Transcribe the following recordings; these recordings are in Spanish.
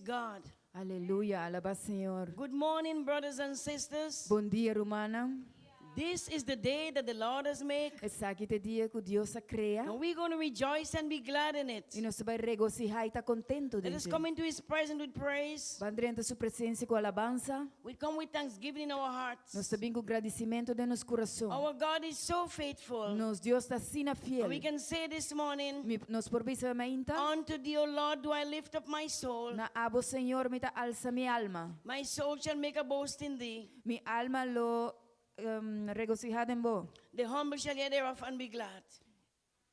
God. Aleluya, alaba Señor. Good morning, brothers and sisters. Bom dia, irmã. This is the day that the Lord has made. Esse aqui é o dia que Deus cria. And we're going to rejoice and be glad in it. E nós vamos regocijar e estar contento Let dele. us come into His presence with praise. Vamos entrar em sua presença com alabança. We come with thanksgiving in our hearts. Nós também com agradecimento de nosso coração. Our God is so faithful. Nos Deus está assim fiel. And we can say this morning, Nós por isso ainda. unto thee, O Lord, do I lift up my soul. Na abo Senhor me alça minha alma. My soul shall make a boast in thee. Mi alma lo regocijada em bo. The humble shall hear thereof and be glad.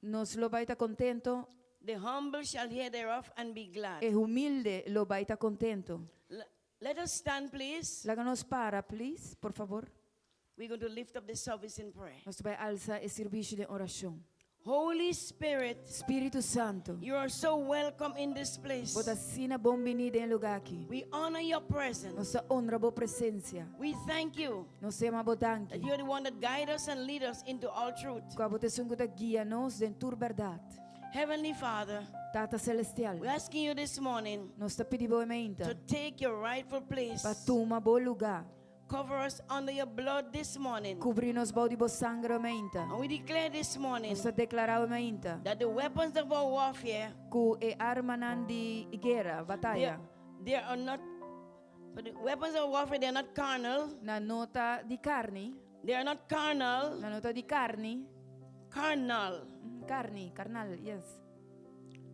Nos lo vai estar contento. The humble shall hear thereof and be glad. E humilde lo vai estar contento. Let us stand, please. Láganos para, please, por favor. We're going to lift up the service in prayer. Nós vai alçar esse serviço de oração. Holy Spirit, Espírito Santo, you are so welcome in this place. bota sina bom venida em lugar aqui. We honor your presence. Nossa honra boa presença. We thank you Nós temos botanque. that you are the one that guide us and lead us into all truth. Com a botação que guia nos dentro da verdade. Heavenly Father, Tata celestial. we're asking you this morning Nós te pedimos to take your rightful place. para tomar bom lugar. Cover us under your blood this morning. Cobrir-nos bom de bo sangue aumenta. And we declare this morning Nós te declarar aumenta. that the weapons of our warfare, Que é arma de guerra, batalha. they are not, but the weapons of warfare, they are not carnal. Na nota de carne. They are not carnal. Na nota de carne. Carnal. Carnal, yes.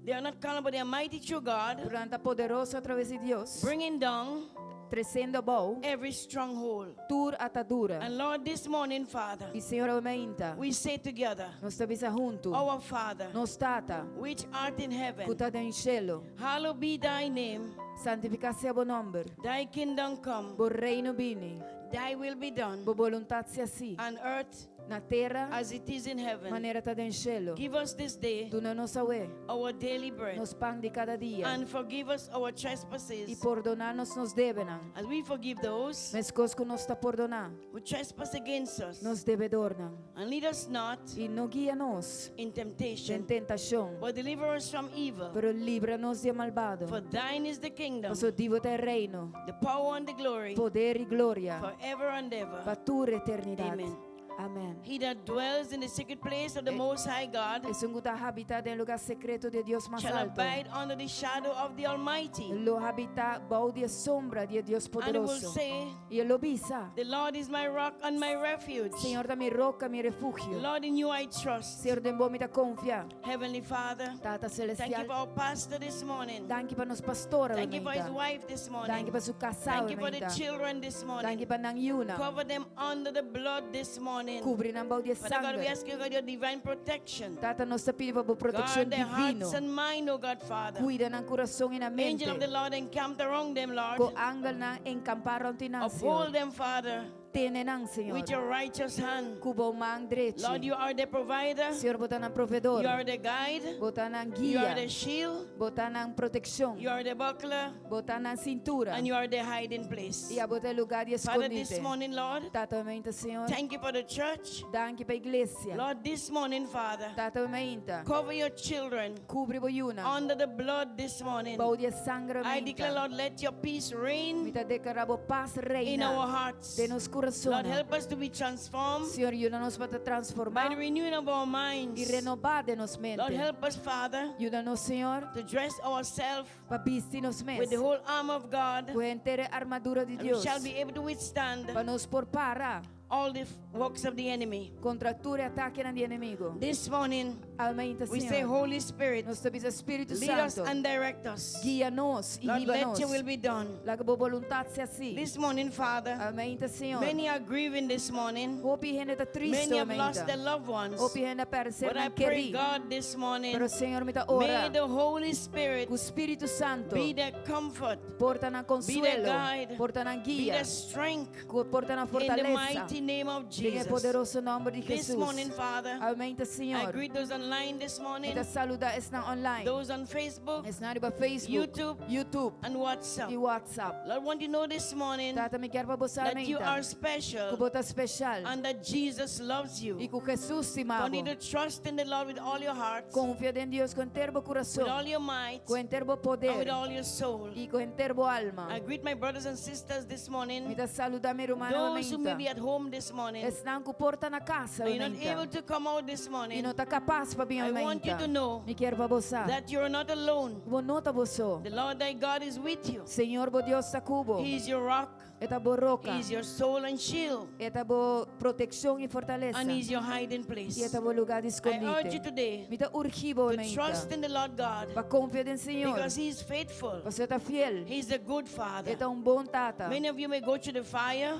They are not carnal, but they are mighty through God, Portanto, poderoso através de Deus. bringing down Trazendo bom. every stronghold. Tur atadura. And Lord, this morning, Father, E Senhor aumenta. we say together, Nós estamos juntos. our Father, Nos tata. which art in heaven, Cutada em cielo. hallowed be thy name. Santificasse a bom nome. Thy kingdom come, Bo reino bini. thy will be done, Bo voluntad se assim. on earth Na terra. as it is in heaven. Maneira tá em cielo. Give us this day Duna nossa ué. our daily bread, Nos pão de cada dia. and forgive us our E trespasses, perdonar-nos nos debenam. as we forgive those Mas coisas que nos está perdonar. who trespass against us. Nos devedornam. And lead us not E não guia-nos in em temptation, tentação. but deliver us from evil. Pero livra-nos de malvado. For thine is the kingdom, Nosso Divo é reino. the power and the glory, Poder e glória. forever and ever. Para tua eternidade. Amen. Amém. He that dwells in the secret place of the Most High God Es un gusta habitar en lugar secreto de Dios más shall alto. abide under the shadow of the Almighty. Lo habita bajo de sombra de Dios And he will poderoso. say, Y él lo bisa. the Lord is my rock and my refuge. Señor da mi roca, mi The refugio. Lord in you I trust. Señor de vos me da confia. Heavenly Father, Tata thank you celestial. for our pastor this morning. Danke para nos pastora. Thank you for his Amita. wife this Danke morning. para su casal. Thank you for the Amita. children this Danke morning. para nang yuna. Cover them under the blood this morning. Cubri ng baho de Father God, we sangre. ask you for your divine protection. Tata nos ta pidi pa Guard protection their divino. hearts and mind, O God, Father. Cuida ng corazón y na mente. Angel of the Lord encamped around them, Lord. Ko angal na encamparon tinan, Uphold Señor. them, Father, Tenenang, Señor. with your righteous hand. Kubo mang derecho. Lord, you are the provider. Señor, botan ang proveedor. You are the guide. Botan ang You are guía. the shield. Botan ang proteksyon. You are the buckler. Botan ang cintura. And you are the hiding place. E abot ang lugar de Father, this escondite. morning, Lord, Tatamente, Señor. thank you for the church. Danke pa iglesia. Lord, this morning, Father, Tatamente. cover your children Cubre bo yuna. under the blood this morning. Bau de sangre I declare, Lord, let your peace reign Mita declarabo paz in our reina. hearts. De nos corazones. Lord, help us to be transformed Señor, ayúdanos para by transformar the renewing of our minds. y renovar de nos mente. Lord, help us, Father, Ayúdanos, Señor, to dress ourselves para vestirnos with mes. the whole armor of God, Com a inteira armadura de and we Deus. shall be able to withstand Para nos porpara all the works of the enemy. contra tudo ataque do inimigo. This morning, Aumenta, we say, Señor. Holy Spirit, Nós te pedimos, Espírito lead us Santo, and direct us. guia-nos e Lord, let guia-nos. your will be done. La boa vontade se assim. This morning, Father, Aumenta, Senhor. many are grieving this morning. Hope gente está triste, Many have lost their aumenta. loved ones. Hope gente perece But I não pray, querer. God, this morning, Pero, Senhor, me dá may ora. the Holy Spirit O Espírito Santo be their comfort, porta na consuelo, guide, porta na be guia, their strength porta na in the fortaleza. mighty mighty name of En el Jesus. poderoso nombre de This Jesús. morning, Father, Aumente, I Senhor. greet those online this morning, Kita saluda estão online. those on Facebook, Estão no Facebook, YouTube, and WhatsApp. e WhatsApp. Lord, want you to know this morning Tata, me quero para você that you are aumentar. special Que bota especial. and that Jesus loves you. E que Jesus te You ama. need to trust in the Lord with all your heart, Confia em Deus com inteiro with coração. all your might, Com inteiro and with poder. all your soul. E com inteiro alma. I greet my brothers and sisters this Me morning, dá saludar meu irmão those who may be aumenta. at home this morning, Estão com porta na casa but you're not able aumenta. to come out this E morning. não está capaz para vir I want you aumenta. to know Me quero para você. that you're not alone. Vou nota você. The Lord thy God is with you. Senhor, bo Deus está cubo. He is your rock, Eta bo roca. He is your soul and shield, Eta bo proteção e fortaleza. and He is your hiding place. E eta bo lugar de I urge you escondite. today Me dá urgivo to trust aumenta. in the Lord God, Para confiar em Senhor. because He is faithful. Você está fiel. He's a good Father. Eta bom tata. Many of you may go through the fire.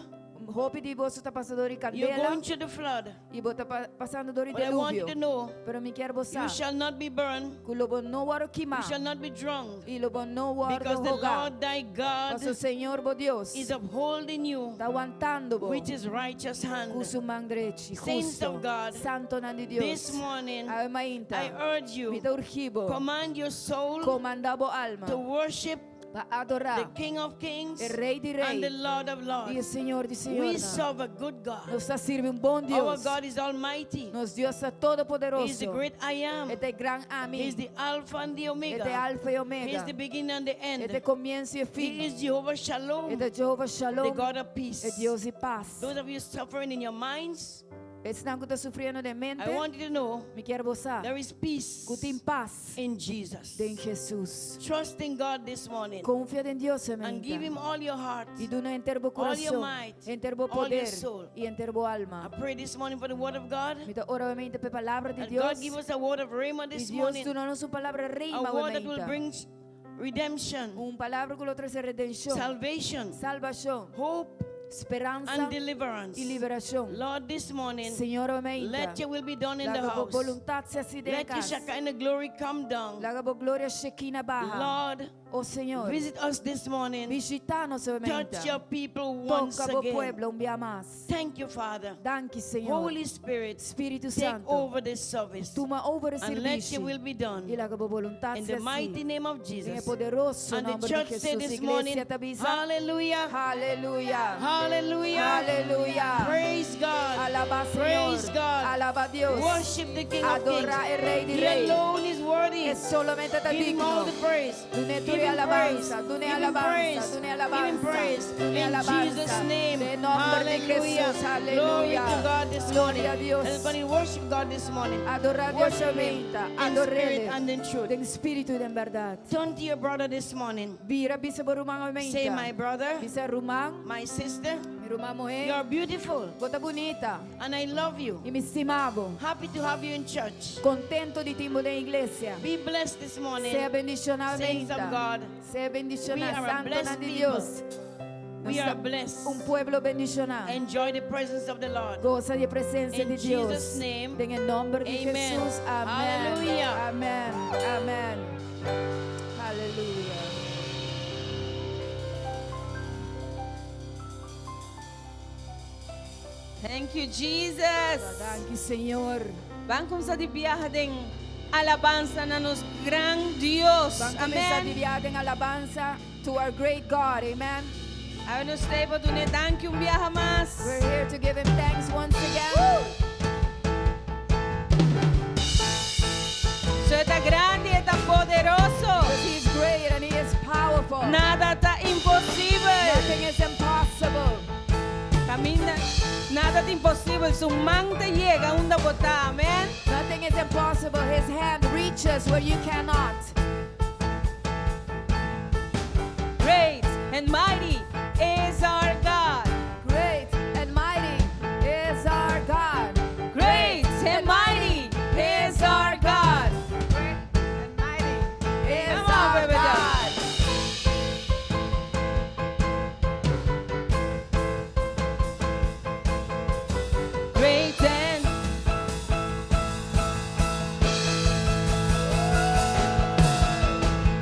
Hope de você está passando dor e You're candela. going through the flood. E você está passando dor e But I want you dilúvio. to know, Pero me quero você. you shall not be burned. Que o lobo não vai You queimar. shall not be drunk. E o lobo não vai Because the rogar. Lord thy Mas o God Senhor, bo Deus, is upholding you está aguantando bo. with His righteous hand. Com sua mão direita. Saints Justo. of God, Santo nome de This Deus. morning, Aumenta. I urge Me you, dá urgivo. command your soul Comanda bo alma. to worship Para the adorar. King of Kings El Rei de and the Reis. Lord of E o Lords. Senhor de We Senhor. serve a good God. Nos sirve bom Our Deus. God is almighty. Nos Deus é He is the todo-poderoso. great I am. Este gran He amigo. is the Alpha and the Este Omega. alfa e He omega. is the beginning and the Este end. comienzo e He fim. is Jehovah Shalom, Este Jehovah the Shalom. God of peace. É Deus de paz. Those of you suffering in your minds, Estão que está sofrendo de mente. I want you to know Me quero você. there is peace Que tem paz in Jesus. em Jesus. Trust in God this morning Confia em Deus, and give Him all your heart. E do no enterbo All your coração. might, Enterbo all your poder. soul. E enterbo I alma. pray this morning for the Word of God. Me dá oramente para a palavra de And Deus. God give us a word of rhema E this Deus morning. tu não uma palavra A rima word that will aumenta. bring redemption, Palavra que lo trae redenção. salvation, Salvação. hope, Esperança and deliverance. e liberação. Lord, this morning, Senhor, aumenta. let your will be done in the Laga bo house. voluntad se assim Let your Shekinah glory come down. Laga bo glória Shekinah baja. Lord, O Senhor, visit us this morning. visita-nos aumenta. Touch your people once Toca bo again. pueblo dia mais. Thank you, Father. Danke, Senhor. Holy Spirit, Espírito take Santo, over this service toma over o and let your serviço. will be E done. laga bo voluntad In se the mighty assim. name of Em Jesus. poderoso And the nome de church said Jesus. this morning, Iglesia te avisa. hallelujah, Hallelujah. hallelujah, Hallelujah. praise God, Alaba praise Señor. God, Alaba Dios. worship the King of Adora Kings. el Rey de He Reyes. alone is worthy. Es solamente te Give him all digno. the praise. Dune tu Give him praise. alabanza, dune Give him alabanza, praise. dune Give him alabanza, praise. dune In alabanza. Jesus' name. De nombre de Hallelujah. Jesús, Glory aleluya. to God this Gloria a morning. Dios. Everybody worship God this morning. Adorar a Dios Worship Him aumenta. in spirit Adorele. and in truth. En espíritu y en verdad. Turn to your brother this morning. Vira bisa berumang aumenta. Say, my brother, Bisa rumang, my sister, mi rumang mo you are beautiful Bota bonita. and I love you. Y mi estimado. Happy to have you in church. Contento de ti en iglesia. Be blessed this morning. Sea bendicionado Saints of God, Sea bendicionado. we are a Santo blessed nombre de people. Dios. we are blessed. Pueblo bendicionado. Enjoy the presence of the Lord. Goza de presencia In de Dios. Jesus' name, En el nombre de amen. Jesús. Amén. Hallelujah. Amén. Amén. Aleluya. Thank you, Jesus. Danke, Señor. Vamos a dibiyaha ding alabanza na nos gran Dios. Vamos a comenzar Amen. en alabanza to our great God. Amen. Ay nos table dune thank you un viaje más. We're here to give him thanks once again. So está grande, está poderoso. Because he is great and he is powerful. Nada está imposible. Nothing is impossible. Camina, nada está imposible. Su mano te llega donde botar. Amén. Nothing is impossible. His hand reaches where you cannot. Great and mighty is our God. Great and mighty is our God. Great and mighty is our God. Great and mighty is Come on, our baby, God. Great and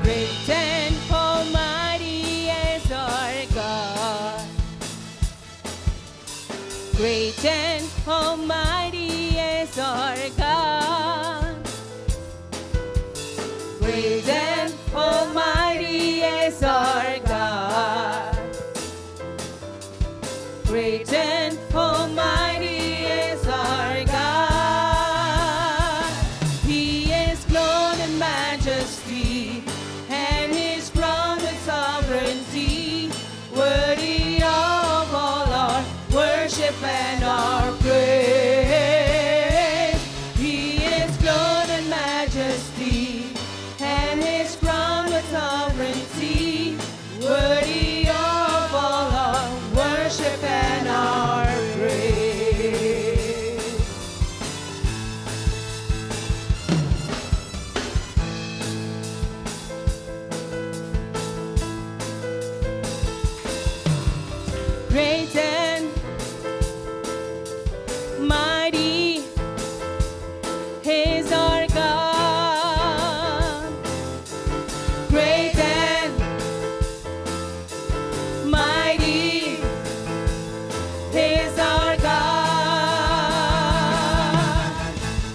great and almighty is our Great and almighty is our God. Great and almighty is our God. Great and almighty is our God. He is clothed in majesty, and his crown with sovereignty, worthy of all our worship and our praise. He is clothed in majesty, and his crown with sovereignty, worthy of all our worship and our praise. Great and mighty is our God. Great and mighty is our God.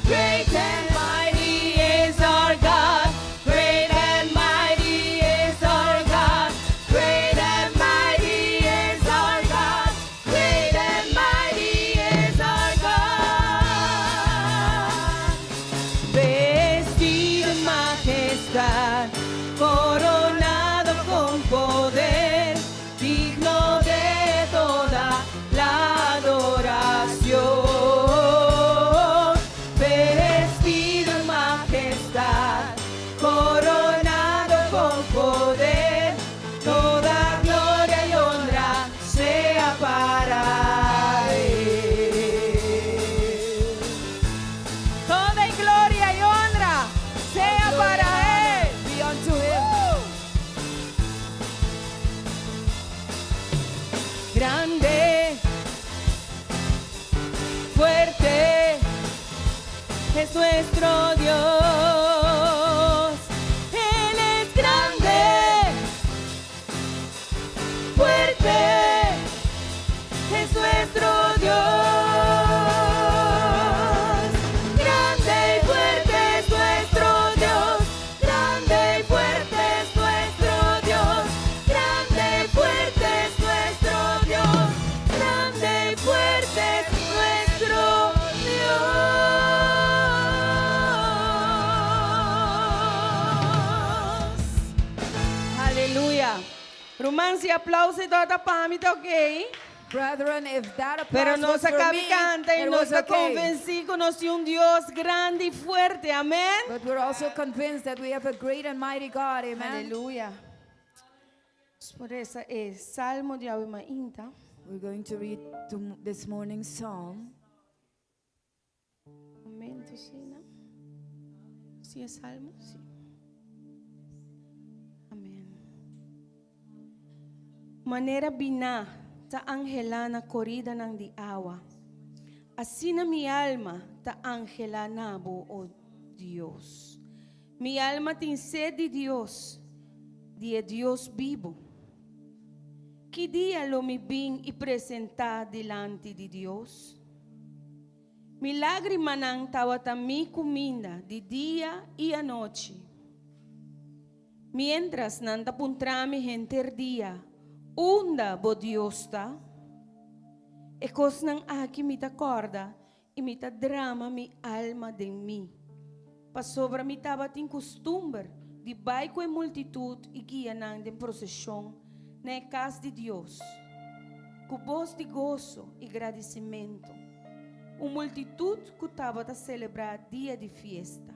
Great and mighty is our God. Great and mighty is our God. Great and mighty is our God. Great and mighty is our God. Vestido en majestad, coronado con poder, digno de toda la adoración. Vestido en majestad, coronado con poder, toda gloria y honra sea para él. Toda gloria y honra sea para él. Be unto him. Grande, fuerte es nuestro Dios. Él es grande, fuerte es nuestro Dios. Grande y fuerte es nuestro Dios. Grande y fuerte es nuestro Dios. Grande y fuerte es nuestro Dios. Grande y fuerte es nuestro Dios. Aleluya. Romance y aplauso y toda Papiamento, ok? Brethren, if that Pero applause nos was for acaba me, canta y it nos was okay. convencí conocí un Dios grande y fuerte, amén. But we're also convinced that we have a great and mighty God. Amen. Aleluya. Por eso es Salmo de Papiamento. We're going to read this morning's psalm. Momento, sí, ¿no? Sí es Salmo, sí. Amén. Manera bina ta angelana corrida ng diawa. Así na mi alma ta angelana bo, oh Dios. Mi alma tiene sed de Dios vivo. Que día lo me vin y presentar delante de Dios. Mi lágrima nang tawata mi comida de día y a noche. Mientras nanda puntra mi gente día, unda bo Dios ta. Ekos nang aki mita corda e mita drama mi alma de mim. Pa sobra mi tabating costumbre de baiko e multitud e guia nang de procissão na casa de Deus. Com voz de gozo e agradecimento. Multitud que estava a celebrar dia de festa.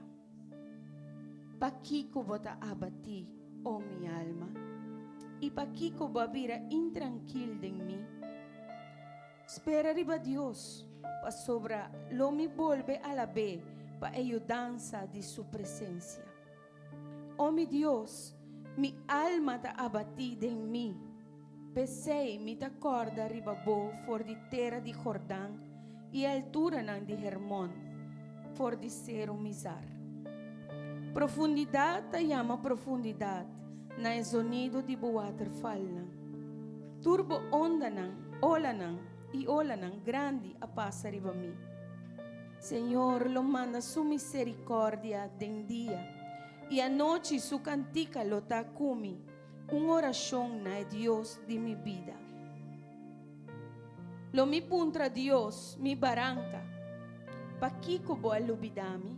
Pa Kiko bota abati, oh minha alma. E pa Kiko babira intranquil de mim. Espera riba Deus, pa sobra lo me volve a la be, pa ayudança de sua presença. Oh mi Deus, mi alma ta abati de mim. Pensei mi ta corda riba bo for di terra di Jordão e a altura nang di Hermon, for di ser mizar. Profundidade ta llama profundidade, na é sonido de waterfall nang. Turbo onda nang, ola nang, y ola ng grande a pasa arriba a mí. Señor, lo manda su misericordia den día y anoche su cantica lo takumi, una oración na Dios de mi vida. Lo mi puntra Dios, mi barranca, pa kiko bo alubidami,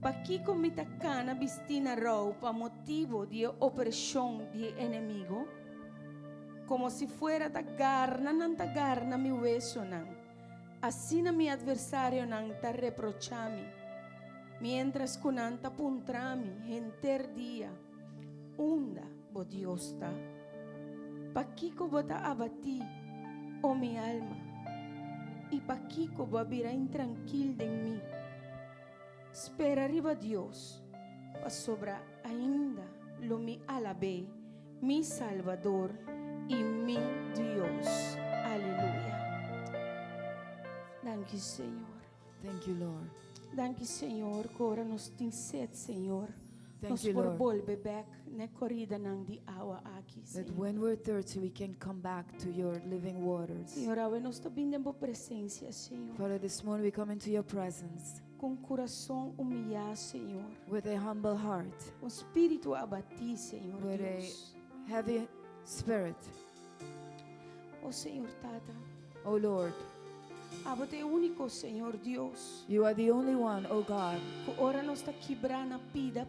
pa kiko mi takana bistina raw pa motivo de opresión de enemigo, como si fuera tagarna mi hueso nan, así na mi adversario nan ta reprochami, mientras kunanta puntrami enter día, unda bo Dios ta, pa kiko bo ta abati, oh mi alma, y pa kiko bo abira intranquil de mí. Espera arriba Dios, pa sobra ainda lo mi alabé, mi Salvador y mi Dios. Aleluya. Thank you, Señor. Thank you, Lord. Thank you, Señor, que ora nos tem sede, Señor. Thank Nos you, por Lord. volve back na corrida nang di awa aqui, That Señor. when we're thirsty, we can come back to your living waters. Senhor, ave nos está vindo em boa presença, Senhor. Father, this morning we come into your presence Com coração humilhado, Senhor. with a humble heart, Com espírito abatido, Senhor with Deus. a heavy spirit. Oh, Senhor, Tata. Oh Lord, Abate único, Senhor Deus. you are the only one, oh God, Que ora nos está quebrando pida,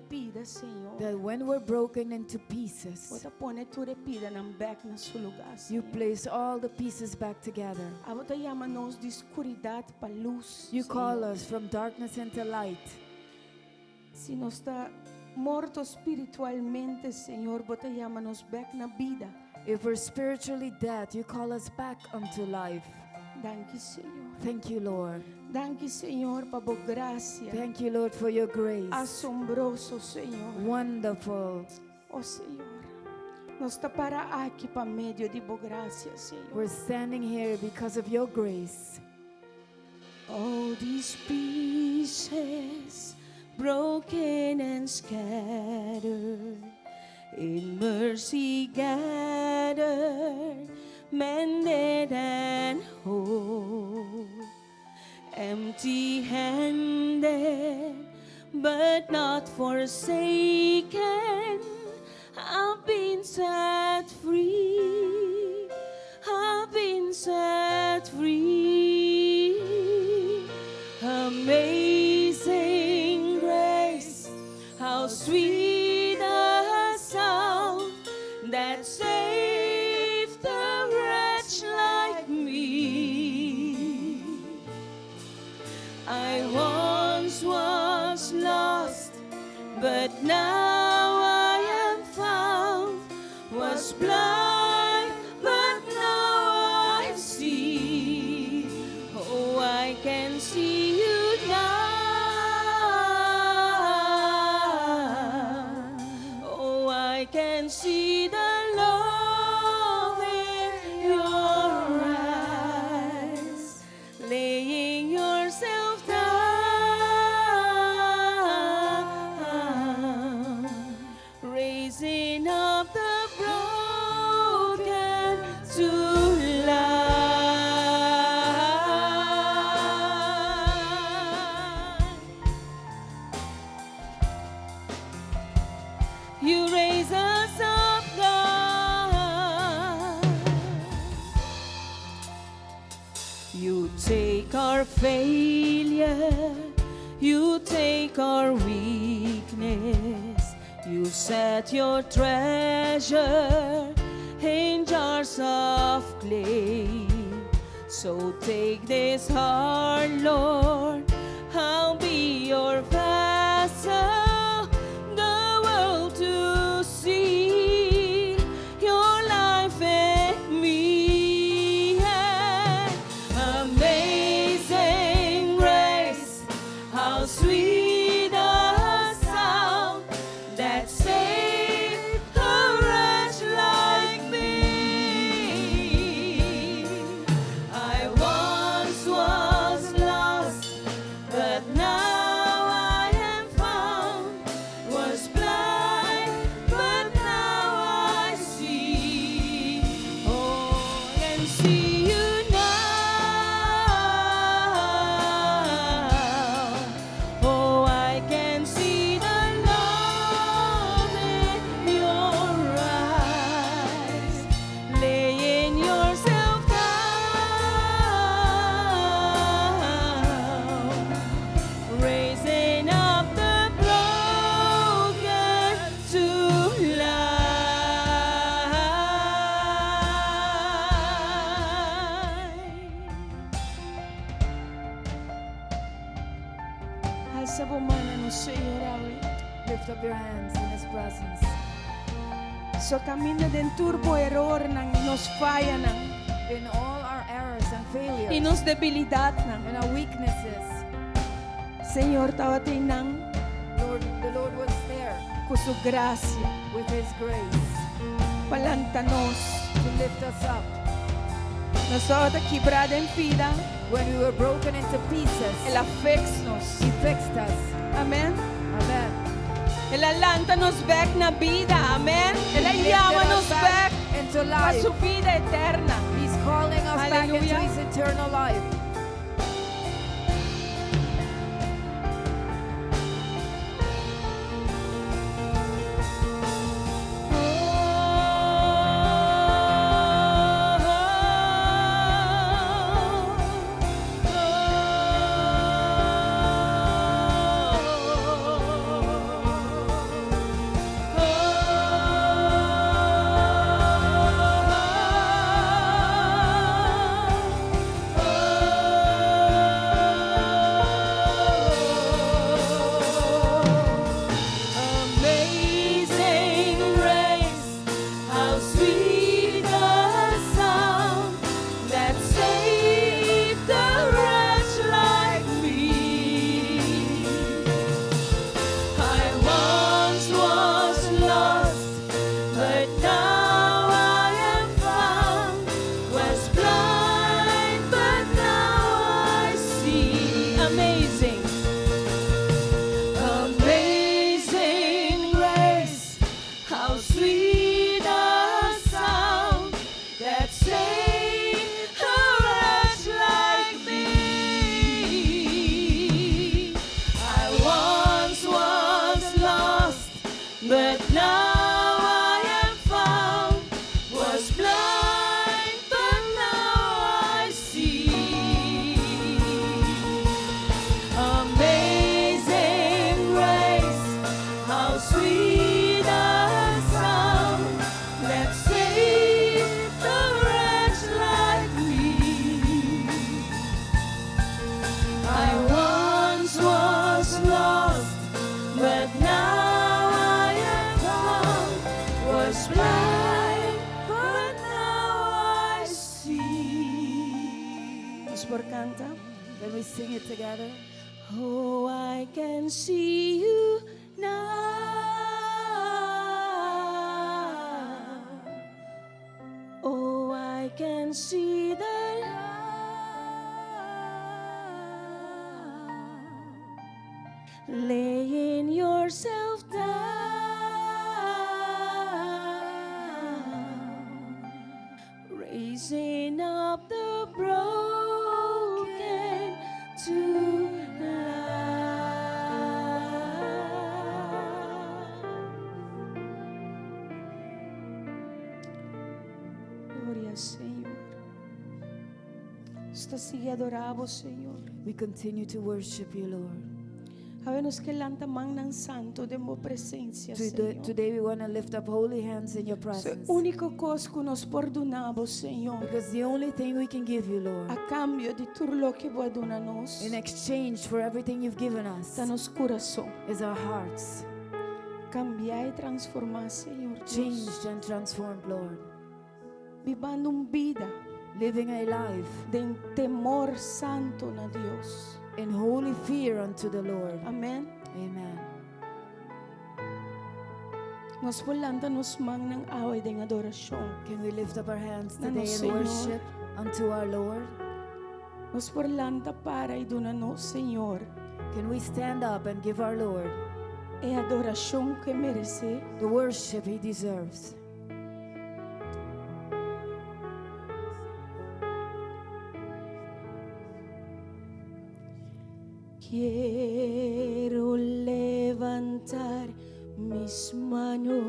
Senhor. that when we're broken into pieces, Bota pone tu repida nam back na seu lugar, you Senhor. place all the pieces back together. Abota llama nos de escuridade para luz. You call Senhor. us from darkness into light. Se nos está morto espiritualmente, Senhor, bota llama nos back na vida. If we're spiritually dead, you call us back unto life. Thank you, Senhor. Thank you, Lord. Thank you, Senhor, para boa graça. Thank you, Lord, for your grace. Assombroso, Senhor. Wonderful. Oh, Senhor. Nós está para aqui para meio de boa graça, Senhor. We're standing here because of your grace. All these pieces broken and scattered, in mercy gathered, mended and whole, empty-handed but not forsaken. I've been set free. I've been set free. Amazing grace, how sweet the sound that saved a wretch like me. I once was lost, but now I am found. Was blind, but now I see. Oh, I can see you now. Oh, I can see the love in your eyes, laying yourself down, raising up the broken to life. You raise us up, God. You take our failure, you take our weakness, you set your treasure in jars of clay. So take this heart, Lord, I'll be your vessel, the world to see your life in me. Amazing grace, how sweet the sound that saved a wretch like me. I once was lost, kumana no Senhor awe. Lift up your hands in His presence. So camina den turbo error nang nos falla nang. In all our errors and failures, E nos debilidad nang. in our weaknesses, Senhor tawati nang Lord, the Lord was there kusu gracia. with His grace Palantanos. to lift us up. Nosota quebrada en vida. When we were broken into pieces, Ela fix-nos. He fixed us. Amen. Amen. Ela lanta-nos back na vida. Amen. Ela He lifted llama-nos us back into a life. su vida eterna. He's calling us back into Hallelujah. His eternal life. Amazing grace, how sweet the sound that saved a wretch like me. I once was lost, but now I am found. Was blind, but now I see. Amazing. Amazing grace, how sweet the sound that saved a wretch like me. I once was lost, but now I am found. Was blind, but now I see. Amazing grace, how sweet the sound that saved a wretch like me. I once was lost, but now I am found. Was blind, but now I see. Nos por canta. Can we sing it together? Oh, I can see you now. Oh, I can see the light. Laying yourself down. Raising up the broken to Gloria, Señor. Esta sigue adoramos, Señor. We continue to worship you, Lord. Habemos que lanta mang ng santo de mo presencia, Señor. Today we want to lift up holy hands in your Sa presence. único cos que nos perdonamos, Señor. Because the only thing we can give you, Lord, A cambio de tudo lo que voi donar-nos, in exchange for everything you've given us, está nos coração. is our hearts, Cambiar e transformar, Senhor Deus. changed and transformed, Lord. Vivando vida Living a life de temor santo na Deus. in holy fear unto the Lord. Amém. Amen. Nos volanta nos mang ng away de adoração. Can we lift up our hands Na today nos in Señor. worship unto our Lord? Nos volanta para e donar-nos, Senhor, Can we stand up and give our Lord e adoração que merece. the worship He deserves? Quiero levantar mis manos.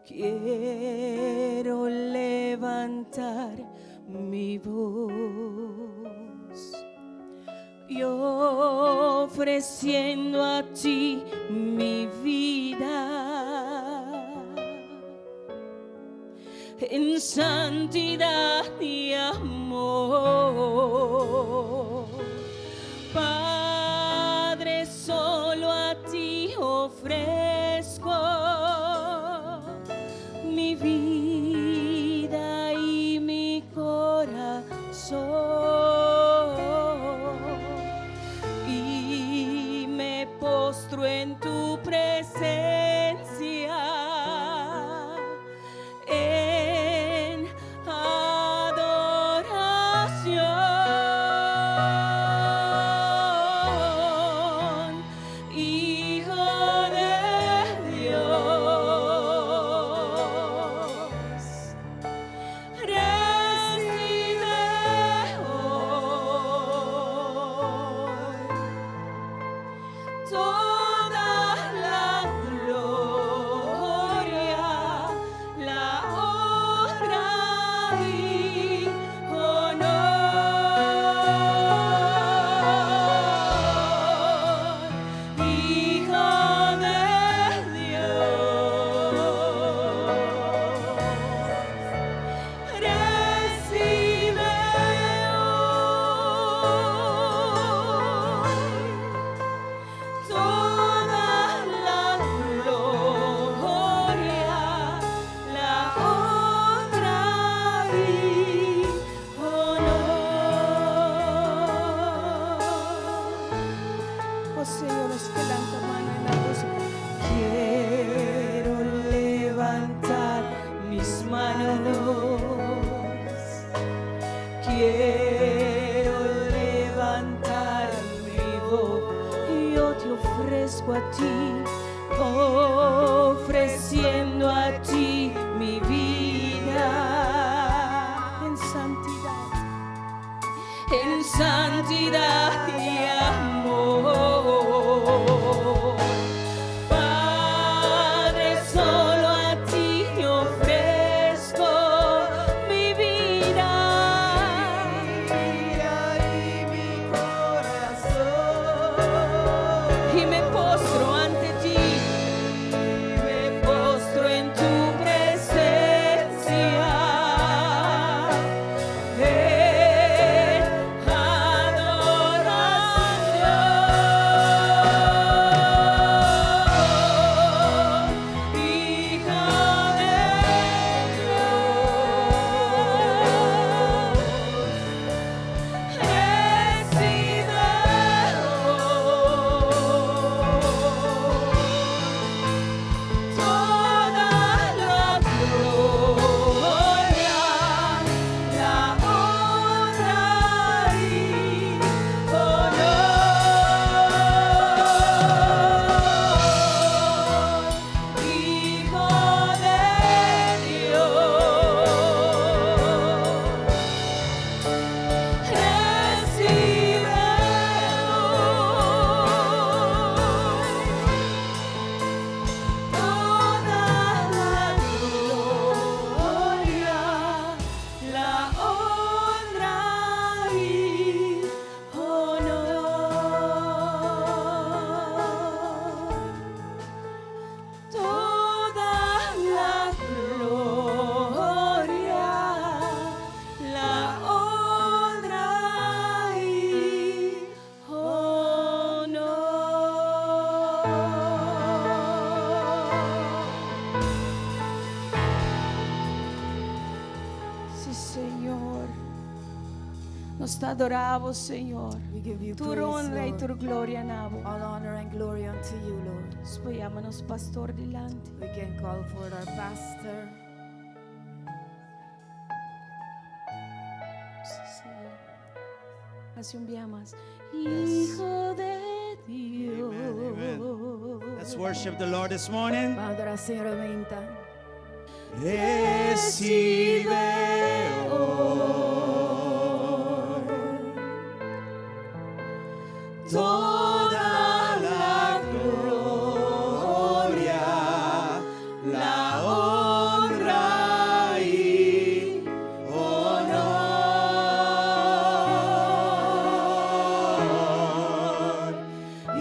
Quiero levantar mi voz. Yo ofreciendo a ti mi vida en santidad y amor. Para solo a ti ofrezco mi vida y mi corazón, y me postro en tu presencia en adoración, Hijo de Dios. Recibe hoy toda la gloria, la honra y honor, Hijo de Dios. Recibe hoy toda la gloria, la honra y honor. Poseo los que levantan mano en la voz. Quiero levantar mis manos, quiero levantar mi voz, yo te ofrezco a ti, ofreciendo a ti mi vida en santidad y amor. Padre, solo a ti ofrezco mi vida y mi corazón, y me postro ante ti, me postro en tu presencia en adoración, Hijo de Dios. Recibe toda la gloria, la honra y honor, Hijo de Dios. Recibe toda la gloria, la honra y honor, toda la gloria, la honra y honor. Sí, Señor, nos te adoramos, Señor. We give you Tu praise, honra y Lord. tu gloria, Nabo. All honor and glory unto you, Lord. Spogliamonos, pastor, delante. We can call for our pastor. Sí. Así un día más. Hijo de Dios. Amen. Let's worship the Lord this morning. Vamos a adorar al Señor aumenta. Recibe hoy toda la gloria, la honra y honor,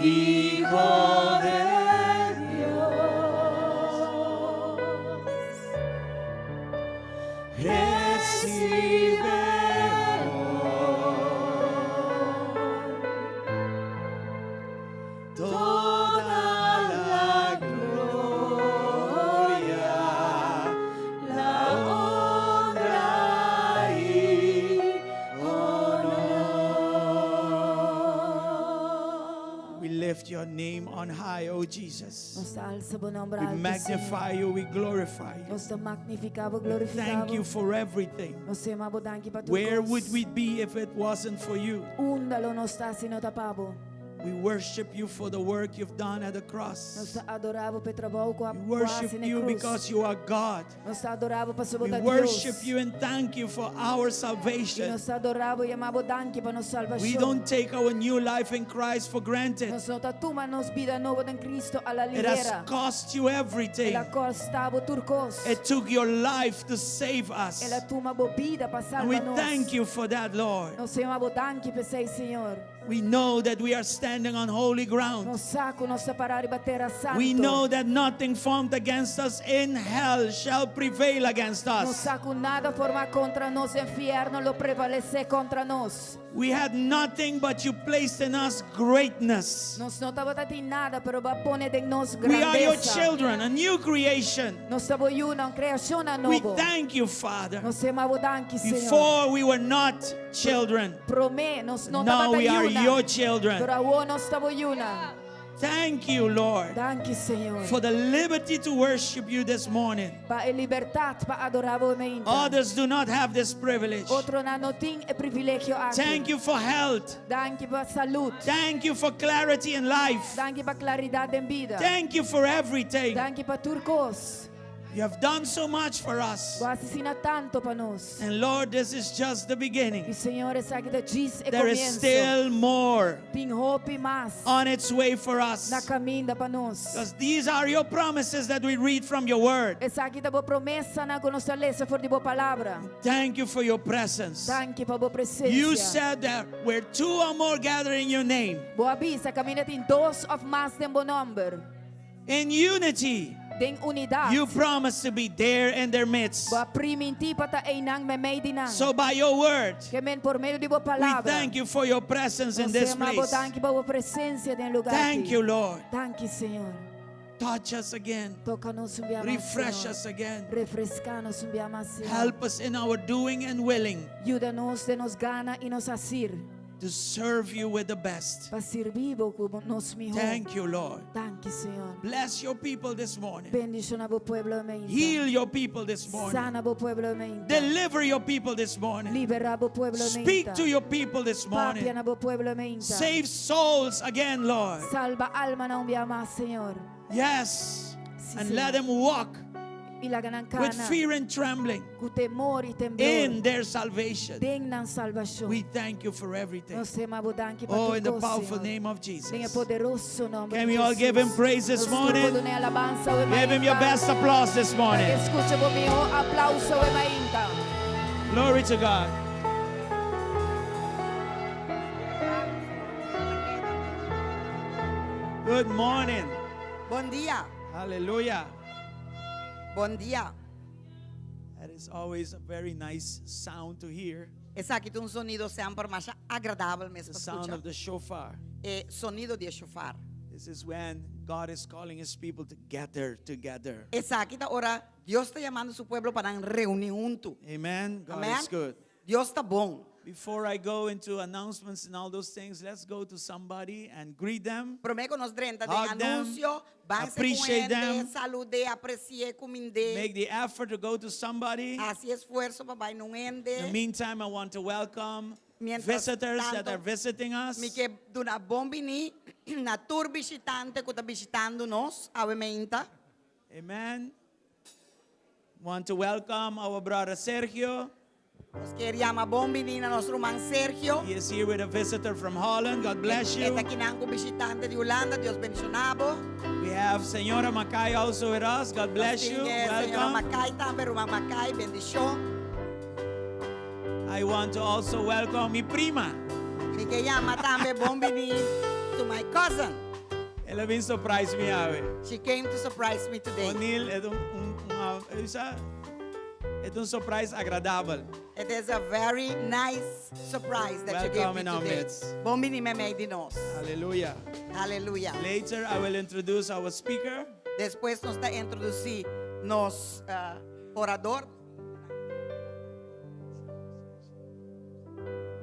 Hijo de Dios. Recibe hoy toda your name on high, oh Jesus. Nós te alçamos o nome We alto, magnify Senhor. you, we glorify you. Nós te magnificamos, Thank glorificamos. you for everything. Nós te amamos, danke para tudo. Where would we be if it wasn't for you? Undalo não está se não tapavo. We worship you for the work you've done at the Nós cross. te adoramos para trabalho com a We worship quase na you cruz. because you are God. Nós te adoramos para We sobotar worship Deus. you and thank you for our E salvation. nós te adoramos e amamos, danke para nossa We salvação. don't take our new life in Christ for granted. Nós não tomamos vida nova em Cristo à la It has ligera. cost you everything. Ela custava turcos. It took your life to save us. Ela toma vida para And we salvar thank nós. you for that, Lord. Nós amamos, danke para sei, Senhor. We know that we are standing on holy ground. No saco, nós parar e bater a santo. We know that nothing formed against us in hell shall prevail against No us. saco nada forma contra nós, inferno lo prevalecer contra nós. We had nothing, but you placed in us greatness. Nós não estava tendo nada, pero va pone de nós We are your grandeza. children, a new creation. Nós estamos uma criação We nova. thank you, Father. Nós amamos, danke, Senhor. Before we were not children, Promê, nós não now estava we are your una. children. Pero agora nós estamos uma. Thank you, Lord, Danke, Senhor. for the liberty to worship you this morning. Para a liberdade para adorar o mente. Others do not have this privilege. Outro não tem o privilégio aqui. Thank you for health. Danke para saúde. Thank you for clarity in life. Danke para claridade em vida. Thank you for everything. Danke para turcos. You have done so much for us. Você ensina tanto para nós. And Lord, this is just the E beginning. Senhor, essa aqui diz é There is começo. still more Tem hope mais on its way for us. na caminho para nós. Because these are your promises that we read from your word. Essa aqui é boa promessa na nossa lesa for de boa palavra. Thank you for your presence. Danke para boa presença. You said that where two or more gather in your name, Boa vista, caminha tem dois of mais de bom número. in unity, Tem unidade. you promise to be there in their midst. Boa priminti pata ay nang may dinang. So by your word, Que men por meio de boa we palavra. thank you for your presence in this place. Danke para boa presença em lugar. Thank you, Lord. Danke, Senhor. Touch us again. Toca-nos um mais, Refresh Senhor. us again. Refrescar-nos um mais, Senhor. Help us in our doing and willing Ajuda-nos de nos gana e nos assir. to serve you with the best. Para servir como nos melhor. Thank you, Lord. Danke, Senhor. Bless your people this morning. Bendiciona o pueblo mente. Heal your people this morning. Sana o pueblo mente. Deliver your people this morning. Libera o pueblo mente. Speak to your people this morning. Papiana o pueblo mente. Save souls again, Lord. Salva alma não via mais, Senhor. Yes. Sí, And Señor. let them walk Ilagan ang with kana. fear and trembling Com temor e temblor. in their salvation. Deng ng salvação. We thank you for everything. Nós temos danke para Oh, in the tudo, powerful Senhor. name of Em Jesus. poderoso nome Can de we all Jesus. give him praise this morning? Give Give him your best applause this morning. Escucha po mio aplauso e mainta. Glory to God. Good morning. Bom dia, Hallelujah. bom dia. That is always a very nice sound to hear. Esse aqui tem sonido sempre mais agradável mesmo The para sound escutar. of the shofar. É sonido de chofar. This is when God is calling his people to gather together. Esse aqui tá hora Deus está chamando seu povo para uma reunião junto. Amen. God Amen. is good. Deus está bom. Before I go into announcements and all those things, let's go to somebody and greet them. Prometo nos 30 de Hug them, anúncio, vão se appreciate them. salude, aprecie, cominde, Make the effort to go to somebody. hace esforço para vai não In ende. the meantime, I want to welcome Mientras visitors that tanto, are visiting us. Mi que duna bom bini na tour visitante que está visitando nos, obviamente. Amen. Want to welcome our brother Sergio. Nos queríamos bom bini na nosso irmão Sergio. He is here with a visitor from Holland. God bless you. Esta aqui não é visitante de Holanda, Deus bendicionado. We have Senora Makai also with us. God bless you. Senhora Welcome. Macai também, irmã Macai, bendição. I want to also welcome mi prima. Me que llama também bom bini to my cousin. Ela vem surprise me ave. She came to surprise me today. O'Neill, é um surprise agradável. It is a very nice surprise that you gave Welcome me in our today. midst. Bom bini me made de nós. Hallelujah. Aleluia. Later, I will introduce our speaker. Depois nos está introduzir nos orador.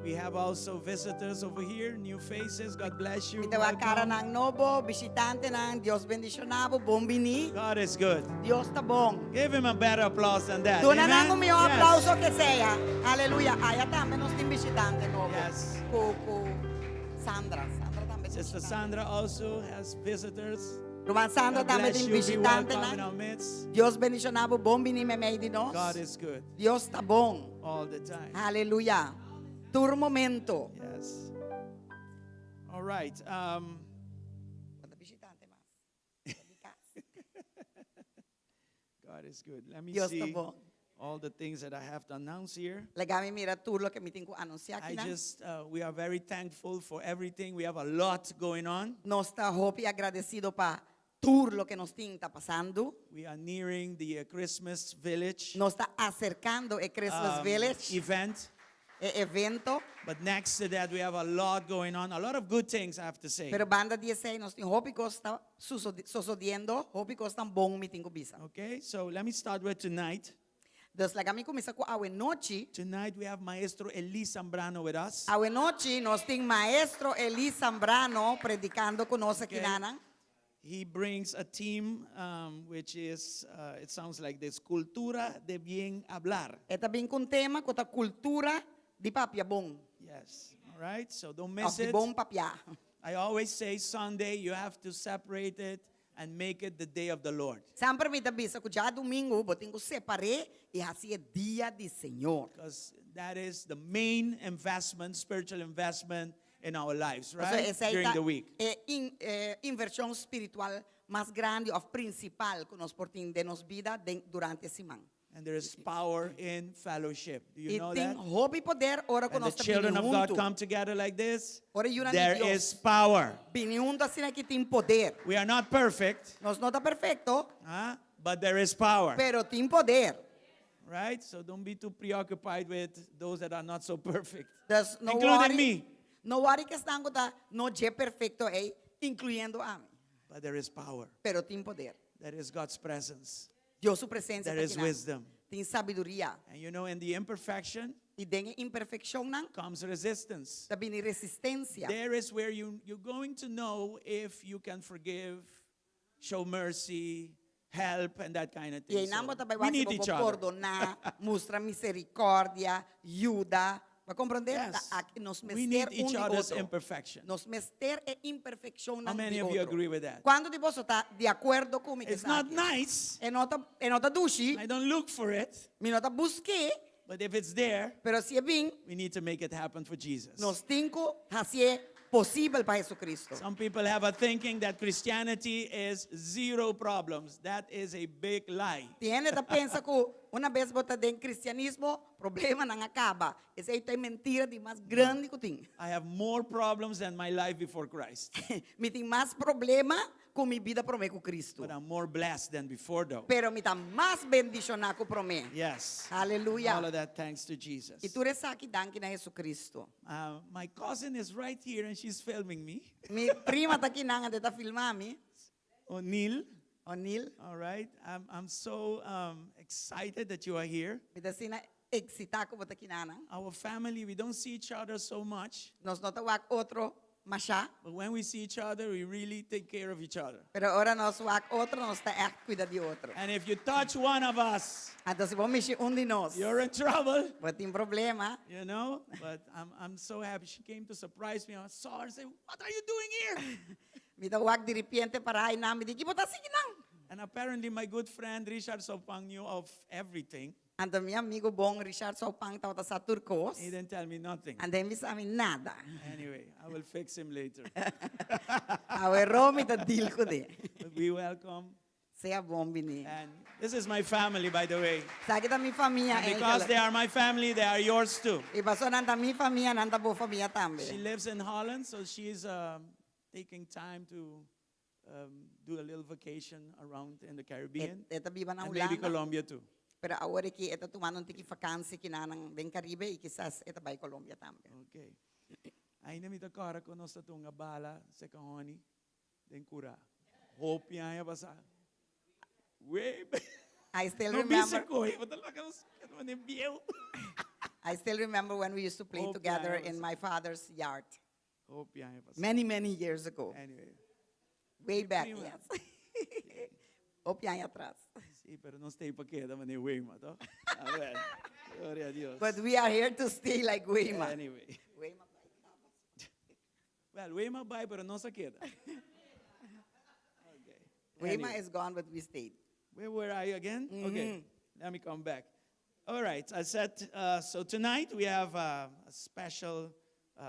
We have also visitors over here, new faces. God bless you. Mita wa cara Welcome. ng nobo, bisitante ng Dios bendicionabo, bombini. God is good. Dios ta bong. Give him a better applause than that. Doon na Amen? nang umiyo Yes. aplauso que sea. Aleluya. Ay, también nos tin bisitante nobo. Yes. Ku Sandra. Sandra también. Sister Sandra also has visitors. Ruman Sandra God también bless tin you. Be bisitante welcome in na. our midst. Dios bendicionabo, bombini me di nos. God is good Dios ta bong. all the time. Aleluya. Tur momento. Yes. All right. Bisitante mas. God is good. Let me Dios ta see bong. all the things that I have to announce here. Legami mira turlo que mitin ko anuncia I aqui na. just, we are very thankful for everything. We have a lot going on. Nos está hopi agradecido pa turlo que nos tinta pasando. We are nearing the Christmas village Nos está acercando el Christmas Village, event. el evento. But next to that, we have a lot going on. A lot of good things, I have to say. Pero banda 16 nos tin hopi ko está susodiendo, hopi ko está bong mitin ko bisa. Okay, so let me start with tonight. Dos lagami kumisa ko awe noche. Tonight, we have Maestro Zambrano with us. Awe noche nos tin Maestro Eli Zambrano predicando con nos Okay. kinanang. He brings a team which is, it sounds like this, CULTURA de bien hablar. Eta bin kun tema ko ta kultura di papiabong. Yes, all right, so don't Of miss di it. bong papya. I always say Sunday, you have to separate it and make it the day of the Lord. Sempre mi bisa ko ja domingo botin ko separe e hasi dia di Señor. Because that is the main investment, spiritual investment in our lives, So, right? esa During ita the week. inversión espiritual más grande o principal que nos portin de nos vida durante a semana. And there is power in fellowship. Do you E know tem that? hobby poder ora When con the nos children of God junto. come together like this, Ora yun ang there Dios. is power. Biniundo assim que tem poder. We are not perfect, Nos não tá perfeito, but there is power, pero tem poder. right? So don't be too preoccupied with those that are not so perfect, Das no including worry, me. no worry que estão tá no je perfeito incluindo a mim, But there is power. pero tem poder. There is God's presence. Deus sua presença There is wisdom. tem sabedoria. And you know, in the imperfection E tem imperfeição não, comes resistance. também resistência. There is where you're going to know if you can forgive, show mercy, help, and that kind of E thing. aí não bota So we need each other. perdonar, mostra misericórdia, ajuda. Vai compreender? Yes. Nos We need mester each de other's outro. imperfection. Nos mester e imperfeição How de many of you outro. agree with that? Quando de você está de acordo comigo? It's not nice. É nota dushi, I don't look for it. me nota busque, But if it's there, pero se é bem, we need to make it happen for Jesus. nos tinco fazer possível para Jesus Cristo. Some people have a thinking that Christianity is zero problems. That is a big lie. Tiene da pensa que uma vez bota dentro cristianismo, problema não acaba. Essa é mentira de mais grande que tem. I have more problems than my life before Christ. Me tem mais problema com minha vida para mim com Cristo. But I'm more blessed than before, though. Pero me tá mais bendicionado para mim. Yes. Aleluia. All of that thanks to Jesus. E tu resa aqui danke na Jesus Cristo. My cousin is right here and she's filming me. Mi prima tá aqui nanga de tá filmar me. O'Neill. O'Neill. All right. I'm so excited that you are here. Me tá sina excita ko bota aqui nana. Our family, we don't see each other so much. Nos nota wak outro masha. But when we see each other, we really take care of each other. Pero ora nos wak outro nos tá cuida de outro. And if you touch one of us, Então se vamos mexer de nós. you're in trouble. Mas tem problema. You know, but I'm so happy. She came to surprise me. I saw her and said, "What are you doing here?" Me tá wak de repente para aí nami di kibo tá siginang. And apparently my good friend Richard Sopang knew of everything. Ando meu amigo bom Richard Sopang tá sa Turcos. He didn't tell me nothing. Ando me sa nada. Anyway, I will fix him later. Awe Romi tá deal ko de. But we welcome. Sea bom bini. And this is my family, by the way. Sa kita mi família And because they are my family, they are yours too. Iba so nanta mi família nanta bo família She tambe. lives in Holland, so she's taking time to do a little vacation around in the Caribbean. Eta biba na And maybe Holanda. Colombia too. Pero awore ki eta tumanon tiki vakansi kinanang den Caribe ikisas eta bay Colombia tambe. Okay. Ainda me cara ko sa tunga bala sa kahoni den kura. Hope ya basa. Wait. I still No bisa remember. ko, eh. Talaga mas ano ni biyo. I still remember when we used to play Hope together yan, in my father's yard Hope yan, pastor. many years ago. Anyway. Way May back, prima. yes. Hope yan atrás. Sì, però non stai pa queda, ma ne Weima, to? Amen. Gloria a Dios. But we are here to stay like Weima. Anyway. Weima. Well, Weima bye, pero no se queda. Okay. Weima Anyway. is gone, but we stayed. Where were I again? Mm-hmm. Okay, let me come back. All right, I said, so tonight we have a special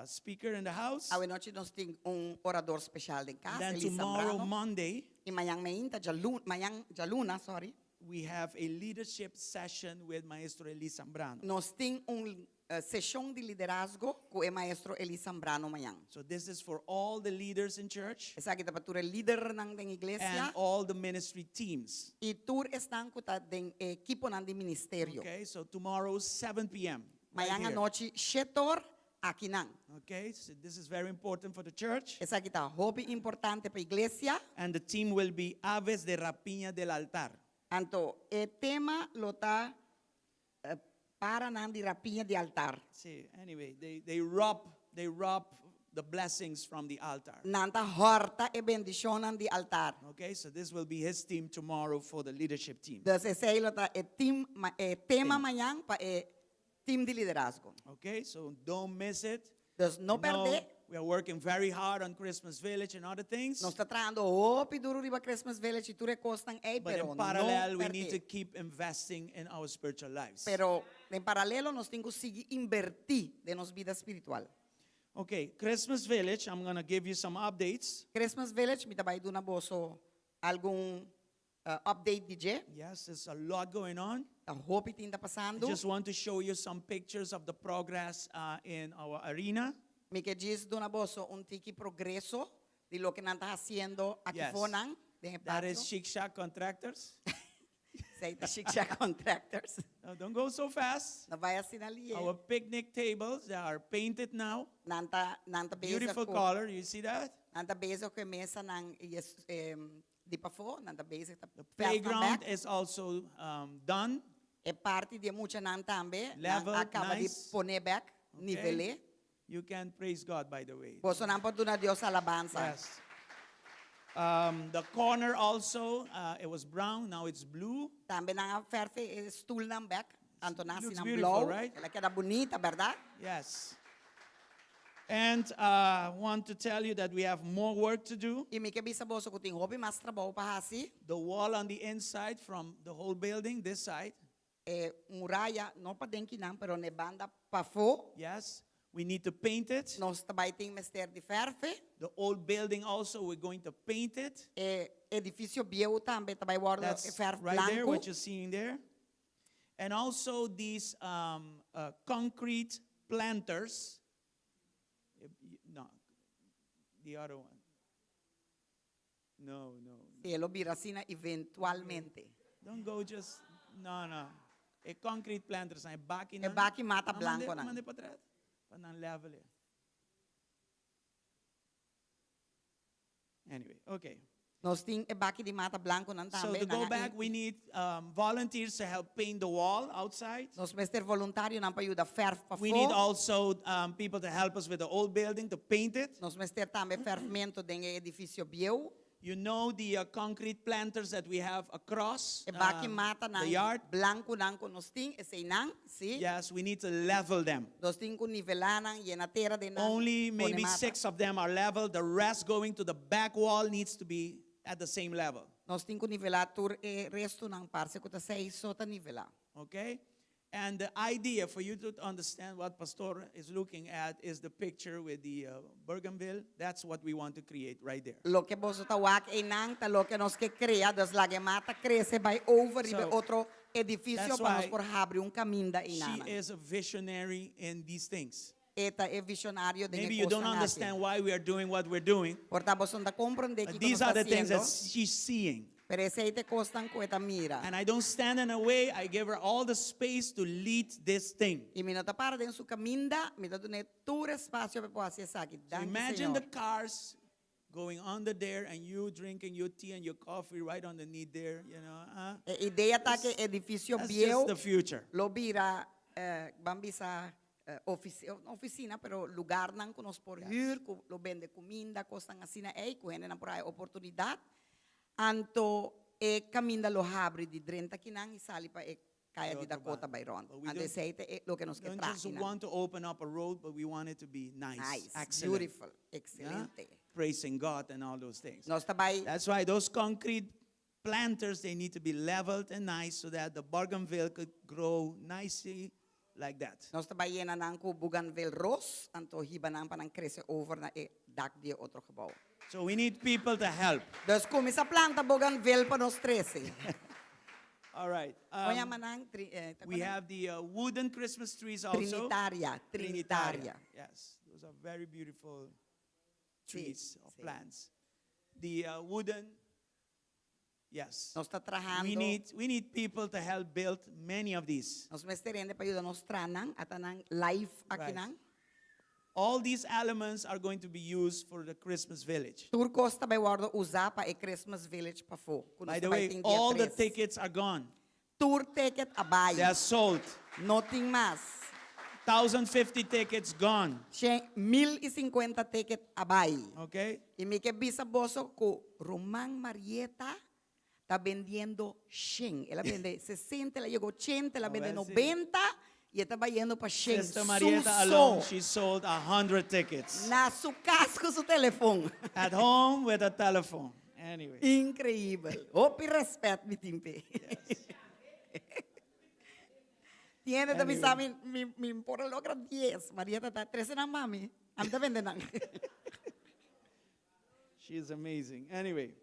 speaker in the house. Awe noche nos ting un orador special din casa, Then Eli tomorrow, Zambrano. Monday, Y mayang mainta, mayang jaluna, sorry. we have a leadership session with Maestro Eli Zambrano. Nos ting un sesión de liderazgo con el maestro Eli Zambrano mayang. So this is for all the leaders in church Esa kita patura leader ng ding and iglesia. all the ministry teams. Y tur están kuta ding equipo ng di ministerio. Okay, so tomorrow, 7 p.m. right Mayang here. anoche, shetor, akinang. Okay, so this is very important for the church. Esa kita hobby importante pa iglesia. And the team will be Aves de Rapiña del Altar. Anto, tema lota para nang di rapiña di altar. See, anyway, they rob the blessings from the altar. Nanta horta e bendisyonan di altar. Okay, so this will be his team tomorrow for the leadership team. Dus esa lota tema mayang pa team di liderazgo. Okay, so don't miss it. Dus no I know perde. we are working very hard on Christmas Village and other things. Nos está trayendo hopi duro riba Christmas Village y ture costan But pero in parallel, no we need to perde. keep investing in our spiritual lives. Pero en paralelo nos tengo seguir invertir de nos vida espiritual. Okay, Christmas Village, I'm going to give you some updates. Christmas Village, mi tabay doon na boso algum update DJ. Yes, there's a lot going on. A hopi tinda I pasando. just want to show you some pictures of the progress in our arena. Mi que diz doon na boso un tiki progreso de lo que nanta haciendo aquí Yes. fonan. De That is Chic Shack Contractors. Say the Shiksha contractors. Now, don't go so fast. Na vaya sinali. Our picnic tables, they are painted now. Nanta beza Beautiful ko. color, you see that? Nanta beza ko mesa ng di pa fo. Nanta beza ta The playground is also done. E parte di mucha nan tambe. Level, Acaba di nice. pone back. Okay. Nivele. You can praise God, by the way. Boso nan po doon na Dios alabanza. Yes. The corner also, it was brown, now it's blue. Tambe nang ferfe stool ng back. Anto nasi Looks ng beautiful, blow. right? Ela queda bonita, verdad? Yes. And want to tell you that we have more work to do. E mi que bisa boso ko ting hobi mas trabaho pa hasi. The wall on the inside from the whole building, this side, Muraya, no pa denki nang, pero ne banda pa fo. yes, we need to paint it. Nos tabay ting mester di ferfe. The old building also, we're going to paint it. Edificio bieu tambe tabay warlo That's ferf right there, blanco. what you're seeing there. And also these concrete planters. No, the other one. No. Cielo birasina eventualmente. Don't go just, no. A concrete planters, ay baki na. baki mata blanco na. Mande pa atrás. Panang level eh. Anyway, okay. Nos ting baki di mata blanco nan So tambe. to go nanga back, we need volunteers to help paint the wall outside. Nos mester voluntario nan payuda ferf pa fo. We need also people to help us with the old building to paint it. Nos mester tambe ferfmento den edificio bieu. You know the concrete planters that we have across Baki mata the nan yard? blanco nan ko nos ting ese nang, si. Yes, we need to level them. Nos ting ko nivelanang yenatera de nan. Only maybe ponemata. 6 of them are level. The rest going to the back wall needs to be at the same level. Nos ting ko nivelatur resto ng parse ko ta sei sota nivela. Okay? And the idea for you to understand what Pastor is looking at is the picture with the Bougainville. That's what we want to create right there. Lo que boso tawak nang ta lo que nos que crea dos lage mata crece by over So, ibe otro edificio that's para nos why por abre un caminda She inana. is a visionary in these things. Eta e visionario de Maybe you don't understand why we are doing what we're doing. Porta boso da comprende que But these are the things that haciendo. she's seeing. Pero ese te costan ko eta mira. And I don't stand in her way. I give her all the space to lead this thing. Y mi nota para den su caminda, mi nota ne tu espacio pe po hacer saki. So imagine the cars going under there and you drinking your tea and your coffee right underneath there, you know. Idea ta que edificio That's viejo just the future. lo vira bambi sa oficina, pero lugar nang kunos por hyr, lo vende comida, cosas así na kuhene na por ay oportunidad. Anto caminda lo habri di 30 kinang isali pa kaya di Dakota Byron. But we Ande seite lo que nos don't que just want to open up a road, but we want it to be nice, Nice, excellent, beautiful, excelente. praising God and all those things. Nos tabay That's why those concrete planters, they need to be leveled and nice so that the bougainville could grow nicely like that. Nos tabayan na ko Bougainville Rose, anto hiba nang panang krese over na dak di otro kabaw. So we need people to help. Dos kumi sa planta Bougainville pa nos 13. All right. Oya manang We have the wooden Christmas trees also. Trinitaria. Yes, those are very beautiful trees or sí. plants. The wooden, yes. Nos está trabajando. We need people to help build many of these. Nos mesterende pa ayuda nos tranang at anang life Right. akinang. All these elements are going to be used for the Christmas village. Tur costa by wardo usa pa Christmas village pa fo. By the way, all the tickets are gone. Tour ticket abay. They are sold. Nothing mas. 1,050 tickets gone. 1,050 ticket abay. Okay? Y mi que bisa boso ko Román Marieta está vendiendo 100. Ella vende 60, la llegó 80, la vende well, sí. 90 y estaba yendo para 100. Sister Marieta alone, she sold 100 tickets. Na su casco su teléfono. At home with a telephone. Anyway. Increíble. Opi respeto mi timpe. Tiene de mis Anyway. mi por logra 10. Marieta está 13 na mami. Anda vende nang. She is amazing. Anyway,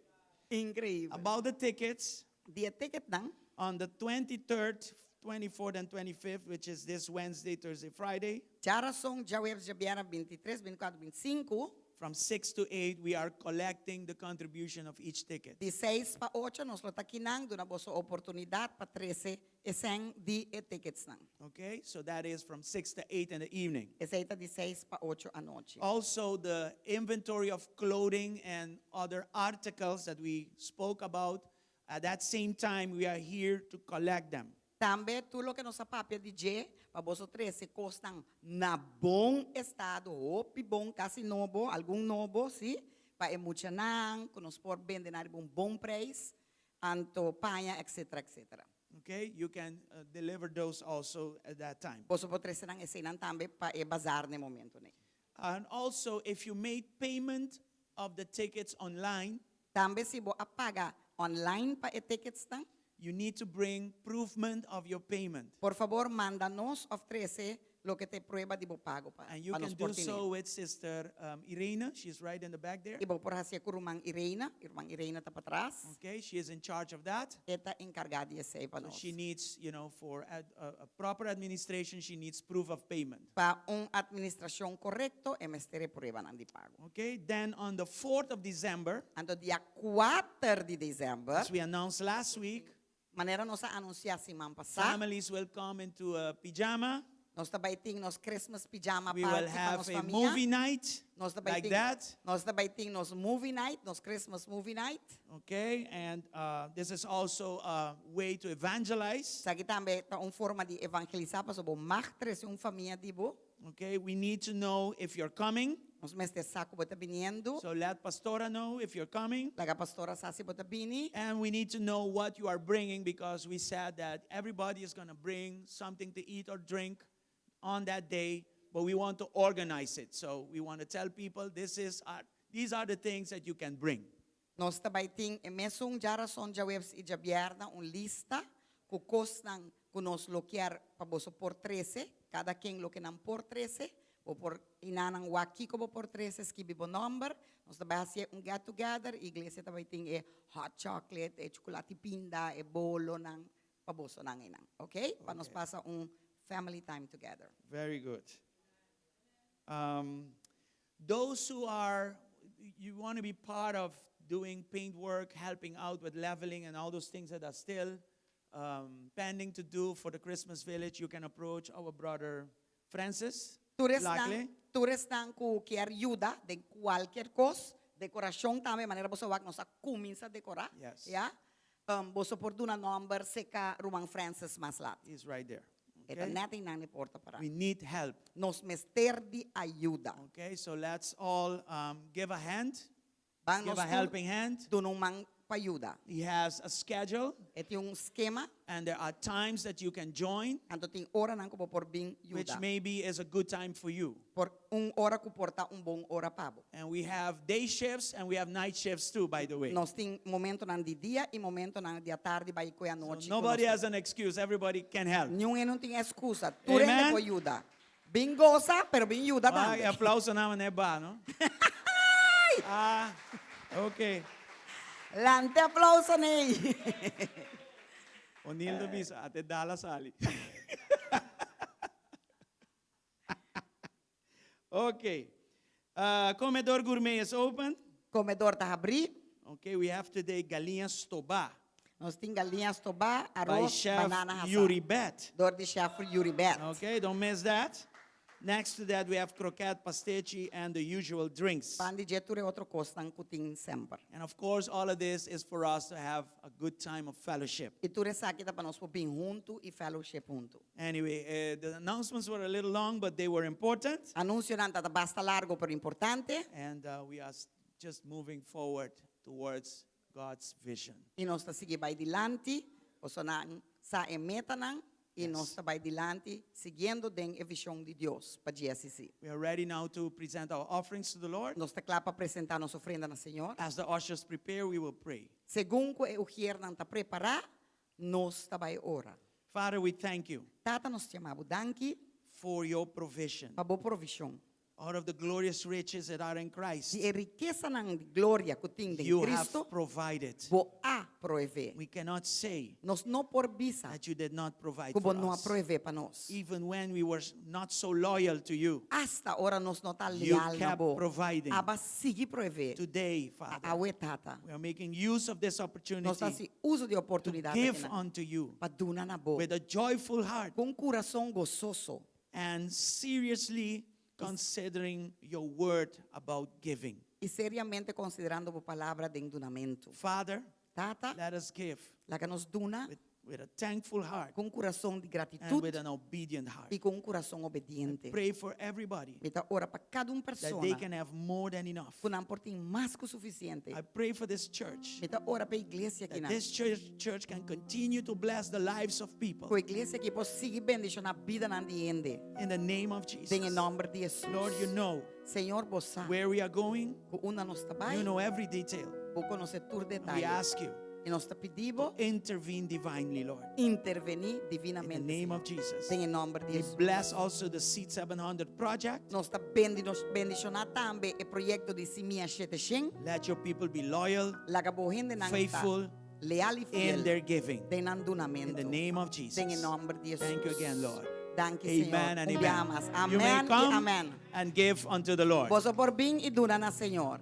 Increíble. about the tickets, Dia ticket nang. on the 23rd, 24th, and 25th, which is this Wednesday, Thursday, Friday, Jara song Jaweb Jabiana 23, 24, 25. from 6 to 8, we are collecting the contribution of each ticket. De 6 pa 8 nos lo takinang doon na boso oportunidad pa 13 esang di tickets nang. Okay? So that is from 6 to 8 in the evening. Esaita de 6 pa 8 anoche. Also, the inventory of clothing and other articles that we spoke about, at that same time, we are here to collect them. Tambe tulo que nos papia DJ pa boso 13 costan na bom estado o pibong kasi nobo, algum nobo, si pa emuchanang, kunos por vende na bom price, anto panya, etc. etc. Okay? You can deliver those also at that time. Boso po 13 nang esenang tambe pa bazar ne momento ne. And also, if you made payment of the tickets online, Tambe si bo apaga online pa tickets nang. you need to bring proofment of your payment. Por favor, mándanos of 13 lo que te prueba di bo pago pa. And you can do so with Sister Irena. She's right in the back there. Ibo por hasia ko Rumang Irena ta patras. Okay, she is in charge of that. Eta encargada de sa So panos. she needs, for a proper administration, she needs proof of payment. Pa administración correcto, emestere prueba ng di pago. Okay, then on the 4th of December, Ando dia 4 de December, as we announced last week, manera nos anuncia si man pasa, families will come into a pajama. nos tabaiting nos Christmas pajama We party will pa have nos a familia. movie night Nos like that. Nos tabaiting nos movie night, nos Christmas movie night. Okay, and this is also a way to evangelize. Sa kitambe ta un forma di evangelizar pa so bo machtres yung familia di bo. Okay, we need to know if you're coming. Nos meste saco bota viniendo. So let Pastora know if you're coming. Laga pastora sasi bota bini. And we need to know what you are bringing, because we said that everybody is going to bring something to eat or drink on that day, but we want to organize it. So we want to tell people these are the things that you can bring. Nos tabaiting emesong jara son jawebs i jabierna un lista kukos ng kunos lokiar paboso por 13, cada quien lo que nan por 13, o por inanang waki ko por 13 skibibo number, nos tabasi un get together, iglesia tabaiting hot chocolate, chocolate pinda, bolo ng paboso ng inang. Okay? Panos pasa un family time together. Very good. Those who you want to be part of doing paint work, helping out with leveling and all those things that are still pending to do for the Christmas village, you can approach our brother Francis. Tures nang ku kier ayuda de cualquier cosa, decoración también, manera boso wag nos comienza a decorar. Yes. Yeah? Boso por duna number seka Rumang Francis Maslat. He's right there. Eta Okay? natin nang porta para. We need help. Nos mester di ayuda. Okay, so let's all give a hand, Bang give nos a helping hand. tunong mang payuda. He has a schedule, Ito yung skema, and there are times that you can join, anto ting ora nang ko por bing which yuda. maybe is a good time for you. Por ora ko porta buong ora pabo. And we have day shifts and we have night shifts too, by the way. Nos ting momento nang di dia y momento nang dia tarde ba iko ya So noche. nobody has an excuse. Everybody can help. Nenhum não tem excusa. Tu rende Amen. po ayuda. Bing goza, pero bing yuda Ay, bande. aplauso naman eh ba, no? Ah, okay. Lante aplauso nei. O'Neil the Beast, Ate Dala Sali. Okay. Comedor Gourmet is open. Comedor tá abri. Okay, we have today galinhas toba Nós tem galinhas toba, by arroz, Chef banana rasa. Yuri Bet. Dor de chef Yuri Bet. Okay, don't miss that. Next to that, we have croquette, pastici, and the usual drinks. Pandi jeture outro costan kuting sempre. And of course, all of this is for us to have a good time of fellowship. E tu resa kita para nós popin junto e fellowship junto. Anyway, the announcements were a little long, but they were important. Anúncio não tá basta largo, pero importante. And we are just moving forward towards God's vision. E nós tá seguir by dilante, o sonang sa meta nang e nós tá by dilante seguindo den a visão de Deus para GSCC. We are ready now to present our offerings to the Lord. Nós tá claro para apresentar nossa ofrenda na Senhor. As the ushers prepare, we will pray. Segundo o que não tá preparar, nós tá by ora. Father, we thank you Tata nos chamamos danki for your provision. para boa provisão. Out of the glorious riches that are in Christ, De riqueza nang glória que tem de you Cristo, have provided. bo a prover. We cannot say Nós não por visa that you did not provide que bo for não us. prover para nós. Even when we were not so loyal to you, Hasta ora nós não tá you leal na kept bo. providing. Aba sigue prover. Today, Father, Awe tata. we are making use of this Nós tá opportunity se uso de to oportunidade give unto you para duna na bo. with a joyful heart Com coração gozoso and seriously considering your word about giving. e seriamente considerando a palavra de endunamento. Father, Tata, let us give la que nos duna with a thankful heart com coração de and gratitude with an obedient heart. e com coração obediente. Pray for everybody Meta ora para cada that pessoa they can have more than enough. que não por mais que o suficiente. I pray for this church, Meta ora para a igreja aqui that na. this church can continue to bless the lives of people. Com a igreja que possa seguir bendição na vida na diende. In the name of Jesus. Em nome de Jesus. Lord, you know Senhor, você sabe where we are going. que una nos trabalha, You know every detail. vou conhecer tudo We detalhe. ask you E nós te pedimos to intervene divinely, Lord. intervenir In the divinamente. name of Jesus. Em nome de We Jesus. bless also the Seed 700 project. Nós está bendicionar também o projeto de Simia 700. Let your people be loyal, La bohende nang faithful leal y in fiel their giving. de In nandunamento. the name of Jesus. Em nome de Jesus. Thank you again, Lord. Danke, Amen Senhor. and Umbiamas. amen. You may Amén y come amén. and give unto the Lord. Vos por bien y dura na Senhor.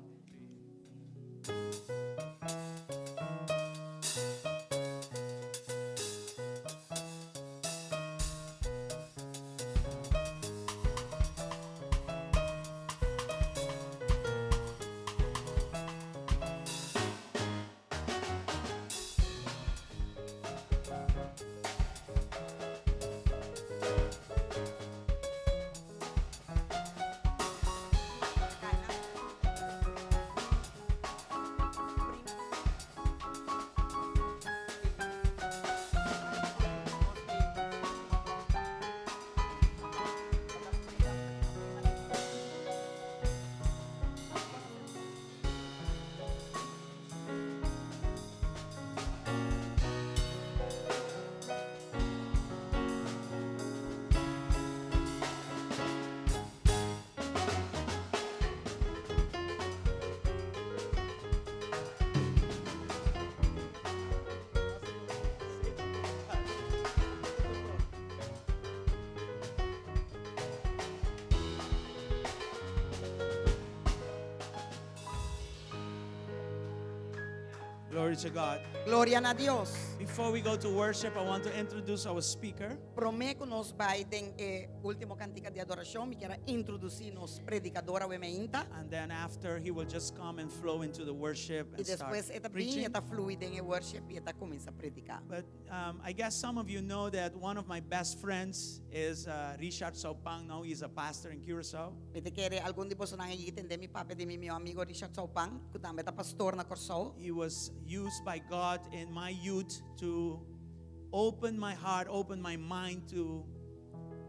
Glory to God. Gloria a Dios. Before we go to worship, I want to introduce our speaker. Promê que nós vai den último cantiga de adoração, me quero introduzir nos predicadora o emeinta. And then after, he will just come and flow into the worship E and start depois eta bem, preaching. eta fluida em worship e eta começa a predicar. But I guess some of you know that one of my best friends is Richard Saupang. Now he's a pastor in Curacao. Pete quer algum de vocês não entender mi papi de meu amigo Richard Saupang, que também é pastor na Corsol. He was used by God in my youth to open my heart, open my mind to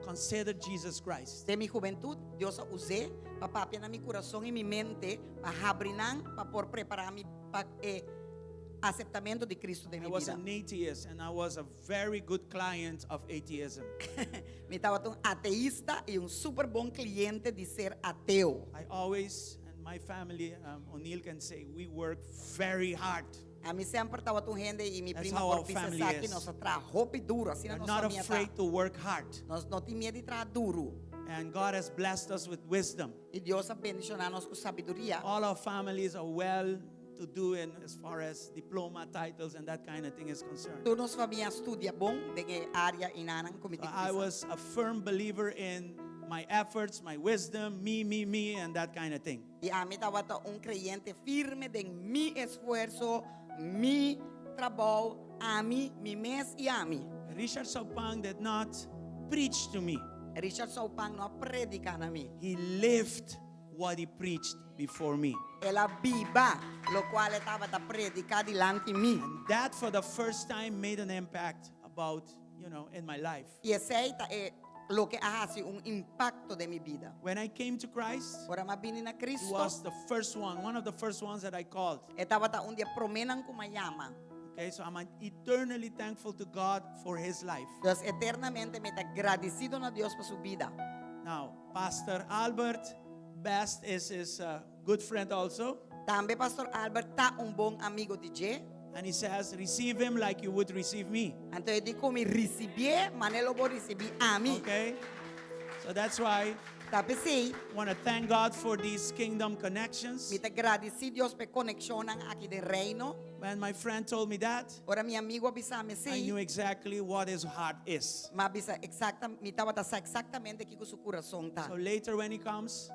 consider Jesus Christ. De mi juventude, Deus usou para papi na mi coração e mi mente para abrinan, para por preparar mi para aceptamento de Cristo de I mi was vida. an atheist, and I was a very good client of atheism. Me estava um ateísta e super bom cliente de ser ateu. I always, and my family, O'Neill can say, we work very hard. A mim sempre estava gente e mi That's prima how por our family pensar que is. nós trabalhamos duro, assim We're nós not família afraid to work hard. Nós não temos medo de trabalhar duro. And God has blessed us with wisdom. E Deus abençoa nós com sabedoria. All our families are well to do in as far as diploma titles and that kind of thing is concerned. Todos nós família estudia bom de área inanan como So I was a firm believer in my efforts, my wisdom, me, and that kind of thing. E a mim estava creyente firme de mi esforço, mi trabalho, a mim, mi mês e a mim. Richard Saupang did not preach to me. Richard Saupang não predica na mim. He lived what he preached before me. Ela viva, lo qual estava a predicar delante de mim. And that for the first time made an impact about, in my life. E aceita é lo que hace impacto de mi vida. When I came to Christ, Ora ma bini na he Cristo. was the first one of the first ones that I called. Estava dia promenan com mayama. Okay, so I'm eternally thankful to God for his life. Deus eternamente me está agradecido na Deus por sua vida. Now, Pastor Albert Best is his good friend also. Também Pastor Albert tá bom amigo de Jay. And he says, receive him like you would receive me. Então eu digo me receber, mas não vou receber a mim. Okay? So that's why Tá pensei, I want to thank God for these kingdom connections. me está agradecido Deus por conexão aqui do reino. When my friend told me that, Ora meu amigo avisame I knew sei, exactly what his heart is. mas avisa me estava exatamente aqui com seu coração tá. So later when he comes,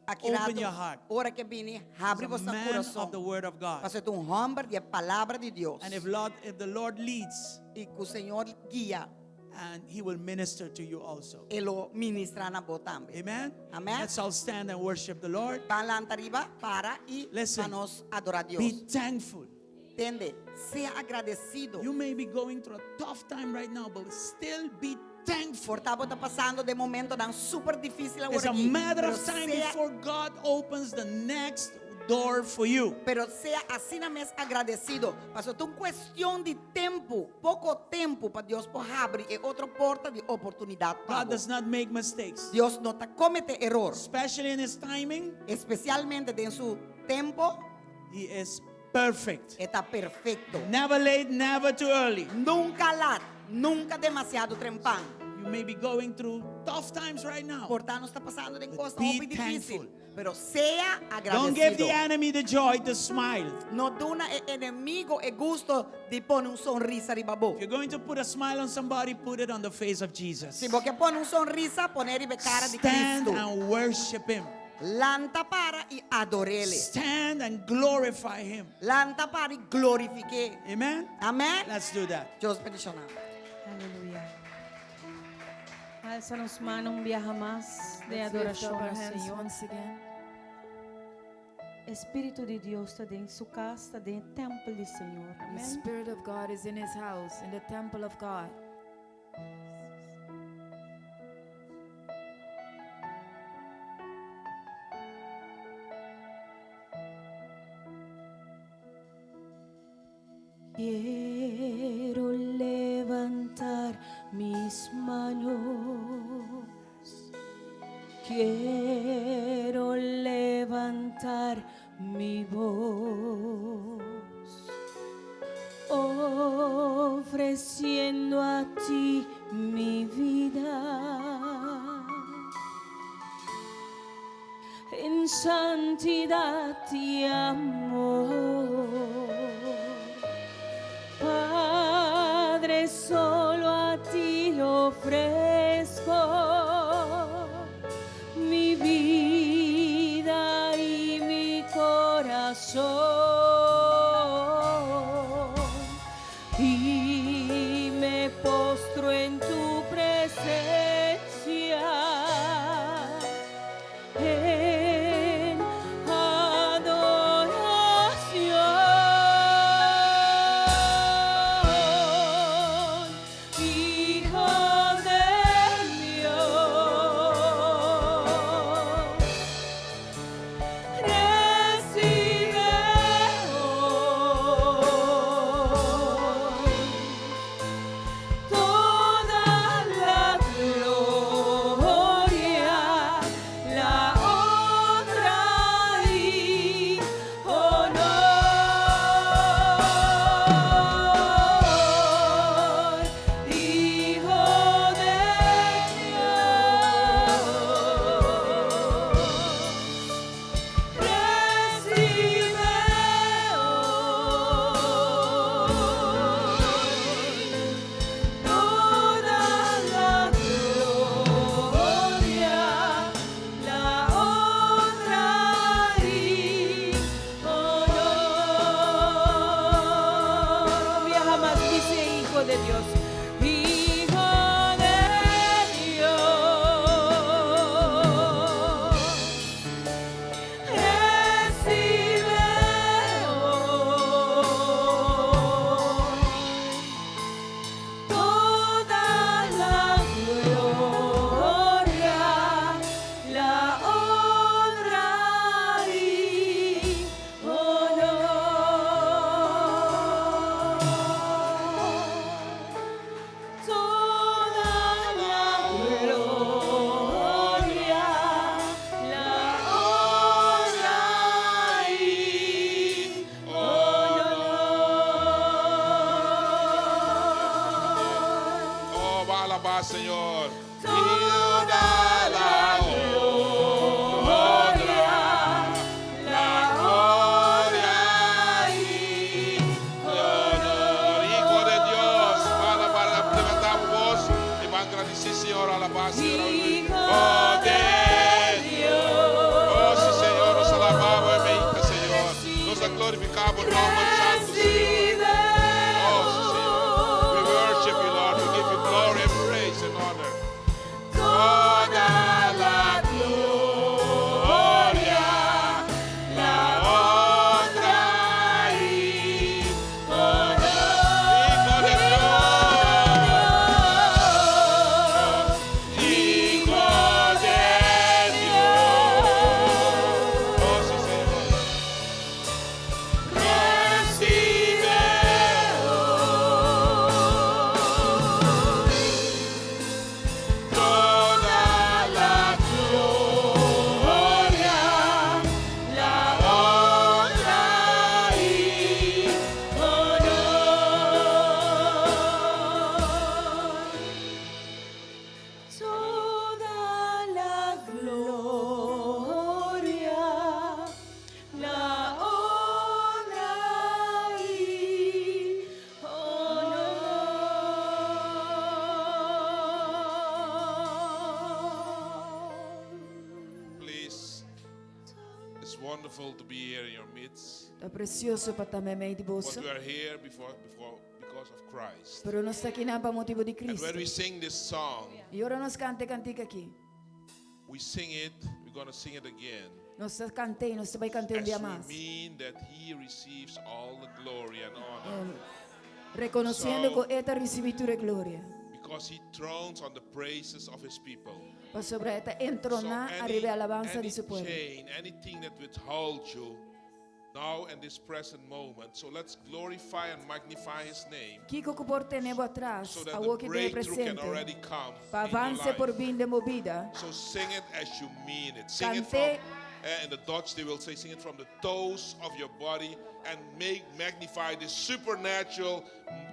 Aqui open your heart. Ora que vini, abre he's a vosso man coração. of the word of God. Para ser homem de palavra de Deus. And if the Lord leads, E que o Senhor guia, and he will minister to you also. Ele ministra na boa também. Amen? Amen. Let's all stand and worship the Lord. Vai lá arriba para e Listen. para nós adorar Deus. Be thankful. Entende? Seja agradecido. You may be going through a tough time right now, but still be thankful. Portavo está passando de momento tão super difícil agora It's a aqui. matter Pero of time seja- before God opens the next door for you. Pero seja assim na mesma agradecido. Pastor, é uma questão de tempo, pouco tempo para Deus por abrir e outra porta de oportunidade. God does not make mistakes, Deus não está comete erro, especially in His timing. especialmente em seu tempo, He is perfect. está perfeito. Never late, never too early. Nunca lá, nunca demasiado trempão. You may be going through tough times right now. Portanto, está passando de But coisas be muito difíceis. thankful. Pero seja Don't give agradecido. the enemy the joy to smile. Não duna inimigo e gusto de pôr sorrisa de babu. If you're going to put a smile on somebody, put it on the face of Jesus. Se você põe sorrisa, poner a cara de Stand Cristo. and worship Him. Lanta para e adorele. Stand and glorify Him. Lanta para e glorifique. Amen? Amém? Let's do that. Deus bendicionar. Aleluya. Alza-nos manos un viaje más de Let's lift adoración up our al hands Señor. once again. Espíritu de Dios está en su casa, está en el templo del Señor. The Amén. Spirit of God is in His house, in the temple of God. Quiero levantar mis manos. Quiero levantar mi voz. Ofreciendo a ti mi vida. En santidad y amor. Toda la gloria, la gloria y honor. Hijo de Dios, para levantar voz y van a agradecer, Señor, a la paz, Señor. Oh, de Dios. Oh, sí, Señor, nos alabamos y medita, Señor. Nos glorificamos, nombre santo, Señor. Oh, sí, Señor. We worship you, Lord. We give you glory and praise and honor. Toda la gloria, la honra y honor. Hijo de Dios, Hijo de Dios. Oh, sí, Señor. Recibe toda la gloria, la honra y honor. Toda la gloria, la honra y honor. Please, it's wonderful to be here in your midst. É precioso para estar meio de But bolsa. we are here because of Christ. Pero nós está aqui não para motivo de And Cristo. when we sing this song, E ora nós cante cantica aqui. we sing it, we're going to sing it again. Nós cantei, nós vai cantar As dia we mais. mean that He receives all the glory and honor. Reconhecendo So- que esta recebitura glória. Because He thrones on the praises of His people. Para sobre esta entronar arriba a alabanza de seu povo. chain, anything that withholds you now in this present moment. So let's glorify and magnify His name Kiko que por tenevo atrás, so a that o the que tem breakthrough can presente. already come Para in your avance life. por bem de movida. So sing it as you mean it. Sing it Cante. from, in the Dutch they will say, sing it from the toes of your body and magnify this supernatural,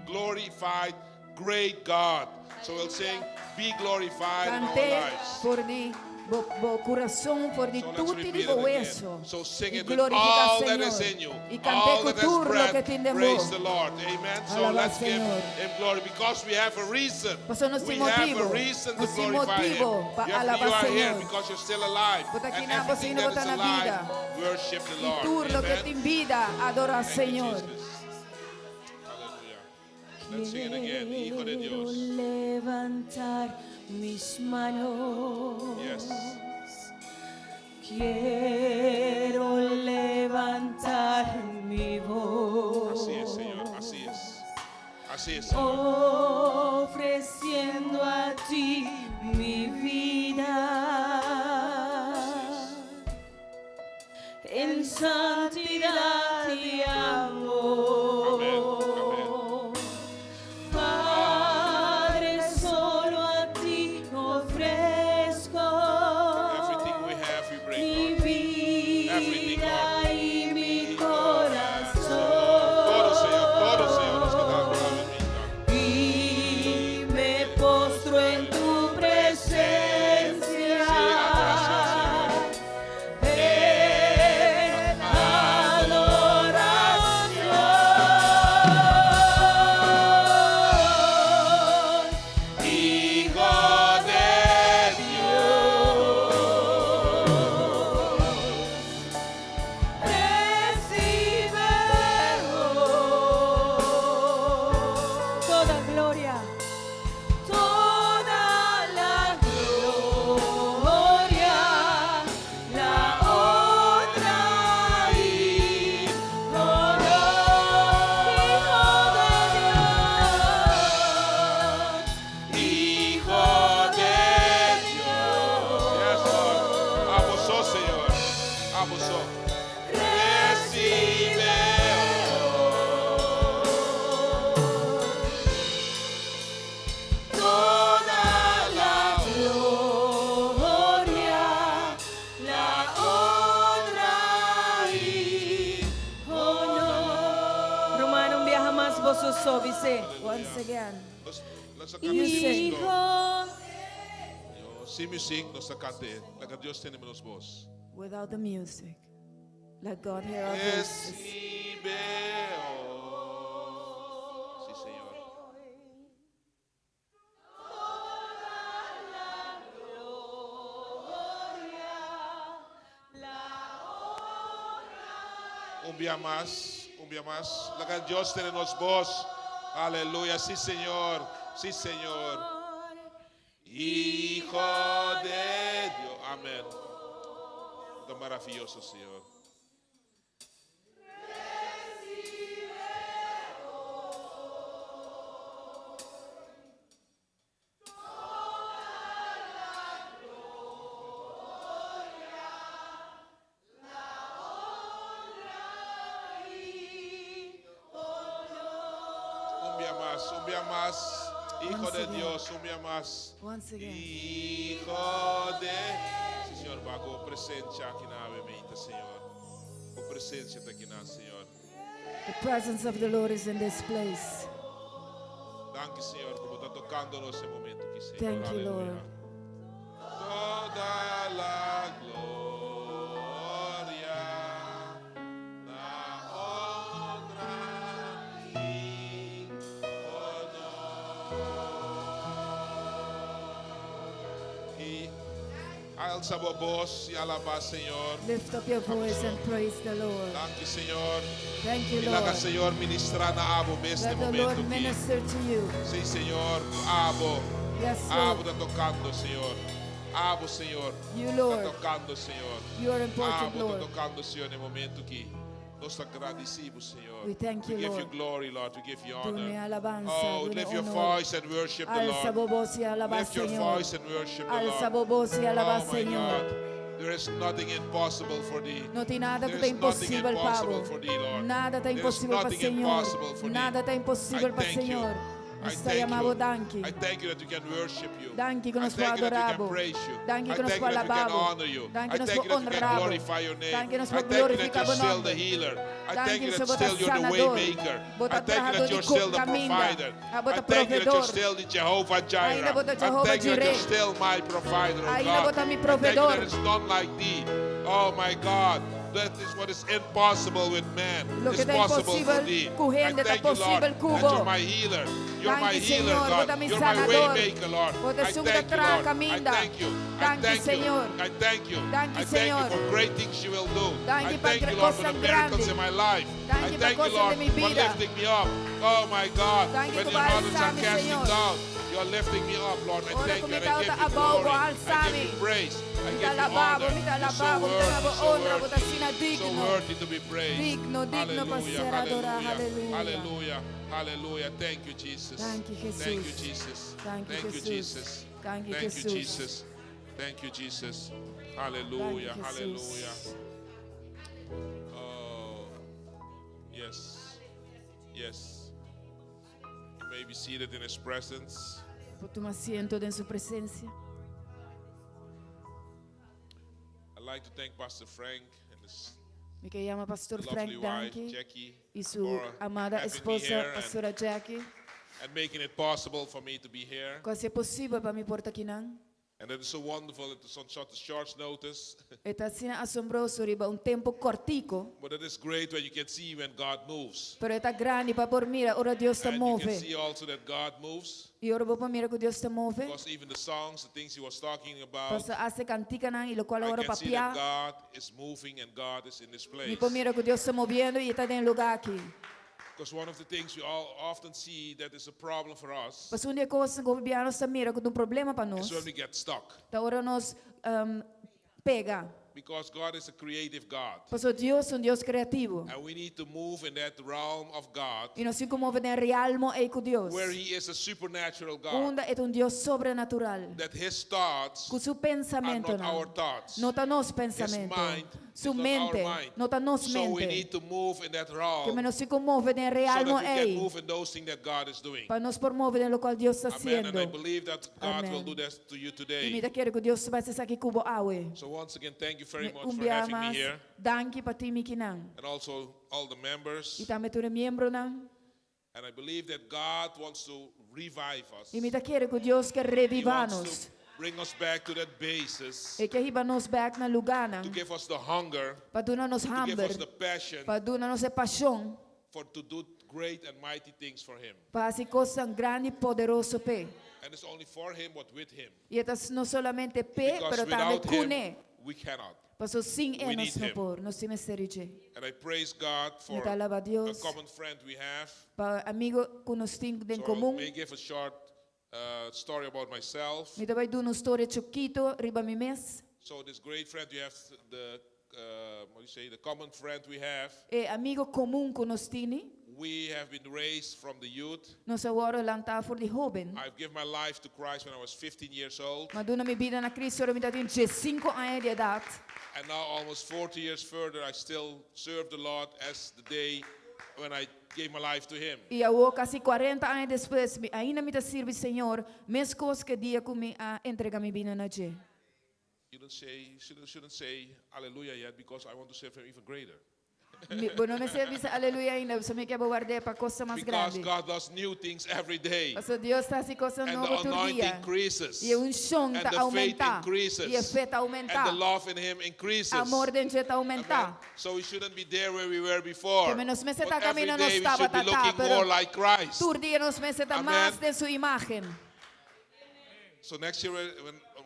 glorified, great God. So we'll sing, be glorified in our Cante lives. por di bo coração, por di So let's tutti repeat di it bo again. eso. So sing E it with glorifica all al that is in Señor. you. E All cante that con has tutto lo che breath. ti in Praise the voi. Lord. Amen. So Alaba let's al give Señor. Him glory because we have a reason. Paso no si We have a motivo. reason to No si glorify Him. motivo pa You alabar are here Señor. because you're still alive. Bota aqui And na everything bocina, that bota is na alive, vida. worship the E Lord. tutto che ti Amen. invita a adorar al Thank you, Señor. Jesus. Hallelujah. Let's sing it again. Hijo de Quiero Dios. levantar mis manos. Yes. Quiero levantar mi voz. Así es, Señor. Así es. Así es, Oh. Señor. Ofreciendo a ti mi vida en santidad y amor. Amén, Padre, solo a ti ofrezco Everything we have, we bring. mi Lord. Everything, vida Lord. y mi Todo, corazón. Señor, nos quedamos a la mitad. Y me postro en tu presencia. Sí, adoración, Señor. En adoración. Hijo de Recibe toda gloria, toda la gloria, la honra y honor, Hijo de Dios. Yes, Lord. Abusó, Señor. Abusó. Recibe. toda la gloria, la honra y honor. Romano, un viaja más vos sovice. Once again. Let's You say. Hijo Sin music, nos cante. Laga Dios tenemos los voz. Without the music, let God hear our voices. Recibeo. Sí, Señor. Un día más, un día más. Laga Dios tenemos voz. Aleluya, sí, Señor. Sí, Señor. Hijo de Dios. Amén. Tan maravilloso, Señor. Un día más. Hijo Once de again. Dios, un día más. Once again. Hijo de... Sí, Señor, va con presencia aquí en Avenida, Señor. Con presencia aquí en Señor. The presence of the Lord is in this place. Danke, Señor, como está tocándonos ese momento aquí, Señor. Thank you, Aleluya. Lord. Toda la gloria, la honra y honor. Y alza voz y alaba, Señor. Lift up your voice and praise the Lord. Danke, Señor. Thank you, Y laga, Lord. Señor, ministrar na abo neste Let the momento Lord aqui. minister to you. Sim, Senhor. Abo. Yes, Abo Lord. está tocando, Senhor. Abo, Senhor. You, Está Lord. tocando, Senhor. You are important, Abo está Lord. tocando, Senhor, no momento que nós te agradecemos, Senhor. We thank you, give you Lord. glory, Lord. We give you Dune honor. alabanza, Oh, dune lift your honor. voice and worship the Alza Lord. voz y alaba, Lift your Señor. voice and worship the Alza Lord. voz y alaba, Oh, my Señor. God. There is nothing impossible for thee. No tem nada que There está is nothing impossível, impossible Pablo. for thee, Lord. Nada está There is impossível para o nothing Senhor. impossible for thee. Nada está impossível I para o thank you. Senhor. I Nós te thank amamos, you. danke. I thank you that we can worship you. Danke que I nós thank you that we adoramos. can praise you. Danke I que nós thank you that we can alabamos. honor you. Danke I nós thank you that we can honramos. glorify your name. Danke nós I thank you that glorificamos you're o still nome. the healer. I Danke thank you que that você still you're the way sanador. maker. Bota I thank you that trazador you're de still the caminda. provider. Ah, bota I thank you that you're provedor. still the Jehovah Jireh. Ainda bota I Jehovah thank you that you're Jireh. still my provider, oh Ainda God. bota mi I thank you that provedor. it's none like thee. Oh my God. That is what is impossible with man. Lo que It's está possible for impossível thee. com I gente está thank you, Lord, possível that cubo. you're my healer. You're my Danke, healer, Senhor. God. Bota mi You're my way sanador. maker, Lord. Bota I suga thank you, tra Lord. I caminda. thank you. I Danke, thank you. Senhor. I thank you. Danke, I thank you Senhor. for great things you will do. Danke I para thank you, Lord, for the coisas miracles grandes. in my life. Danke I para thank you, coisas Lord, de mi for vida. lifting me up. Oh my God. Danke When que the vai others are alçar-me, casting Senhor. down, you're lifting me up, Lord. I Ora thank you. come And I tá give a you bobo, glory. I alçar-me. give you praise. I Mi give you alabavo, honor. mi You're so alabavo, mi worthy, davo so honra, worthy. bota sina So digno. worthy to be praised. Digno, digno para Hallelujah, ser adorado. hallelujah, Hallelujah. hallelujah, hallelujah. Thank you, Jesus. Thank you, Jesus. Thank you, Jesus. Thank you, Thank you, Jesus. Jesus. Thank you, Thank you, Jesus. Jesus. Thank you, Jesus. Hallelujah, Thank you, hallelujah. Jesus. Oh, yes, yes. You may be seated in His presence. Toma asiento en su presencia. I'd like to thank Pastor Frank and his Me que llama Pastor lovely Frank wife, Danke Jackie, y su for amada having me esposa, here and, Pastora Jackie. and making it possible for me to be here. Quase é possível para mim porta aqui não. And it is so wonderful that it's on such a short notice. Está assim assombroso riba um tempo cortico, But it is great when you can see when God moves. pero está grande para por mira, ora Deus está And you can move. see also that God moves. E ora para mira que Deus está move. Because even the songs, the things he was talking about, Passa hace cantica não e lo qual I ora can see that papia. God is moving and God is in this E place. para mira que Deus está movendo e está em lugar aqui. Because one of the things we all often see that is a problem for us Mas uma coisa que o governo está mira que um problema para is nós. when we get stuck. Tá ora nós pega. Because God is a creative God. Porque Deus é Deus criativo. And we need to move in that realm of God E nós se move em realmo é com Deus. where he is a supernatural God. Onde é Deus sobrenatural. That his thoughts Com seu are pensamento not our não. thoughts. Não está nosso His pensamento. mind Sua is not mente. our mind. Não está nossa So we mente. need to move in that Que realm nós se move em so realmo that we can é. move in those things that God is doing. Para nós promover em local Deus está Amen. And I sendo. believe that God Amen. will do that to you E me today. dá quero que Deus vai ser aqui cubo awe. So once again, thank you very Me much for umbia having me mas here. danke para ti mikinan. And also all the members. E também tu é membro não. And I believe that God wants to revive us. E me dá quero que Deus quer He wants revivar-nos. to bring us back to that basis, E que hiba nos back na lugar nang. to give us the hunger, Paduna nos to give hamber. us the passion Paduna nos e paixão. for to do great and mighty things for Him. Para si coisas grande e poderoso pe. And it's only for Him, but with Him. E estas não solamente pe, Because pero também without Him, cune. we cannot. Paso sim We é nos need no him. por, nos time serige. And I praise God for Nita alaba a a Dios. common friend we have. Pa amigo que nos tem em So I comum. may give a short story about myself. Me também dou uma história chiquito, riba mi mes. So this great friend we have, the what do you say, the common friend we have. E amigo comum que nos tem. We have been raised from the youth. Nos agora lanta for de joven. I've given my life to Christ when I was 15 years old. Maduna mi vida na Cristo, ora mi datin 5 anos de edad. And now almost 40 years further, I still serve the Lord as the day when I gave my life to Him. E eu quase 40 anos depois, ainda me sirve Senhor, mesmo coisa que dia que me entrega mi vida na Je. You shouldn't say hallelujah yet because I want to serve Him even greater. Bueno, me serve aleluia ainda, só me quer guardar para coisa mais Because grande. God does new things every day. Paso Deus está assim coisa And nova the todo anointing dia. increases. E o chão And está the faith aumentar. increases. E a fé está And aumentar. the love in Him increases. Amor dentro está Amen. aumentar. So we shouldn't be there where we were before. Que menos meses But está every caminando day we estava should be tá, looking pero more like Christ. todo dia nos meses está Amen. mais de sua imagem. So next year,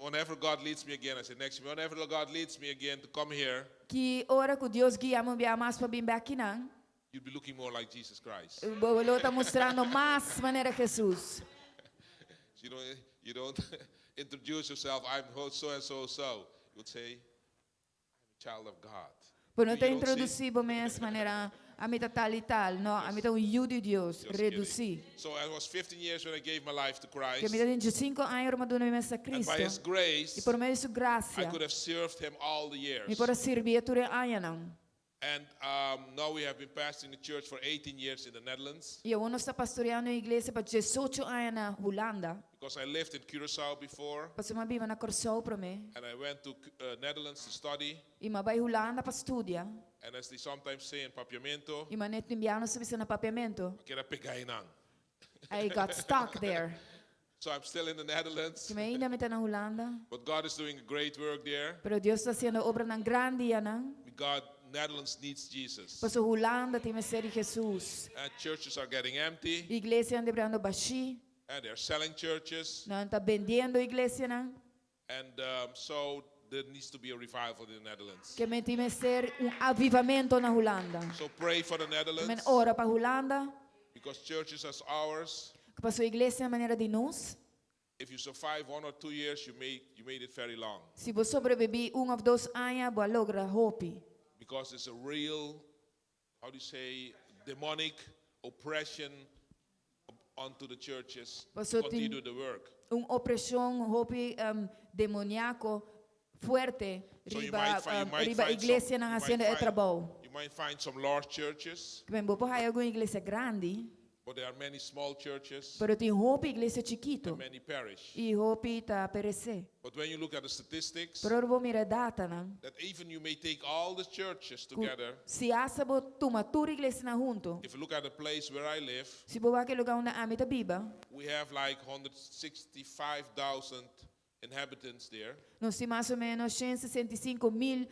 whenever God leads me again, I say next year, whenever God leads me again to come here, Que hora que Deus guia me via mais para vir aqui não. you'll be looking more like Jesus Christ. O bolo está mostrando mais maneira Jesus. You don't introduce yourself, I'm so and so so. You would say, I'm a child of God. Bueno, You está don't see? introduzido mesmo maneira a mim tal e tal, não, a mim tá um de Deus, Just reduzir. kidding. So I was 15 years when I gave my life to Que Christ. me dá 5 anos uma dona mesa And Cristo. by His grace, E por meio de sua graça, I could have served Him all the years. me pode servir tudo ano não. And now we have been pastoring the church for 18 years in the Netherlands. E eu não está pastoreando a igreja para 18 anos na Holanda. Because I lived in Curacao before. Passei uma vida na Corsou para mim. And I went to Netherlands to study. E uma vai Holanda para estudar. And as they sometimes say in Papiamento, E uma net nimbiano sabi na Papiamento. kira pigainan. I got stuck there. So I'm still in the Netherlands. Que me ainda me tá na Holanda. But God is doing a great work there. Pero Deus está fazendo obra ng grande yan. Netherlands needs Jesus. Paso Holanda tem ser Jesus. And churches are getting empty. Iglesia ande brando baixi. And they're selling churches. Não está vendendo igreja não. And so there needs to be a revival in the Netherlands. Que me tem ser avivamento na Holanda. So pray for the Men Netherlands. ora para Holanda. Because churches as ours, Que paso igreja maneira de nós. if you survive 1 or 2 years, you made it very long. Se você sobreviver 1 ou 2 anos, você logra hope. Because it's a real, how do you say, demonic oppression onto the churches to Pastor, continue the work. Opressão, hope demoníaco forte So you riba might find igreja na hacienda de trabalho. you might find some large churches, Bem, vou para alguma igreja grande, but there are many small churches pero tem hope igreja chiquito and many perish. e hope tá perecer. But when you look at the statistics, Pero eu vou mirar data, não? that even you may take all the churches together, Se asa bo tuma toda igreja na junto, if you look at the place where I live, se bo aquele lugar onde a mita biba, we have like 165,000 inhabitants there, nós temos mais ou menos 165,000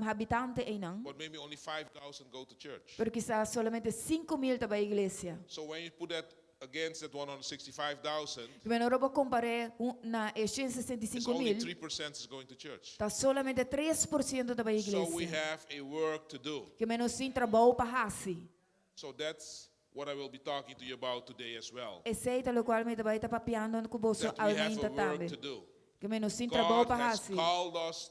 habitantes aí não, but maybe only 5,000 go to church. porque quizás solamente 5,000 tá para a igreja. So when you put that against that 165,000, Bem, eu vou comparar na it's only 165,000, 3% is going to church. tá solamente 3% da So we igreja. have a work to do. Que menos sim trabalho para hasi. So that's what I will be talking to you about today as well. Esse o qual me vai estar papiando com bolso That we have aumenta a work também. to do. Que menos sim trabalho God para has hasi. called us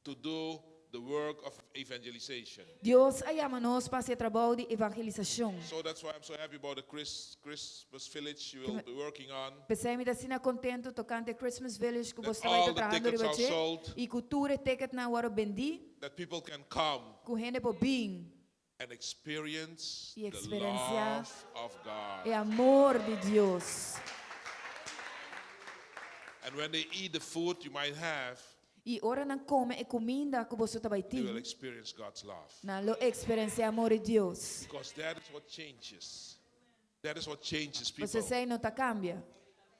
to do the work of evangelization. Deus chama nós para fazer trabalho de evangelização. So that's why I'm so happy about the Christmas village you will be working on. Pensei me assim contento tocante Christmas Village que você That vai all estar the trabalhando de tickets are baixo. sold. E cultura ticket na hora bendi, That people can come com gente por bem. and experience E the experienciar love of God. É amor de Deus. And when they eat the food you might have, E ora não come e comida que você vai they will ter. experience God's love. Na lo experiencia amor de Deus. Because that is what changes. That is what changes people. Você sei não tá cambia.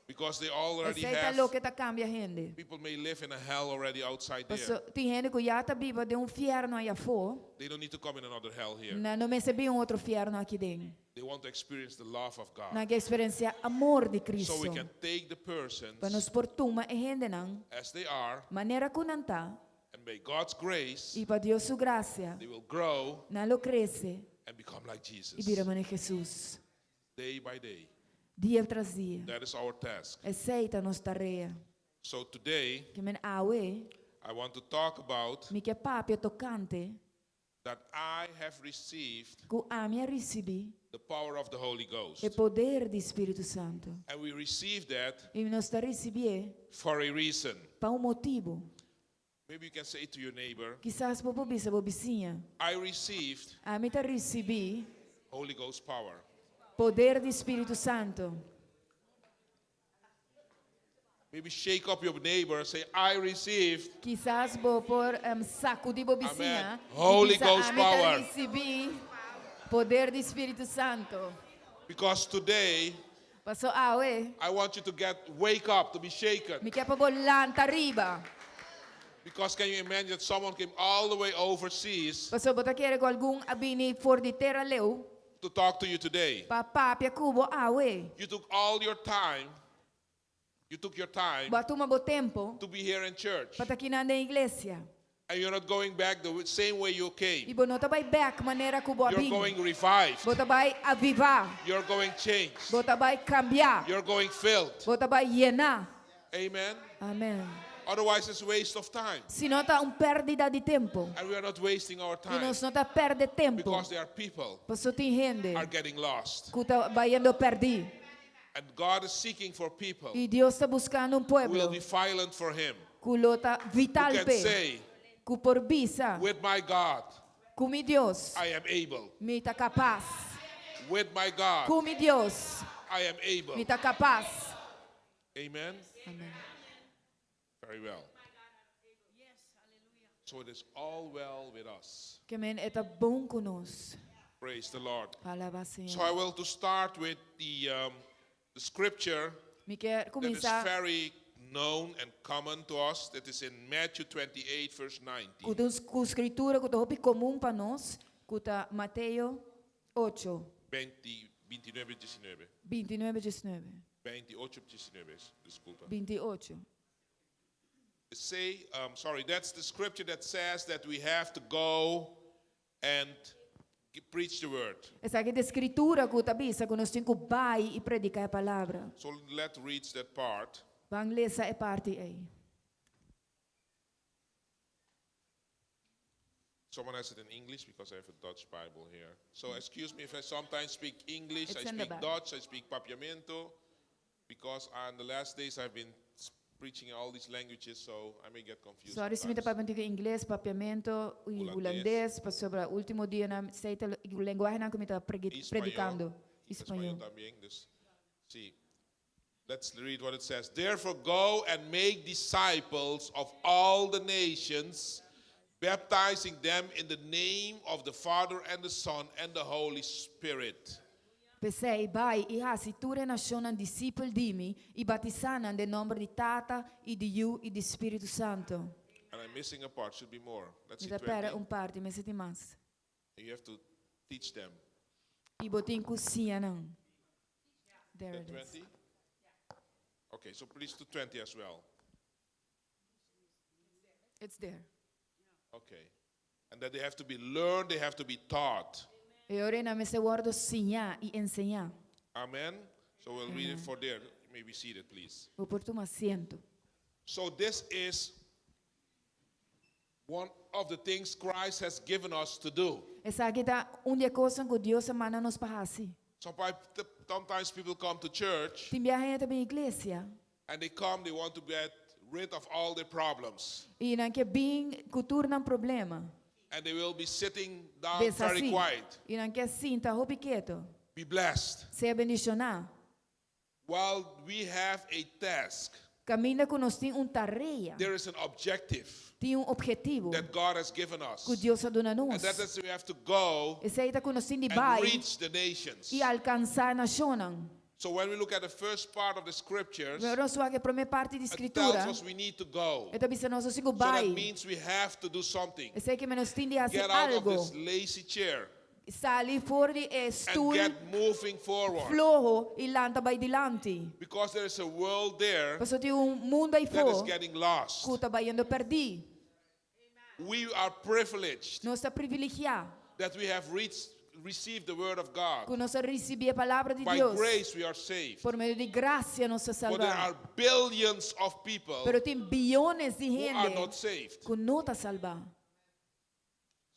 Because they E already sei tá have, louco tá cambia gente. people may live in a hell already outside there. Passo tem gente que já tá viva de inferno aí fora. They don't need to come in another hell here. Não recebi outro inferno aqui dentro. They want to experience the love of God. Na que experiencia amor de Cristo. So we can take the persons Para nos portuma e gente não, as they are, maneira que não tá, and by God's grace, e para Deus sua graça, they will grow não lo cresce and become like e Jesus. vira mane Jesus. Day by day. Dia tras dia. That is our task. Aceita nos tarefa. So today, Que men awe, I want to talk about mi que papio tocante, that I have received que a minha recebi the power of the Holy Ghost. o poder do Espírito Santo. And we receive that E nós está receber for a reason. para motivo. Maybe you can say to your neighbor, Quizás por bobisa, bobicinha. I received A mim tá recebi Holy Ghost power. poder do Espírito Santo. Maybe shake up your neighbor and say, I received. Quizás vou por saco de bobicinha. Amen. Holy E Ghost a mim tá power. recebi poder do Espírito Santo. Because today, Passou awe, I want you to wake up, to be shaken. mi quer para bolanta riba. Because can you imagine that someone came all the way overseas Passou bota querer com algum abini for de terra leu. to talk to you today? Papapia cubo awe. You took all your time. You took your time Batuma bo tempo. to be here in church. Para aqui na igreja. And you're not going back the same way you came. Ibo nota vai back maneira cubo You're abini. going revived. Bota vai avivar. You're going changed. Bota vai cambiar. You're going filled. Bota vai llenar. Amen. Amém. Otherwise, it's a waste of time. Se nota perdida de tempo. And we are not wasting our E time nós nota perde tempo. because there are people Passou tem gente are getting lost. que tá vai indo perdi. And God is seeking for people E Deus está buscando who will pueblo be violent for Him. que lota vital Who can pe. say, Que por bisa. with my God, Com mi Deus. I am able. Mi tá capaz. With my God, Com mi Deus. I am able. Mi tá capaz. Amen. Amém. Very well. So it is all well with us. Que men é bom conosco. Praise the Lord. Alaba So Senhor. I will to start with the scripture Mi quer that is começar very known and common to us. That is in Matthew 28, verse 19. com escritura que é comum para nós. Que tá Mateus 8, 29, 19. 29, 19. 28, 19. Desculpa. 28. That's the scripture that says that we have to go and preach the word. Essa aqui é a escritura que tá bisa que nós temos que vai e predicar a palavra. So let's read that part. Vamos ler essa parte aí. Someone has it in English because I have a Dutch Bible here. So excuse me if I sometimes speak English, It's I in the speak back. Dutch, I speak Papiamento, because on the last days I've been preaching all these languages, so I may get confused. Sorry, se me sometimes. tá para inglês, papiamento, e Holandês. holandês, para sobre o último dia na seita o linguagem na que me tá predicando. Espanhol Espanhol. también. See, let's read what it says. Therefore, go and make disciples of all the nations, baptizing them in the name of the Father and the Son and the Holy Spirit. Pensei, vai e ha, se tu renascionan discípulo di me, e batizanan nel nome di Tata, e di Yu, e di Spirito Santo. And I'm missing a part, should be more. Let's Mi see, da pera 20. parte, me senti mas. You have to teach them. E botin kusianan. There That it is. 20? Okay, so please do 20 as well. It's there. Okay. And that they have to be learned, they have to be taught. E ora na me se guardo signa e enseñar. Amen. So we'll read it for there. You may be seated, please. O por tu asiento. So this is one of the things Christ has given us to do. Essa aqui tá onde coisa que Deus manda nos para assim. Sometimes people come to church Tem viagem também igreja. and they want to get rid of all their problems. E não que bem cultura não problema. And they will be sitting down Pensa very assim. quiet. E não que assim tá roupa quieto. Be blessed. Seja bendicionado. While we have a task, Caminha que nós tem tarefa. there is an objective Tem objetivo that God has given us. que Deus dá a And nós. that is we have to go Esse aí tá que nós tem de and vai reach the nations. e alcançar a nação. So when we look at the first part of the scriptures, Meron suwa ke prime parte di it tells scrittura. us we need to go. Ito bisa noso So that sigubay. means we have to do something. E sei che menos tindi hasi Get out of algo. this lazy chair Sali fuori e and stool get moving forward. floho ilanta bay dilanti. Because there is a world there Paso ti un mundo ai that is fo. getting lost. Kuta bayendo perdi. We are privileged Nossa privilegiar. that we have received the word of God. Que nossa receber a palavra de By Deus. grace we are saved. Por meio de graça nossa But there salvar. are billions of people Pero tem bilhões de who are gente not saved. que não está salvar.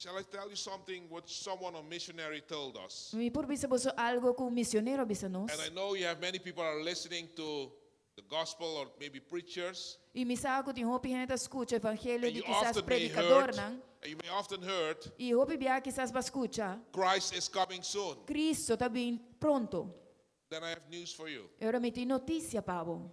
Shall I tell you something what someone, a missionary, told us? Me por bisa boso algo que um missionário bisa nos. And I know you have many people are listening to the gospel or maybe preachers. E me sabe que tem hopi gente escuta o evangelho And de you quizás often may predicador heard, não. and you may often heard, E hopi bia quizás ba escuta. Christ is coming soon. Cristo está bem pronto. Then I have news for you. Ora me tem notícia, Pavo.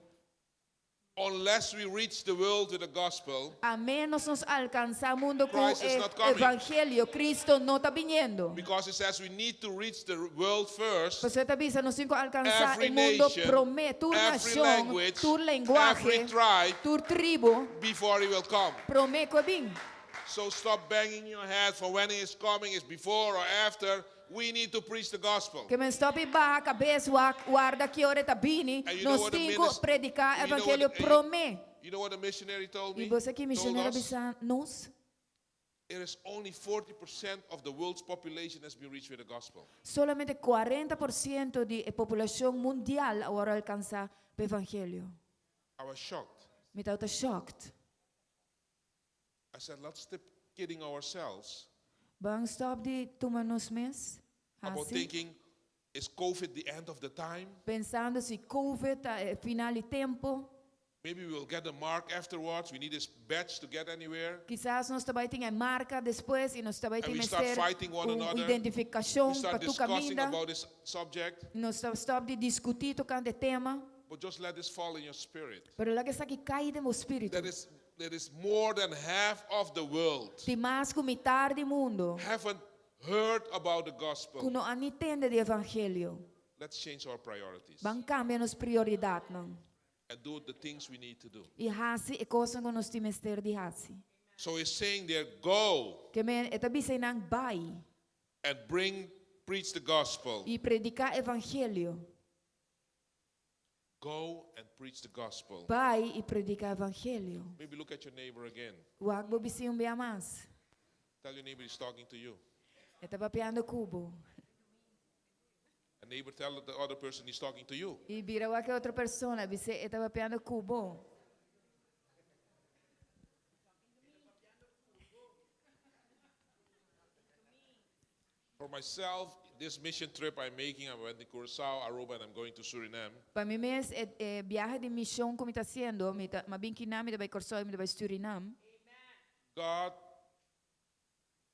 Unless we reach the world with the gospel, A menos nos alcançar o mundo com Christ is not o coming. evangelho, Cristo não está vindo. because it says we need to reach the world first, Você está bisa nos cinco alcançar every o mundo nation, promete, tu every nação, language, tu every linguagem, tribe, tu tribo, before he will come. promete que vem. So stop banging your head for when he is coming, is before or after. We need to preach the gospel. Que me stop ba a cabeça guarda que hora tá vindo, And you know nós what the temos minis- predicar you know what evangelho the- promete. You know what the missionary told E me? você que Told missionário us? bisa nós, It is only 40% of the world's population has been reached with the gospel. solamente 40% de população mundial agora alcança o evangelho. I was shocked. Me tá shocked. I said, let's stop kidding ourselves Bang stop de tomar nos mes. about thinking, is COVID the end of the time? Pensando se COVID é final de tempo. Maybe we will get a mark afterwards. We need this badge to get anywhere. Quizás nós também tenha marca depois e nós também And we temos start fighting one another. identificação We para start tu discussing caminho. about this subject, Nós stop de discutir tocando tema. but just let this fall in your spirit. Pero lá que está que cai de meu espírito. That is more than half of the world Tem mais que metade do mundo haven't heard about the que gospel. não entende de evangelho. Let's change our priorities Vão cambiar nos prioridades não. and do the things we need to do. E hasi é coisa que nós temos que ter de hasi. So he's saying there, go Que men é também sem não vai and preach the gospel. e predicar evangelho. Go and preach the gospel. Vai e predicar evangelho. Maybe look at your neighbor again. Wag bo bisi um bia mas. Tell your neighbor he's talking to you. É tava piando cubo. A neighbor tell the other person he's talking to you. E vira wa que outra pessoa, bisi é tava piando cubo. For myself, this mission trip I'm making, I went to Curacao, Aruba, and I'm going to Suriname. Para mim mes viaje de missão como está sendo, ma bin kinami da vai corso mi da vai Suriname. God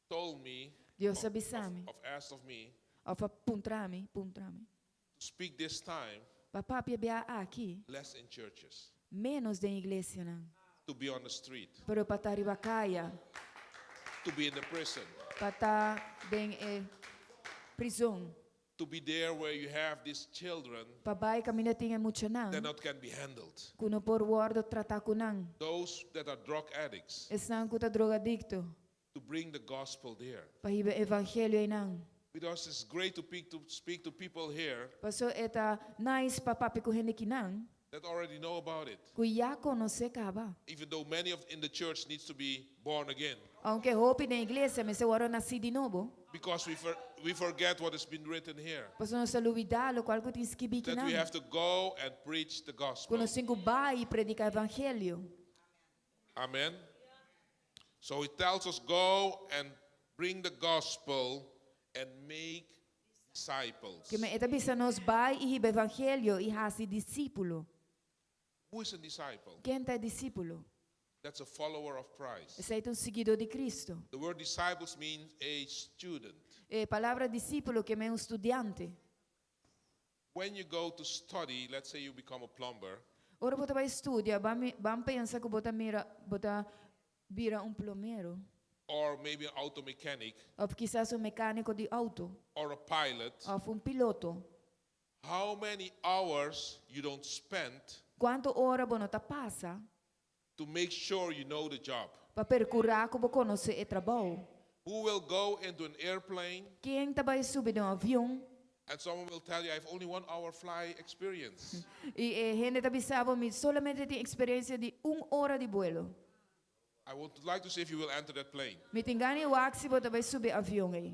told me, Deus abisami, asked of me, of puntrami. to speak this time Papá bia aqui, less in churches, menos da igreja não. to be on the street, Pero para estar ribacaia, to be in the prison, para estar em prisão. to be there where you have these children Papai caminha tinha muito não. that not can be handled. Kuno por guardo tratar com não. Those that are drug addicts, Estão com drogadicto. to bring the gospel there. Para hiba evangelho aí não. Because it's great to speak to people here Paso eta nice papapi ko hindi kinang. that already know about it. Kuya conose ka ba? Even though many in the church needs to be born again. Aunque hopi na iglesia me se waro nasi di novo. Because we forget what has been written here. Paso no sa luwida lo qual ko tinskibi That we kinang. have to go and preach the gospel. Kuno singo ba i predica evangelio. Amen. So it tells us go and bring the gospel and make disciples. Que me eta bisa nos ba i hiba evangelio i hasi discípulo. Who is a disciple? Quem tá discípulo? That's a follower of Christ. Esse é um seguidor de Cristo. The word disciples means a student. E palavra discípulo que é um estudante. When you go to study, let's say you become a plumber, Ora bota vai estudia, bam pensa que bota vira plomero. or maybe an auto mechanic, Ou quizás mecânico de auto. or a pilot, Ou piloto. how many hours you don't spend Quanto ora bono ta passa to make sure you know the job. para percurar como conhecer o trabalho. Who will go into an airplane Quem tá vai subir no avião and someone will tell you, I have only 1 hour fly experience. e gente tá bisabo me solamente tem experiência de 1 hora de vuelo. I would like to see if you will enter that plane. Me tingani o axi bota vai subir avião aí.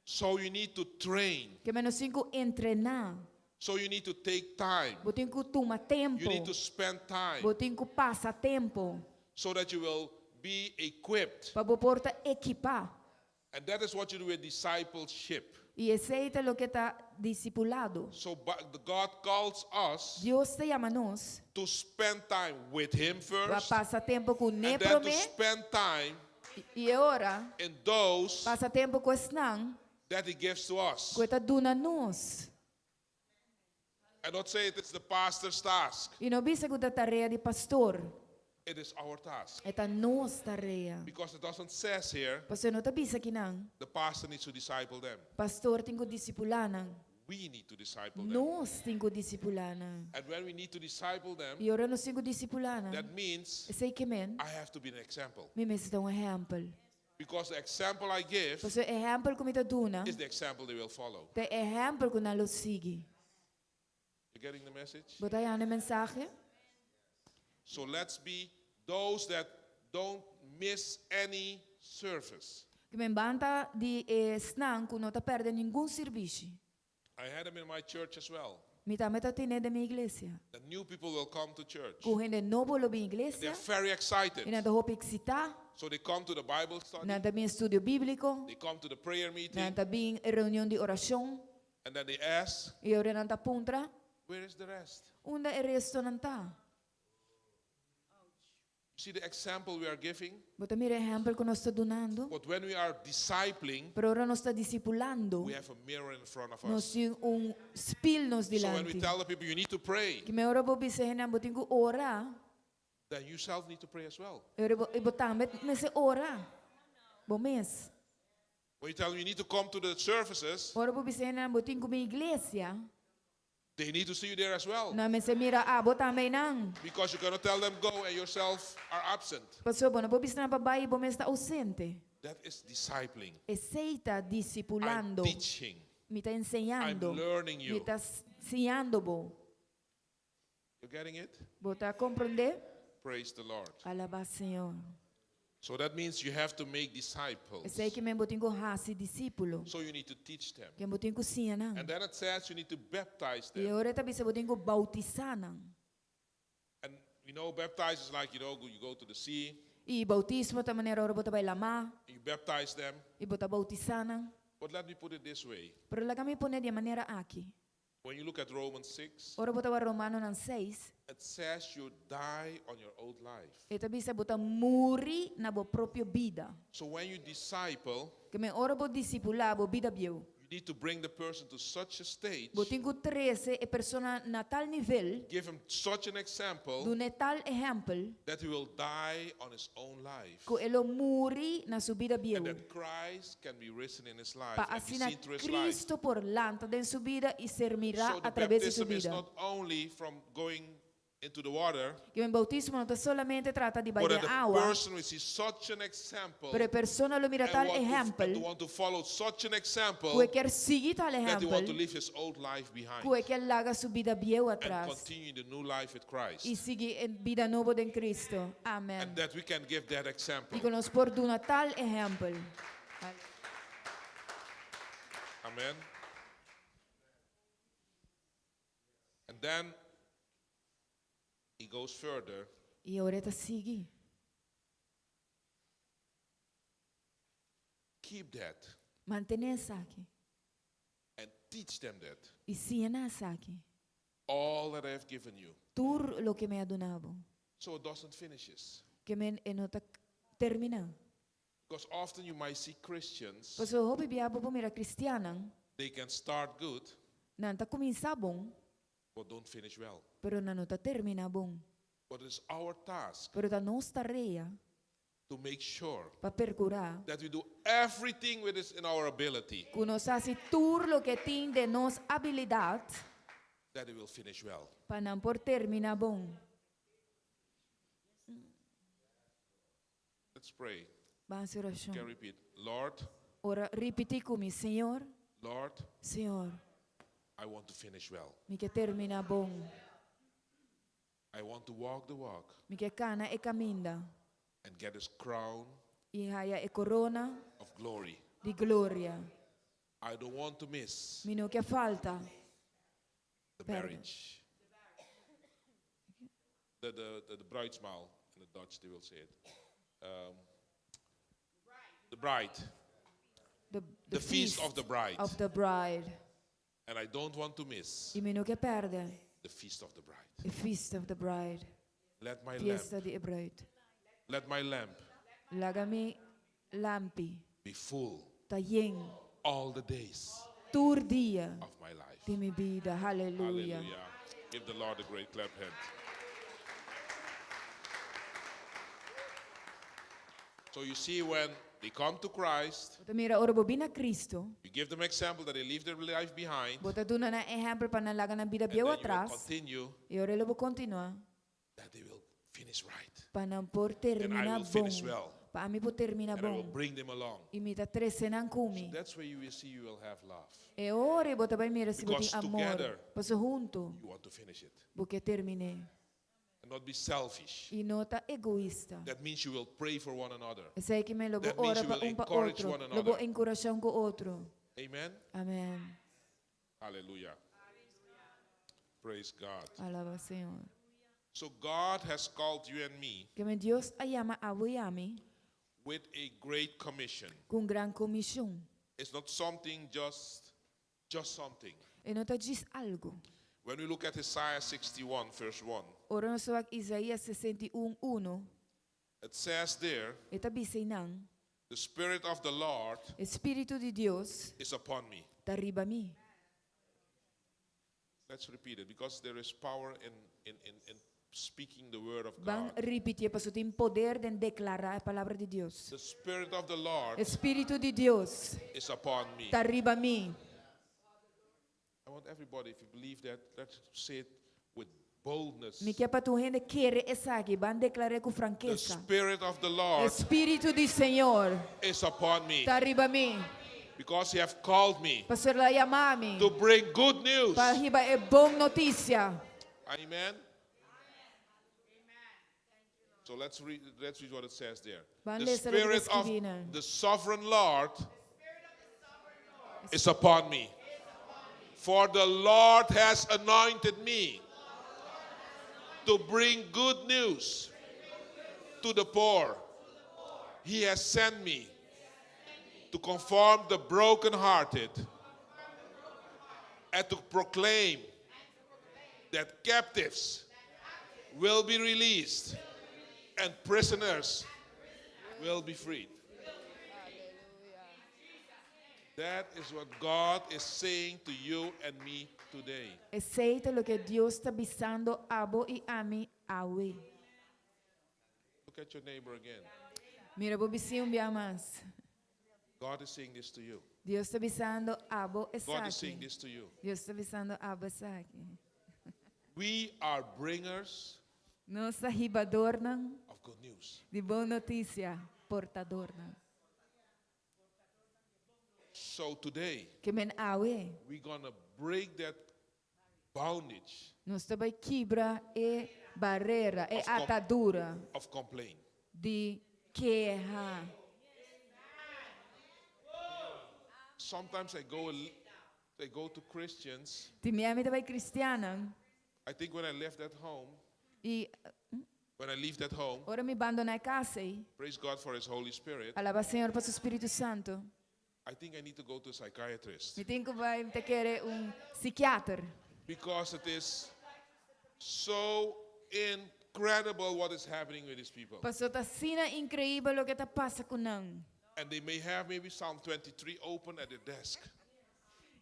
So you need to train. Que menos 5 treinar. So you need to take time. Botin ku toma tempo. You need to spend time Botin ku passa tempo. so that you will be equipped. Para porta equipar. And that is what you do with discipleship. E esse é o que está discipulado. So God calls us Deus te chama nós to spend time with Him para first, passar tempo com and then to neprome spend time e ora in those passa tempo com snang that He gives to us. que está duna nós. I don't say it's the pastor's task. E não bisa que a tarefa de pastor, It is our task. é a nossa tarefa. Because it doesn't says here, Pastor não tá bisa que não. the pastor needs to disciple them. Pastor tem que discipular não. We need to disciple them. Nós tem que discipular não. And when we need to disciple them, E ora nós tem que discipular não. that means Sei que men, I have to be an example. me mesmo dá exemplo. Because the example I give Pastor exemplo que me tá duna, is the example they will follow. te exemplo que não lo sigue. You getting the message? Bota aí a mensagem. So let's be those that don't miss any service. Que me banta de snang que não tá perdendo nenhum serviço. I had them in my church as well. Me tá meta tene da minha igreja. The new people will come to church. Com gente novo lo minha And igreja. they're very excited. E nada hope excitar. So they come to the Bible study. Nada bem estudo bíblico. They come to the prayer meeting. Nada bem reunião de oração. And then they ask, E ora não tá puntra. where is the rest? Onde é resto não tá? See the example we are giving? Bota mira exemplo que nós está donando. But when we are discipling, Pero ora nós está discipulando. we have a mirror in front of Nós us. temos espelho nos So when we dilante. tell the people you need to pray, Que me ora bobi se hena botin ko ora. then you self need to pray as well. Ora botam me se ora. Bo mes. When you tell them you need to come to the services, Ora bobi se hena botin ko mi iglesia. they need to see you there as well. Na me se mira botam me nang. Because you cannot tell them go and yourself are absent. Paso bono bobi se na babai bo me está ausente. That is discipling. Eceita I'm discipulando. teaching. Me está I'm enseñando. learning Me you. está enseñando bo. You getting it? Bota compreender? Praise the Lord. Alaba Senhor. So that means you have to make disciples. Sei que me botin ko hasi discípulo. So you need to teach them. Que botin ko siya nang. And then it says you need to baptize E them. ora tabi sa botin ko bautizar nang. And baptize is like, you go to the sea, E bautismo ta maneira ora bota vai lama. you baptize them. E bota bautizar nang. But let me put it this way. Pero lá kami pone de maneira aqui. When you look at Romans 6, Ora bota wa Romano nang 6. it says you die on your old life. E tabi sa bota muri na bo proprio vida. So when you disciple, Que me ora bo discipula bo vida bio. you need to bring the person to such a stage, Botin ko 13 e persona na tal nivel. give him such an example Do ne tal exemplo. that he will die on his own life. Ko elo muri na su vida bio. And that Christ can be risen in his life Pa and be asina seen through his life. Cristo por lanta den su vida y servirá So the a través de su baptism is vida. not only from going into the water, Que o bautismo não solamente trata de but banhar that the água, person will see such an example pero a persona lo mira and tal want to exemplo, want to follow such an example que quer seguir tal that he exemplo, want to leave his old life behind que quer largar sua vida bio and atrás continue the new life with Christ. e seguir em vida nova em Cristo. Amém. And that we can give that example. E que nós por dar tal exemplo. Amen. And then he goes further. E a oreta sigue. Keep that Mantenha essa aqui. and teach them that. E ensina essa aqui. All that I have given you. Tudo lo que me ha donado. So it doesn't finish this. Que me não está terminando. Because often you might see Christians, Pois eu houve biabo por mira cristiana, they can start good, não está começar bom, but don't finish well. pero não está terminar bom. But it's our task Pero da nossa tarefa to to make sure para percurar. that we do everything with us in our ability, Que nós façamos tudo lo que tem de nossa habilidade that it will finish well. para não por terminar bom. Let's pray. Vamos à You oração. can repeat. Lord, Ora, repetir comigo, Senhor, Lord, Senhor, I want to finish well. me quer terminar bom. I want to walk the walk Me quer cana e caminda. and get this crown E raia e corona of glory. de glória. I don't want to miss Me não quer falta. the Perde. marriage. The bridesmaal, in the Dutch they will say it. The bride. The feast of the bride. Of the bride. And I don't want to miss E me não quer perder. the feast of the bride. The feast of the bride. Let my Fiesta lamp, de bruid. let my lamp Lagami lampi. be full Tayeng. all the days Tur dia of my life. de mi vida. Hallelujah. Hallelujah. Give the Lord a great clap hand. So you see, when they come to Christ, Bota mira ora bobina Cristo. you give them example that they leave their life behind, Bota tu na exemplo para na laga na vida and biau then you will atrás. continue, E ora ele vou continuar. that they will finish right. Para não por And I terminar will bom. finish well. Para mim por terminar And I will bom. bring them along. E me tá trecenando comigo. That's where you will see you will have love. E ora e bota vai mira se Because botin amor. together- Passo junto. You want to finish it. Porque terminei. And not be selfish. E não tá egoísta. That means you will pray for one another. Eu sei que me lobo That means ora you para will para encourage outro. one another. Lobo encorajar com outro. Amen? Amém. Hallelujah. Praise God. Alaba Senhor. So God has called you and me Que me Deus a llama a voi a mim with a great commission. com gran comissão. It's not something just something. E não tá diz algo. When we look at Isaiah 61 verse 1, Ora nós só Isaías 61:1. it says there, E tá bisenang. the Spirit of the Lord Espírito de Deus is upon me. tá riba mim. Let's repeat it, because there is power in speaking the word of Van God. repetir, passo tem poder de declarar a palavra de Deus. The Spirit of the Lord Espírito de Deus is upon me. tá riba mim. I want everybody, if you believe that, let's say it with boldness. Me quer para tu gente querer essa aqui, van declarar com The franqueza. Spirit of the Lord Espírito do Senhor is upon me, tá riba mim. because He have called me Pastor la chamar-me to bring good news. para riba é bom notícia. Amen. So let's read what it says there. Van The lezen lo que Spirit of escribina. the sovereign Lord is upon me. For the Lord has anointed me to bring good news to the poor. He has sent me to conform the brokenhearted and to proclaim that captives will be released and prisoners will be freed. That is what God is saying to you and me today. Aceita lo que Dios está avisando a vos y a mí a we. Look at your neighbor again. Mira, vos vizinho bem mais. God is saying this to you. Deus está avisando a vos God essa is saying aqui. this to you. Deus está avisando a vos essa aqui. We are bringers Nós arribadornam of good news. de boa notícia, portadornam. So today, Que men awe, we're going to break that bondage nós também quebra e barreira, e Of com- atadura of complaint. de queja. Sometimes I go to Christians. De minha vida vai cristiana I think when I left that home, e when I leave that home, ora me abandonei casa e praise God for His Holy Spirit, alaba Senhor para o Espírito Santo. I think I need to go to a psychiatrist. Me tenho que vai te querer psiquiatra. Because it is so incredible what is happening with these people. Pastor, tá sina incrível o que tá passa com não. And they may have maybe Psalm 23 open at their desk.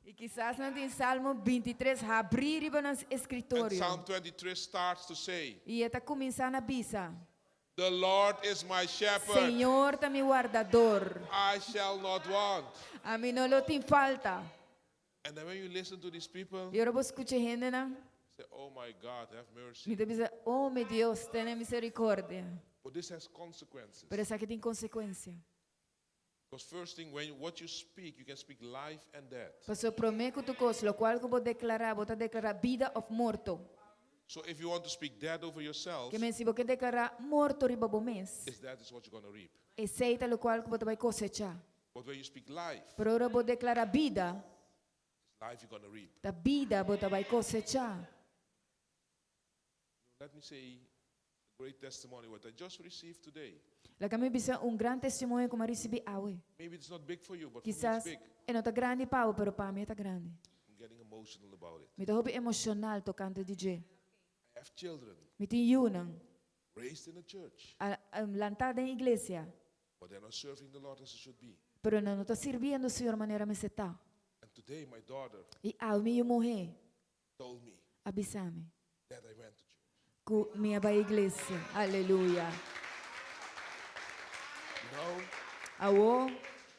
E quizás não tem Salmo 23 abrir no And escritório. Psalm 23 starts to say, E está começando a bisa. The Lord is my shepherd. Senhor tá mi guardador. I shall not want. A mim não lo tem falta. And then when you listen to these people, E eu vou escutar gente, não? say, oh my God, have mercy. Me diz, oh meu Deus, tenha misericórdia. But this has consequences. Pero isso aqui tem consequência. Because first thing, when what you can speak life and death. Pastor, prometo tu coisa, lo qual que vou declarar vida ou morto. So if you want to speak death over yourself, Que men se você declarar morto riba bom mês, that is what you're going to reap. aceita lo qual que você vai cosechar. But when you speak life, Pero ora vou declarar vida, it's life you're going to reap. da vida você vai cosechar. Let me say a great testimony what I just received today. La kami bisa grande testemunho como recebi awe. Maybe it's not big for you, but Quizás for me it's big. é não tá grande para pero para mim tá grande. I'm getting emotional about it. Me tá hobby emocional tocante DJ. I have children Me tem yunang raised in a church, lantada em igreja, but they're not serving the Lord as it should be. pero não tá servindo o Senhor maneira me está. And today my daughter E ao minha mulher told me avisame that I went to church. que minha vai igreja. Aleluia. You know, Awo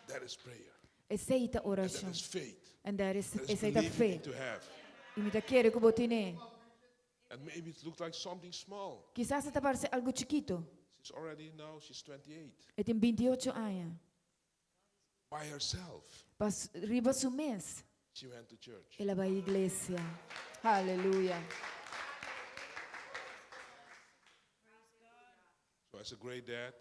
that is prayer. aceita That oração. is faith. And that is That is aceita believing fé. to have. E me tá querer que botine. And maybe it looked like something small. Quizás te parece algo chiquito. She's 28. E tem 28 anos. By herself, Pas riba su mês. she went to church. Ela vai à igreja. Aleluia. So as a great dad,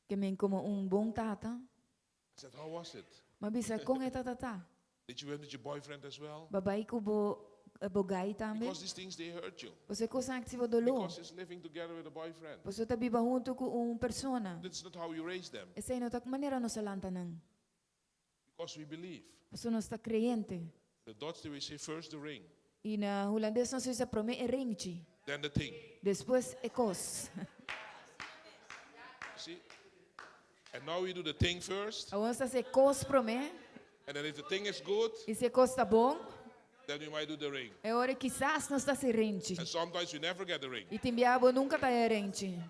Que men como bom tata. I said, how was it? Mabisa kung eta tata. Did you went with your boyfriend as well? Babae ko bogay também. Because these things, they hurt you. Você coisa que se dolo. Because he's living together with a boyfriend. Você tá biba junto com persona. That's not how you raise them. Essa não tá maneira no salanta nang. Because we believe. Você não está crente. The Dutch, they will say first the ring, E na holandês não se usa prome e ringchi. then the thing. Depois é cos. See? And now we do the thing first. Aonde está se cos prome? And then if the thing is good, E se cos tá bom? then we might do the ring. É hora quizás não está se ringchi. And sometimes we never get the ring. E timbiabo nunca tá e ringchi.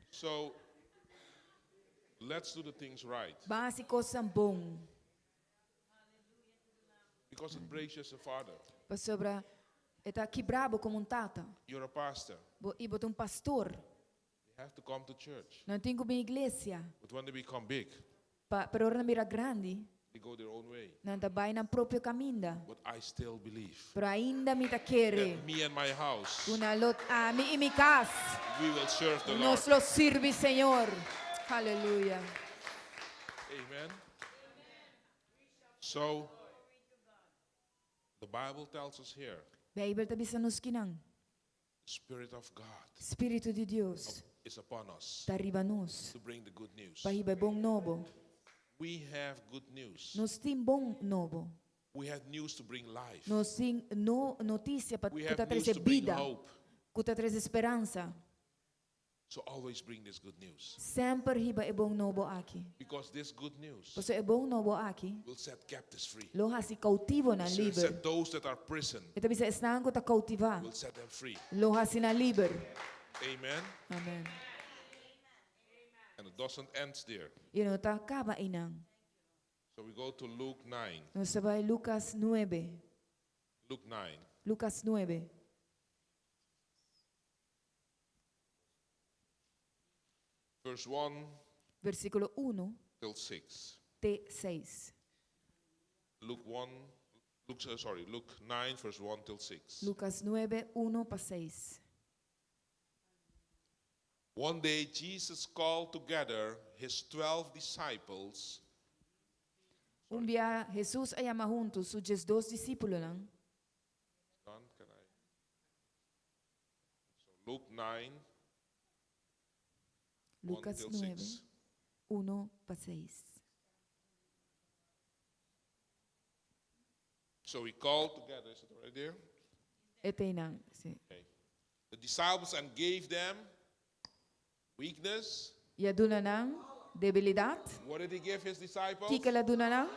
So let's do the things right. Basi coisa bom. Because it breaks you as a father. Pa sobra eta quebrado como tata. You're a pastor. E bota pastor. They have to come to church. Não tem como igreja. But when they become big, Pero ora mira grande. they go their own way. Não tá vai na próprio caminho. But I still believe Pero ainda me tá querer. that me and my house, Una lot a mi e mi casa. we will serve the Lord. Nos lo sirve, Señor. Aleluya. Amen. So the Bible tells us here, Bible tabi sa nos kinang. the Spirit of God Espírito de Deus. is upon us Tariba nos. to bring the good news. Pahiba bong nobo. We have good news. Nos tim bong nobo. We have news to bring life. Nos tim notícia para We kuta have news treze to bring vida. hope. Kuta treze esperança. So always bring this good news. Sempre hiba e bong nobo aqui. Because this good news Poso e bong nobo aqui. will set captives free. Loha si cautivo na Set liber. those that are prison, E tabi sa esnahan ko ta cautiva. will set them free. Loha si na liber. Amen. Amen. And it doesn't end there. Ino ta kaba inang. So we go to Luke 9. No sabay Lucas 9. Luke 9. Lucas 9. Verse 1 Versículo 1 till 6. T 6. Luke 9, verse 1 till 6. Lucas 9, 1 pa 6. One day Jesus called together his 12 disciples. Un dia Jesus ay ama juntos sus 12 discípulos lang. Done? Can I? So Luke 9, 1 Lucas till 9, 6. 1 pa 6. So he called together, is it already there? Ito nang, si. Okay. The disciples and gave them weakness. Yaduna nang, debilidad. What did he give his disciples? Kikala duna nang,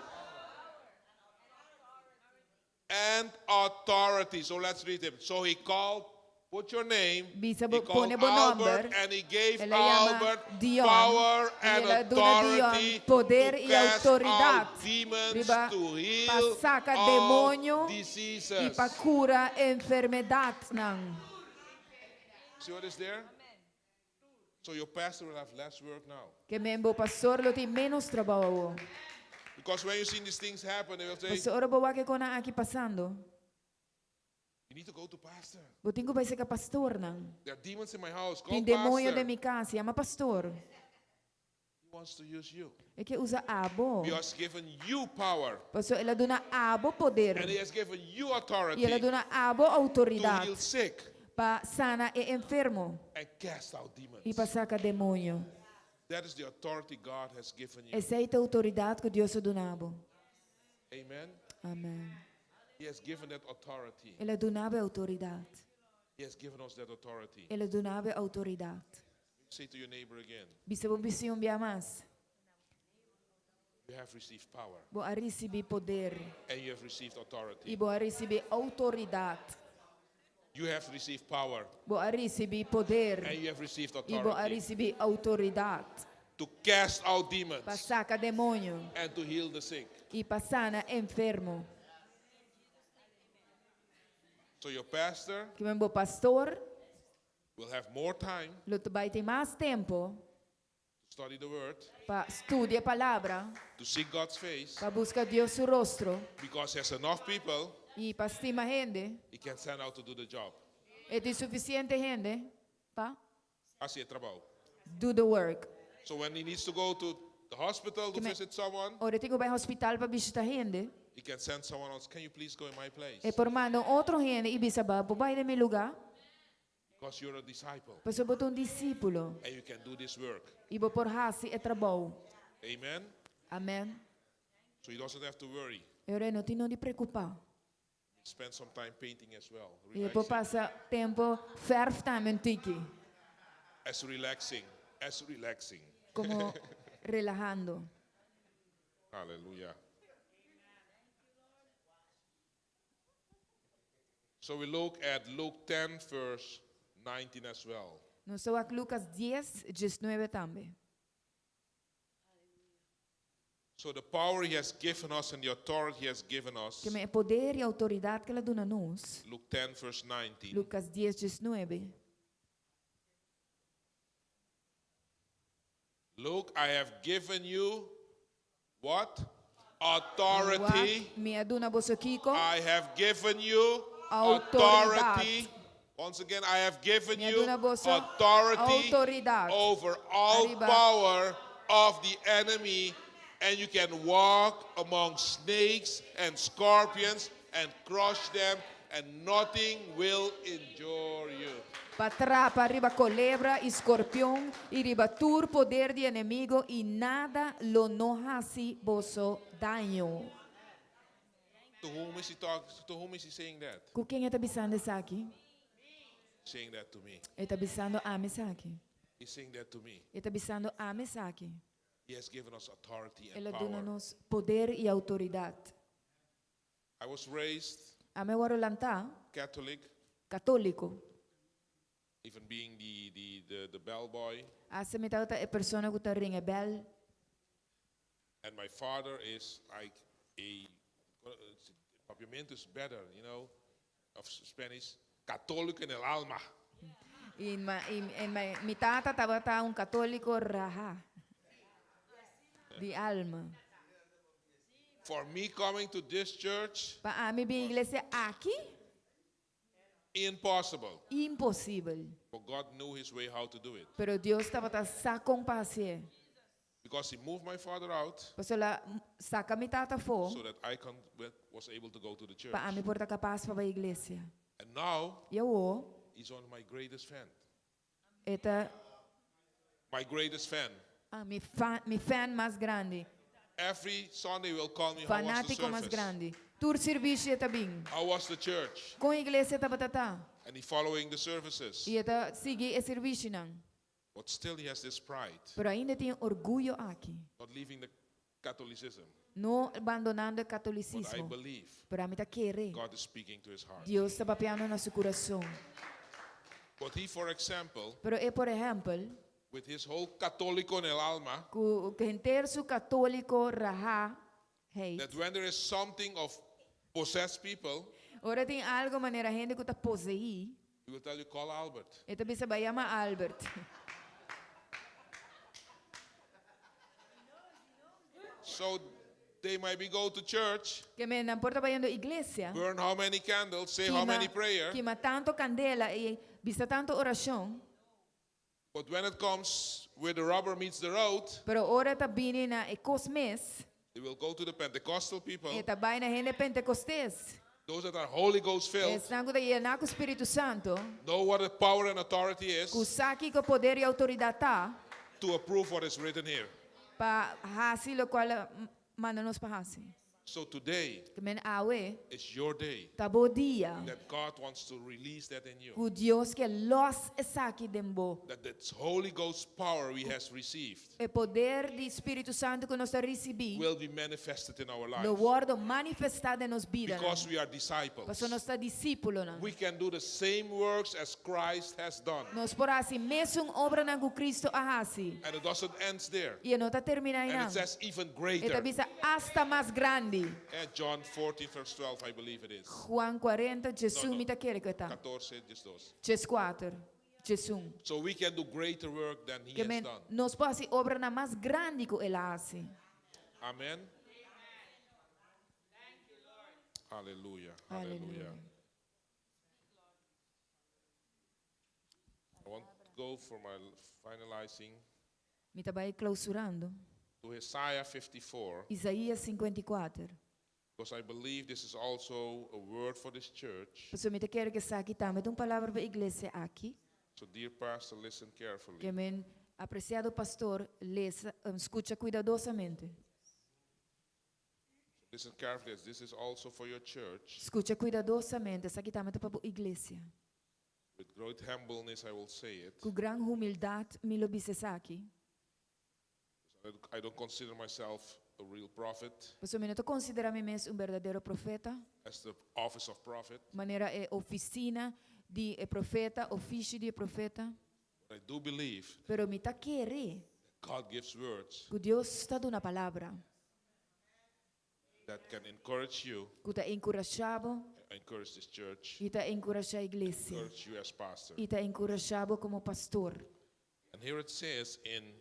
And authority. So let's read it. So he called put your name. Bisa He called pone bo Albert, number. and he gave Ela llama Albert Dion. power E and ela duna authority Dion poder to e cast autoridade. out demons, Riba to heal passaca all demônio diseases. e para cura enfermidades não. See what is there? So your pastor will have less work now. Que membo pastor lo tem menos trabalho. Because when you see these things happen, they will say, Pastor bawa que kona aqui passando. you need to go to pastor. Botinho vai ser que pastor não. There are demons in my house. Go Tem demônio pastor. de minha casa, chama pastor. He wants to use you. É que usa abo. He has given you power. Pastor, ela dona abo poder. And he has given you E authority ela dona abo to heal autoridade sick para sana e enfermo and cast out demons. e para sacar demônio. That is the authority God has given you. Essa é a autoridade que Deus donava. Amen. Amém. He has given that authority. Ela donava autoridade. He has given us that authority. Ela donava autoridade. Say to your neighbor again, Bisa bom bisi bia mais. you have received power Bo a receber poder and you have received e authority. bo a receber autoridade. You have received power Bo a receber poder and you have received e bo a authority receber autoridade to cast out para demons sacar demônio and to heal the sick. e para sana enfermo. So your pastor Que meu pastor, will have more time luto vai ter mais tempo to study the word, para estudar a palavra, to seek God's face, para buscar Deus seu rosto because he has enough people e para estimar gente. he can send out to do the job. É de suficiente gente para Assim é trabalho. do the work. So when he needs to go to the hospital to Que me- visit someone, Ora tenho vai ao hospital para visitar gente. he can send someone else. Can you please go in my place? E por mandar outro gente e bisa ba vai de meu lugar. Because you're a disciple Para ser botar discípulo and you can do this work. e bo por hasi é trabalho. Amen. Amém. So he doesn't have to worry. Eu não tenho de preocupar. Spend some time painting as well. E depois Relaxing. passa tempo verf também tiki, As relaxing. As relaxing. como relajando. Hallelujah. So we look at Luke 10, verse 19 as well. Nós só aqui Lucas 10, 19 também. So the power he has given us and the authority he has given us. Que é poder e autoridade que ela dona nos. Luke 10, verse 19. Lucas 10, 19. Look, I have given you what? Authority. Me aduna boso kiko. I have given you Autoridad. authority. Once again, I have given Me you aduna boso authority autoridad. over all Arriba. power of the enemy, and you can walk among snakes and scorpions and crush them, and nothing will injure you. Patrapa arriba culebra y escorpión y riba tur poder de enemigo y nada lo no hace boso daño. To whom is he talking? To whom is he saying that? Com quem está bisando isso aqui? Saying that to me. Ele está bisando a mesa aqui. He's saying that to me. Ele está bisando a mesa aqui. He has given us authority and Ele power. dona-nos poder e autoridade. I was raised A meu orolantá, Catholic, católico. even being the bellboy. A semitauta é pessoa que está ringa bel. And my father is like Papiamento is better, you know, of Spanish. Católico en el alma. E mi tata estava um católico raja. De alma. For me coming to this church, Para a minha igreja aqui, impossible. impossível. But God knew his way how to do it. Pero Deus estava sa com paciência. Because he moved my father out Porque ela saca mi tata fo, so that I was able to go to the church. para a minha porta capaz para a igreja. And now E eu, he's on my greatest fan. eta My greatest fan. mi fan mais grande, Every Sunday will call me, how was the fanático mais service? grande. Tur serviço eta bem. How was the church? Com a igreja eta batata. And he following the services. E eta sigue o serviço não. But still he has this pride, Pero ainda tem orgulho aqui. not leaving the Catholicism. Não abandonando o But I catolicismo. believe Pero a mim tá querer. God is speaking to his heart. Deus está papiando no seu coração. But he, for example, Pero por exemplo, with his whole católico en el alma, que inteiro su católico raha, hate. that when there is something of possessed people, Ora tem algo maneira gente que está possuí, he will tell you, call Albert. então bisa vai chamar Albert. So they might be go to church, Que me não porta vai indo igreja. burn how many candles, say how many prayer, Que ma tanto candela e bisa tanto oração. but when it comes where the rubber meets the road, Pero ora tá bini na ecosmes, they will go to the Pentecostal people, e tá vai na gente pentecostés. those that are Holy Ghost filled, Estão com daí na com Espírito Santo, know what the power and authority is com saque com poder e autoridade tá to approve what is written here. para hasi lo qual manda nos para hasi. So today Que men awe is your day tá bom dia. that God wants to release that in you. Que Deus que los saque dembo. That the Holy Ghost power we has received O poder do Espírito Santo que nós recebi, will be manifested in our lo lives word manifestado em nos vida. because we are disciples. Porque nós tá discípulo na. We can do the same works as Christ has done. Nós por assim mesmo obra na Cristo ahasi. And it doesn't end there. E não tá terminando And não. it says even E greater. tá bisa hasta mais grande. And John 14 verse 12, I believe it is. Juan 40, Jesus No. me tá quer que tá. 14, just those. Jesus 4, Jesus. So we can do greater work than he Que has men done. nós por assim obra na mais grande que ele hasi. Amen. Hallelujah. Hallelujah. Hallelujah. I want to go for my finalizing Me tá vai clausurando. to Isaiah 54, Isaías 54. because I believe this is also a word for this church. Porque me tá quer que saque também uma palavra para a igreja aqui. So dear pastor, listen carefully. Que men apreciado pastor escuta cuidadosamente. Listen carefully, as this is also for your church. Escuta cuidadosamente, essa aqui também para a igreja. With great humbleness, I will say it. Com grande humildade, me lo disse aqui. I don't consider myself a real prophet, Porque me não considera me mesmo verdadeiro profeta. as the office of prophet. Maneira é oficina de profeta, ofício de profeta. But I do believe Pero me tá querer God gives words que Deus está dando uma palavra that can encourage you, que está encorajado encourage this church, e está encorajando a igreja encourage you as pastor. e está encorajado como pastor. And here it says in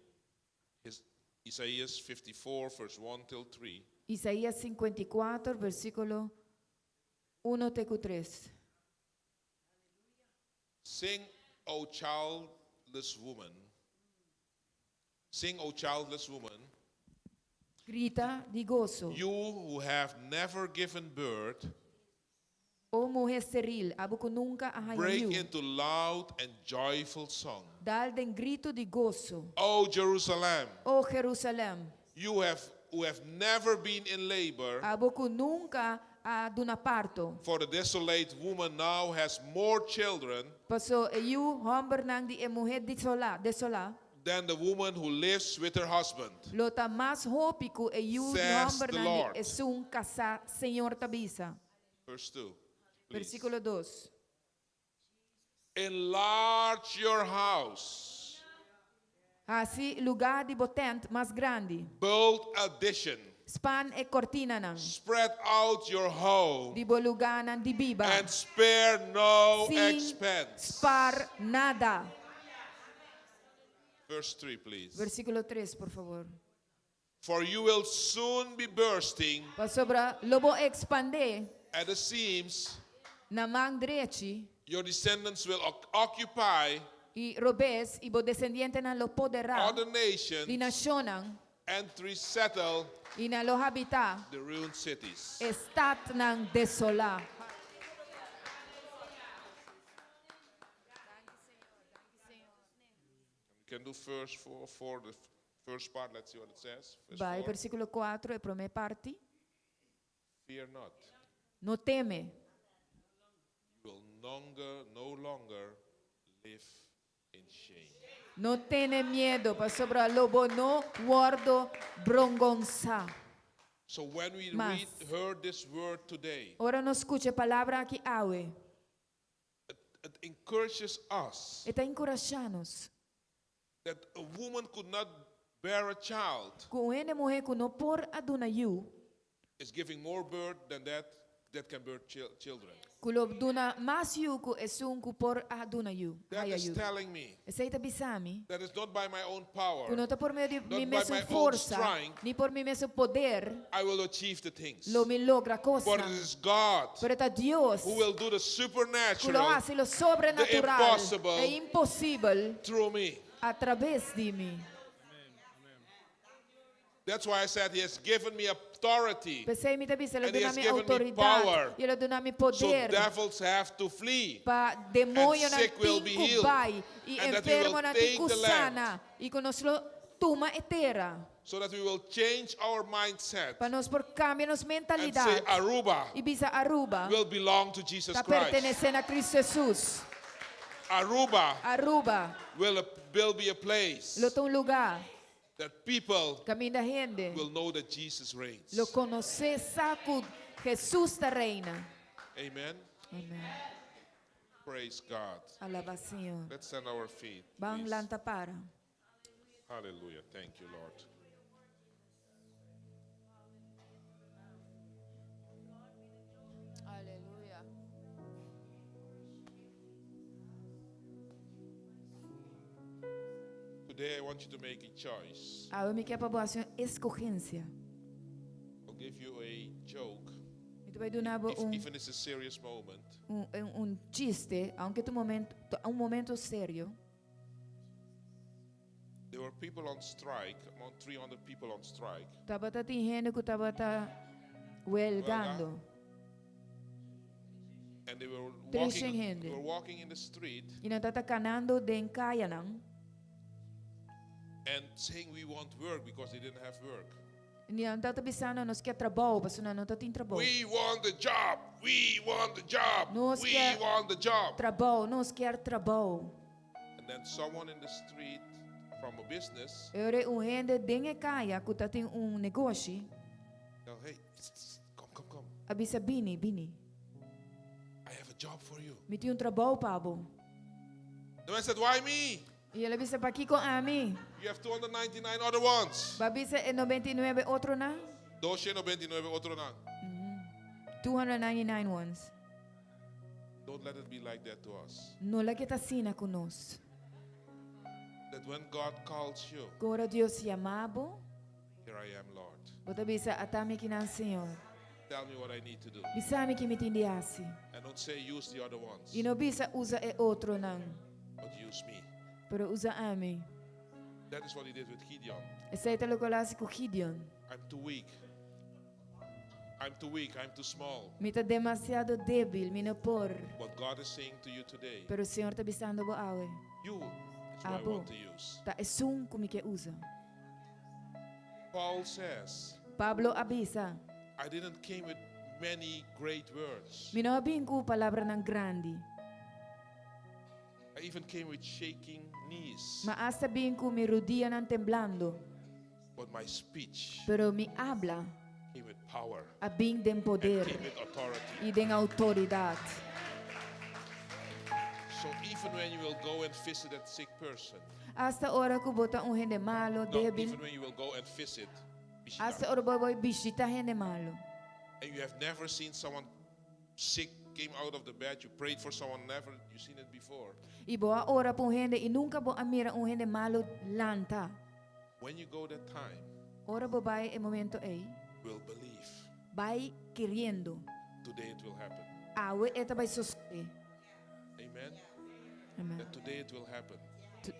Isaiah 54, verse 1 till 3, Isaías 54, versículo 1 até 3. Sing, O childless woman. Sing, O childless woman, Grita de gozo. you who have never given birth, O mulher estéril, abo que nunca break arranhou. into loud and joyful song. Dal den grito de gozo. O Jerusalem, O Jerusalém, you who have never been in labor, abo que nunca duna parto. for the desolate woman now has more children Paso eu homem nang di mulher desola. than the woman who lives with her husband. Lota mais hópico eu Says homem the nang Lord. di esun casa Senhor tabisa. Verse 2. Please. Versículo 2. Enlarge your house. Assim lugar de botent mais grande. Build addition. Span e cortina nang. Spread out your home Di bo lugar nang di biba. and spare no Sin expense. spar nada. Verse 3, please. Versículo 3, por favor. For you will soon be bursting Pa sobra lobo expande at the seams. na mang direchi Your descendants will occupy e robes e bo descendiente na lo podera other nations di nasyonang and resettle e na lo habita the ruined cities. estat ng desola. You can do verse 4, the first part. Let's see what it says. Verse Vai, 4. versículo 4, e prome parte. Fear not. No teme, You will no longer live in shame. no tiene miedo, pa sobra lobo no guardo brongonza. So when we Mas. heard this word today, Ora no escuche palavra aqui awe. it encourages us Eta encoraja-nos. that a woman could not bear a child Kung ene mulher que não por aduna you, is giving more birth than that can bear children. kulo duna mas you ku esun ku por aduna you. That Haya is you. telling me Essa ita bisami. that it's not by my own power Kuno ta por meio de Not mi by mesmo my own força, strength. ni por mi mesmo poder, I will achieve the things. lo mi logra cosa. But it is God Pero está Dios who will do the que lo supernatural hace lo sobrenatural, the impossible é impossível through me. através de mim. That's why I said He has given me authority. Pensei me também, ele And he dona has mi given me autoridade, power. ele dona mi So poder. devils have to flee. Pa demônio And na sick will be tinku healed. bai e And that we will enfermo na take tinku the land. sana e conosco tuma etera. So that we will change our mindset Para nós por cambia nos and mentalidade. say Aruba E bisa Aruba will belong to Jesus está Christ. pertenecendo a Cristo Jesus. Aruba Aruba, will be a place lo tem lugar, that people caminho da gente. will know that Jesus reigns. Lo conocer saco Jesus da reina. Amen. Amém. Praise God. Alaba Senhor. Let's stand our feet. Bang please. lanta para. Hallelujah. Thank you, Lord. Aleluia. Today I want you to make a choice. Eu me quer para boa escorrência. I'll give you a joke. Então vai donar Even it's a serious moment. chiste, aunque tu momento, momento sério. There were people on strike, among 300 people on strike. Tava tá gente que tava tá huelgando. And they were Treching gente. walking in the street E não tá canando den caia não. and saying we want work because they didn't have work. E não tá bisando nós quer trabalho, mas não tá tem trabalho. We want the job. We want the job. Nós We quer want the job. trabalho, nós quer trabalho. And then someone in the street from a business Eu gente den caia que tá tem negócio. tell, hey, come. Abisa bini. I have a job for you. Me tem trabalho pabo. The man said, why me? E ele avisa para aqui com a mim. You have 299 other ones. Babisa 99 outro na. 299 otro na. 299 ones. Don't let it be like that to us. Não lá que tá sina conosco. That when God calls you, Agora Deus chamabo. here I am, Lord. Bota bisa atame que não Senhor. Tell me what I need to do. Bisa que me tindiasi. And don't say use the other ones, E não bisa usa outro não. but use me. Pero usa a mim. That is what he did with Gideon. Essa é o colasi com Gideon. I'm too weak. I'm too small. Me tá demasiado débil, me não por. What God is saying to you today, Pero o Senhor tá bisando bo awe. you is what I Abo. want to use. Tá é um como que usa. Paul says, Pablo abisa. I didn't came with many great words. Me não abin com palavra ng grande. I even came with shaking knees. Mas sabihin ko mi rodilla nang temblando. But my speech Pero mi habla came with power abing den and poder came with authority. e den autoridad. So even when you will go and visit that sick person, Hasta ora ko bota gente malo, no, débil. even when you will go and visit, Hasta ora boy bisita gente malo. and you have never seen someone sick came out of the bed, you prayed for someone, never you seen it before. E boa ora po gente e nunca bo amira gente malo lanta. When you go that time, Ora bo bai e momento ei. will believe Bai queriendo. today it will happen. Awe eta bai sosode. Amen. Amen. That today it will happen.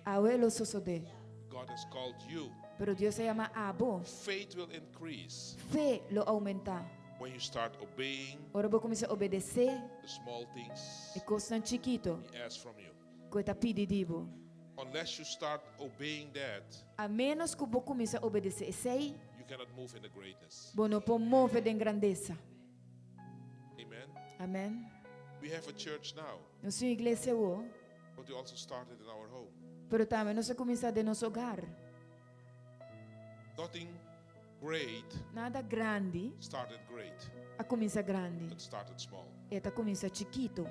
Awe lo sosode. God has called you. Pero Dios se llama abo. Faith will increase Fe lo aumenta. when you start obeying Ora bo começa a obedecer the small things e coisa chiquito. He asks from you. Coita pidi dibo. Unless you start obeying that, A menos que você comece a obedecer esse aí, you cannot move in the greatness. você não pode mover em grandeza. Amen. Amém. We have a church now, Nossa igreja o, but we also started in our home. pero também nós começamos de nosso hogar. Nothing great Nada grande, started great. a começa grande. It started small. Eta começa chiquito.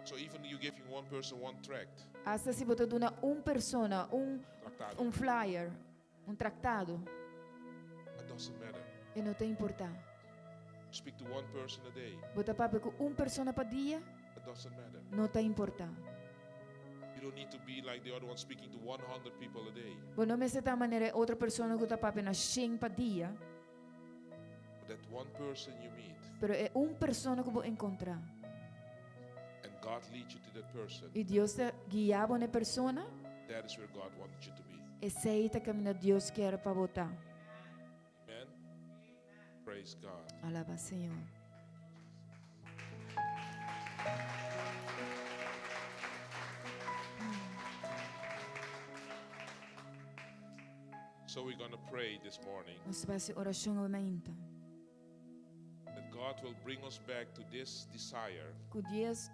So even you giving one person one tract, Hasta se você dá persona tractado, flyer, tratado, it doesn't matter. e não tem importar. Speak to one person a day, Você papo com persona para dia, it doesn't matter. não tem importar. You don't need to be like the other one speaking to 100 people a day. Você não necessita maneira outra pessoa que tá papo na 100 para dia, But that one person you meet, pero é persona que você encontrar. and God leads you to that person, E Deus te guiava na persona, that is where God wanted you to be. e sei que caminho Deus quer para votar. Amen? Praise God. Alaba Senhor. So we're going to pray this morning Nós fazer oração aumenta. that God will bring us back to this desire Que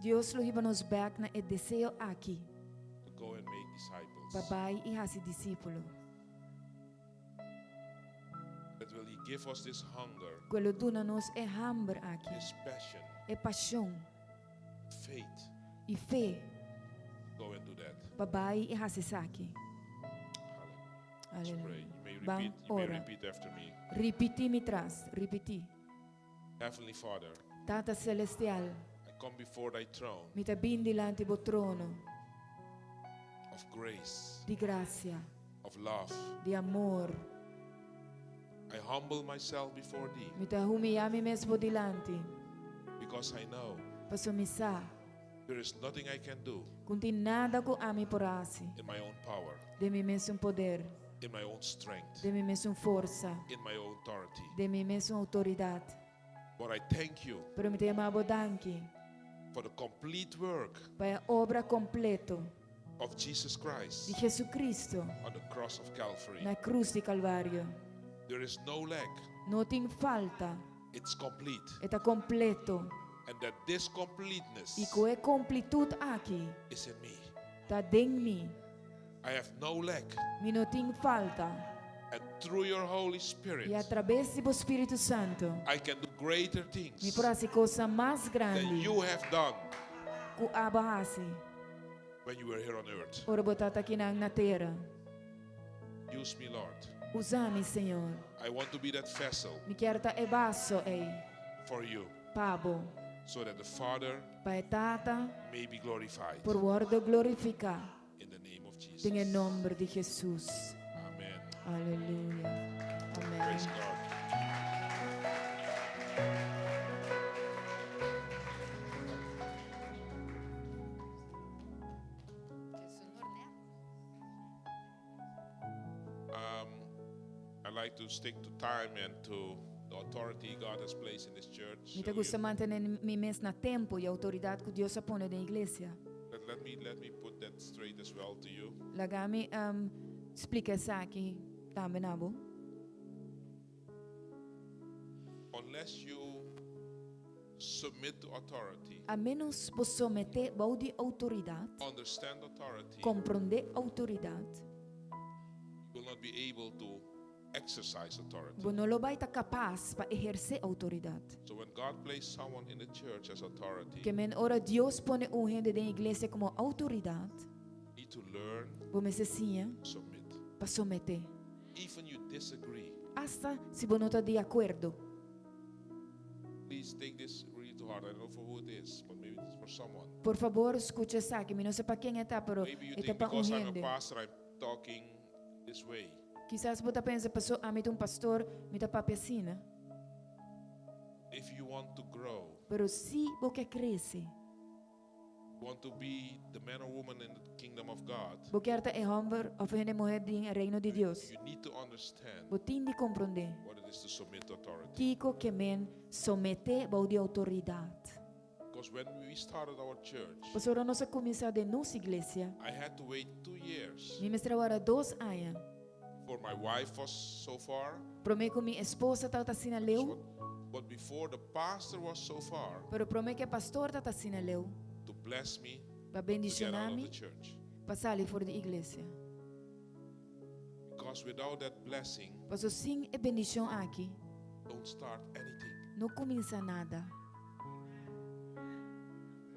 Deus lo riba nos back na desejo aqui. to go and make disciples. Papai e hasi discípulo. That will He give us this hunger, Quello duna nos hambre aqui. this passion, Paixão faith. e fé. Go and do that. Papai e hasi saki. Let's pray. Aleluia. You may Bang repeat, you may ora. repeat after me. Repeti mi tras, repeti. Heavenly Father, Tata celestial, I come before Thy throne mi ta bindi lanti bo trono of grace, di grazia, of love. di amor. I humble myself before Thee Mi ta humiliami mesmo di lanti. because I know Paso mi sa, there is nothing I can do kunti nada ko ami porasi. in my own power, De mi mesmo poder, in my own strength, de mi mesmo força, in my own authority. de mi mesmo autoridade. But I thank You Pero mi te amabo danki, for the complete work para obra completo of Jesus di Christ Jesucristo on the cross of Calvary. na cruz di Calvario. There is no lack, Não tem falta, it's complete. está completo. And that this completeness E com a completude aqui, is in me. está dentro de mim. I have no lack. Mi não tem falta. And through Your Holy Spirit, E através do Espírito Santo, I can do greater mi things praxe coisa mais than grande You have done que abahasi. when You were here on earth. Ora botata aqui na terra. Use me, Lord. Usa-me, Senhor. I want to be that vessel Mi quero estar basso ei, for You, pabo, so that the Father para tata, may be glorified. por word glorificar. In the name of Jesus. Em nome de Jesus. Amen. Aleluia. Amém. Praise God. I like to stick to time and to the authority God has placed in this church. Me So gusta mantener mi mes na tempo e autoridade que Deus pone na igreja. let me put that straight as well to you. Lagami explica isso aqui também nabo. Unless you submit to authority, A menos posso meter de autoridade, understand authority, compreender autoridade, you will not be able to exercise authority. você não vai estar capaz para exercer autoridade. So when God placed someone in the church as authority, Que men ora Deus põe gente na igreja como autoridade, you need to learn você necessita to submit. para someter. Even you disagree, Hasta se você não está de acordo. please take this really to heart. I don't know for who it is, but maybe it's for someone. Por favor, escuche isso aqui. Eu não sei para quem está, pero Maybe you é think para because I'm a gente. pastor, I'm talking this way. Quizás você pensa, pessoa, a mim pastor, me dá papi assim, né? If you want to grow, Pero se você cresce, want to be the man or woman in the kingdom of God, você quer estar homem ou mulher no reino de Deus. you need to understand Você tem de compreender what it is to submit to authority. Kiko que men somete de autoridade. Because when we started our church, Pois ora nossa começar de nossa igreja, I had to wait 2 years me trabalha 2 anos. for my wife was so far, Promei que minha esposa está assim leu, but before the pastor was so far pero promei que pastor está assim leu, to bless me para to get bendicionar out of me, the church. para sair fora da igreja. Because without that blessing, Pois sim é bendição aqui, don't start anything. não começa nada.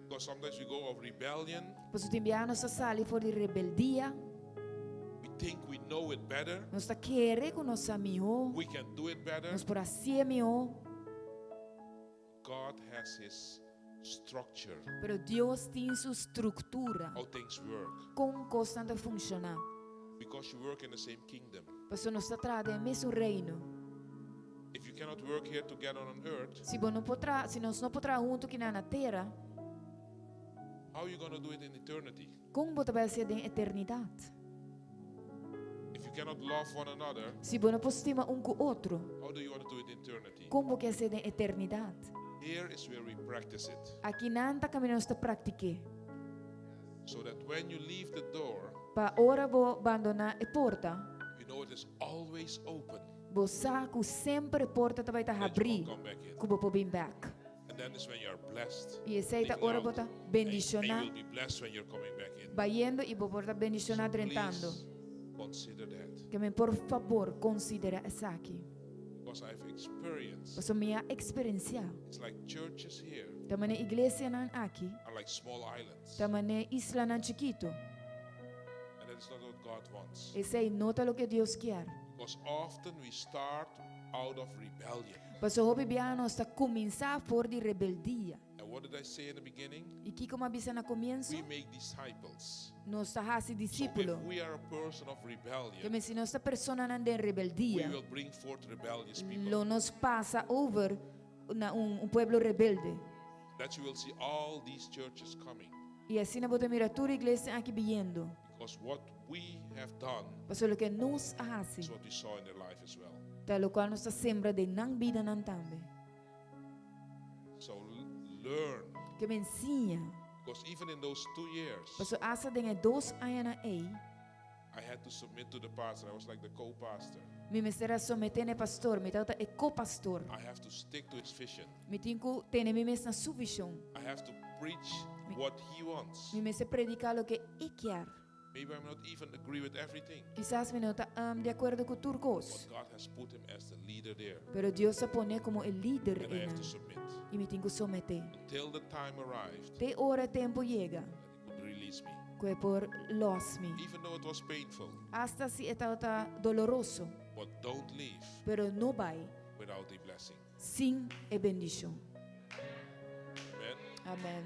Because Because sometimes we go of rebellion. Posso timbiano sa sali for di rebeldia. We think we know it better. Nós tá querer com nossa mio. We can do it better. Nós por assim mio. God has His structure, Pero Deus tem sua estrutura. how things work. Com constante funcionar. Because you work in the same kingdom. Posso nós tá trade mesmo reino. If you cannot work here together on earth, Se nós não potrá junto aqui na terra, how are you going to do it in eternity? como você vai ser em eternidade? If you cannot love one another, Se você não estima com o outro, how do you want to do it in eternity? como quer ser em eternidade? Here is where we practice it. Aqui nanta caminho nós tá pratiquer. So that when you leave the door, Pa ora vou abandonar a porta. you know it is always open. Você sabe sempre a porta vai estar That you abrir. won't come back in. Como vou vir back. And then is when you are blessed. E aceita Leaving ora out. vou estar And you bendicionar. will be blessed when you're coming back in. Vaiendo e vou estar bendicionar entrando. Please consider that. Que me por favor considera essa aqui. Because I've experienced, Posso minha experiência. it's like churches here Também na igreja nan aqui. are like small islands. Também na isla nan chiquito. And that is not what God wants. Esse aí nota lo que Deus quer. Because often we start out of rebellion. Posso hobby biano está começar por de rebeldia. And what did I say in the beginning? E que como avisa na começo, We make disciples. nós está hasi So discípulo. if we are a person of Que rebellion, me se nossa persona não tem we rebeldia, will bring forth rebellious people. lo nos passa over na pueblo rebelde. That you will see all these churches coming. E assim na bota mira toda igreja aqui vindo. Because what we have done Paso lo que nos hace, is what we saw in their life as well. tal qual nos sembra de nan vida nan tambe. So learn. Que me ensina. Because even in those 2 years, Paso asa de 2 anos na ei, I had to submit to the pastor. I was like the co-pastor. mi mestera sometene pastor, mi tauta e co-pastor. I have to stick to his vision. Mi tinku tene mi mes na su vision. I have to preach what he wants. Mi mese predica lo que e quer. Maybe I'm not even agree with everything. Quizás mi nota de acuerdo con turcos. But God has put him as the leader there. Pero Dios se pone como el líder And I en have to submit. y mi tinku somete. Until the time arrived Te ora tempo llega, that he could release me. que por los mi. Even though it was painful. Hasta si está doloroso, But don't leave pero no vai without a blessing. sin e bendición. Amen. Amen.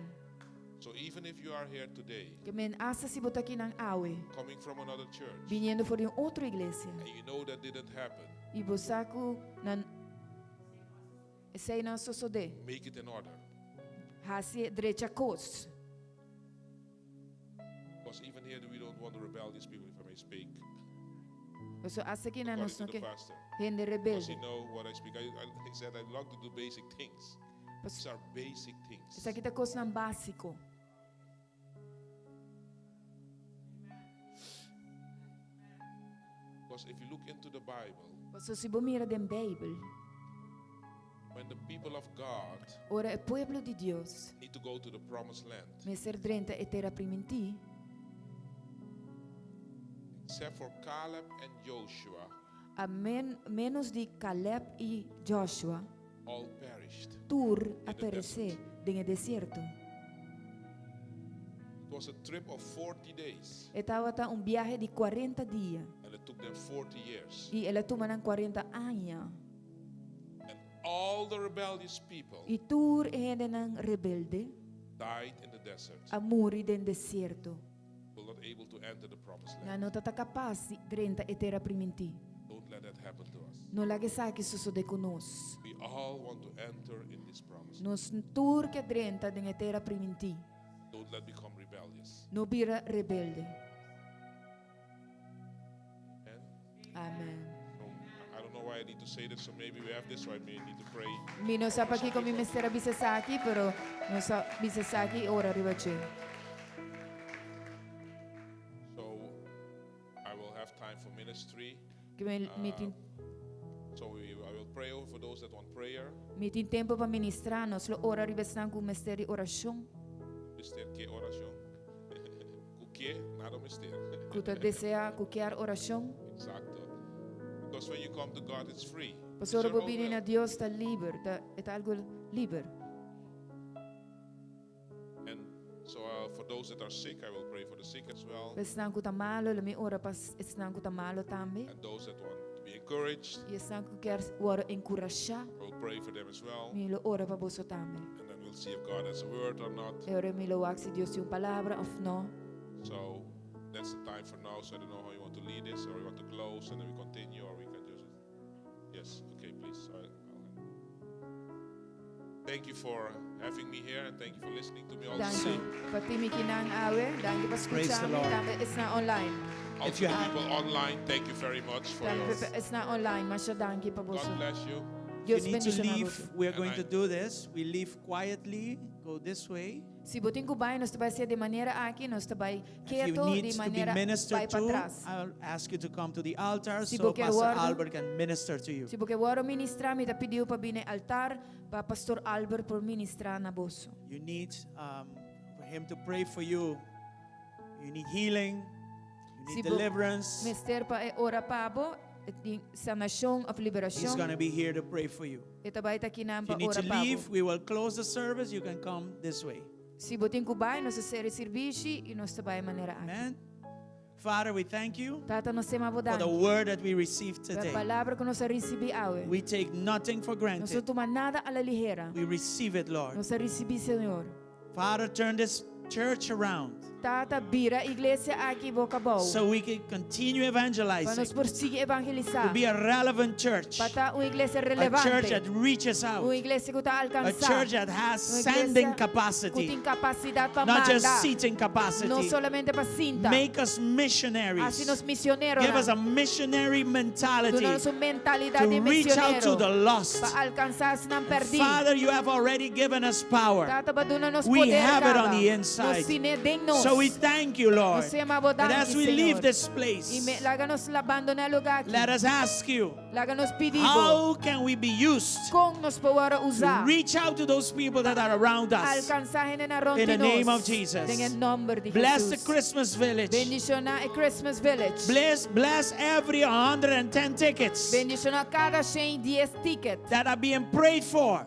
So even if you are here today, Que men hasta si bota aqui nan awe, coming from another church, viniendo por de outra igreja, and you know that didn't happen, e bosaku nan sei nan sosode, make it in order. hasi derecha kos. Because even here we don't want the rebellious people, if I may speak. So hasta aqui nan According nos to no the que pastor. gente Because he rebelde. know what I speak. He said I love to do basic things. These are basic things. Isso aqui tá kos nan básico. Because if you look into the Bible, So si bo mira den Bible, when the people of God ora é pueblo de Deus, need to go to the promised land, me ser drenta e terra primiti, except for Caleb and Joshua, a menos de Caleb e Joshua, all perished. tur a the perecer en el desierto. It was a trip of 40 days, Estava tá viaje de 40 dias and it took them 40 years. e ela tomaram 40 anos. And all the rebellious people E tur gente nan rebelde died in the desert, a morrer den desierto. were not able to enter the promised Na land. não tá capaz de drenta e terra primiti. Don't let that happen to us. Não lá que sabe que sucede conosco. We all want to enter in this promise. Nos tur que drenta den terra primiti. Don't let become rebellious. No vira rebelde. And Amen. I don't know why I need to say this, so maybe we have this, so I may need to pray. Mi non sa perché come mestiere bisesaki, però non sa bisesaki ora arriva c'è. So I will have time for ministry. Che So I will pray over for those that want prayer. mi tin tempo per ministrare, nos lo ora arriva stan con mestiere orazione. Mister que oración. Cuquie, nada mister. Kuta desea cuquear orazione. Exacto. Because when you come to God, it's free. It's Pastor your own bobini na will. Dios sta liber, è algo liber. And For those that are sick, I will pray for the sick as well. Estão com tamalo, lami ora pas estão com tamalo também. And those that want to be encouraged, E estão com quer ora encorajar. I will pray for them as well. Milo ora para você também. And then we'll see if God has a word or not. Ora milo wak se Deus tem uma palavra ou não. So that's the time for now. So I don't know how you want to lead this, or you want to close and then we continue, or we can just. Yes, okay, please. Thank you for having me here, and thank you for listening to me Dank also. je. Pati mi kinang awe, dank je pas Praise the escuchar. Lord. Também está online. Also, If you the have- people online, thank you very much for your. Também está online, mas já dank je para você. God bless you. If you Deus need to bendiga leave, você. we are going And I- to do this. We leave quietly, go this way. Se botin ko bay, nós vai ser de maneira aqui, nós vai If you quieto, need de to be maneira ministered vai para to, trás. I'll ask you to come to the altar Si so você Pastor guarda- Albert can minister to you. Se porque waro ministrar, me ta pediu para vir no altar, para Pastor Albert por ministrar na bolso. You need for him to pray for you. You need healing. You need Si bo- deliverance. Mister pa ora pabo, sanação of He's liberação. going to be here to pray for you. Ito ba ita kinam If you pa need ora to pabo. leave, we will close the service. You can come this way. Se botin ko bay, nós ser serviço e nós vai maneira aqui. Amen. Father, we thank you Tata nós temos for abodan. the word that we received A today. palavra que nós recebi awe. We take nothing for Nós granted. toma nada a la ligera. We receive it, Lord. Nós recebi, Senhor. Father, turn this church around Tata bira iglesia aqui boca boa. so we can continue Para nós evangelizing. prosseguir To evangelizar. be a relevant church. Para uma igreja A church relevante. that reaches out. Uma igreja que está A alcançar. church that has Uma igreja sending que tem capacity, capacidade para not just mandar. seating Não capacity. solamente para cinta. Make us Assim missionaries. nos missioneros. Give us a missionary mentality Dona-nos uma mentalidade to de reach out to missioneiro. the lost. Para alcançar os não perdidos. Father, you have already given us power. Tata ba dona-nos We poder have it dava. on the inside. Nos sinedem-nos. So we thank you, Lord, Nos amamos that as we leave Senhor. this E place, láganos labando na lugar aqui. let us ask you, Láganos pedido. how can we be used Como nos podemos to usar. reach out to those people that are around us? Alcançar gente na ronda In the de name nós. of Jesus. Em nome de Bless the Jesus. Christmas village. Bendicionar a Christmas Village. Bless every 110 tickets Bendicionar cada 110 tickets. that are being prayed for,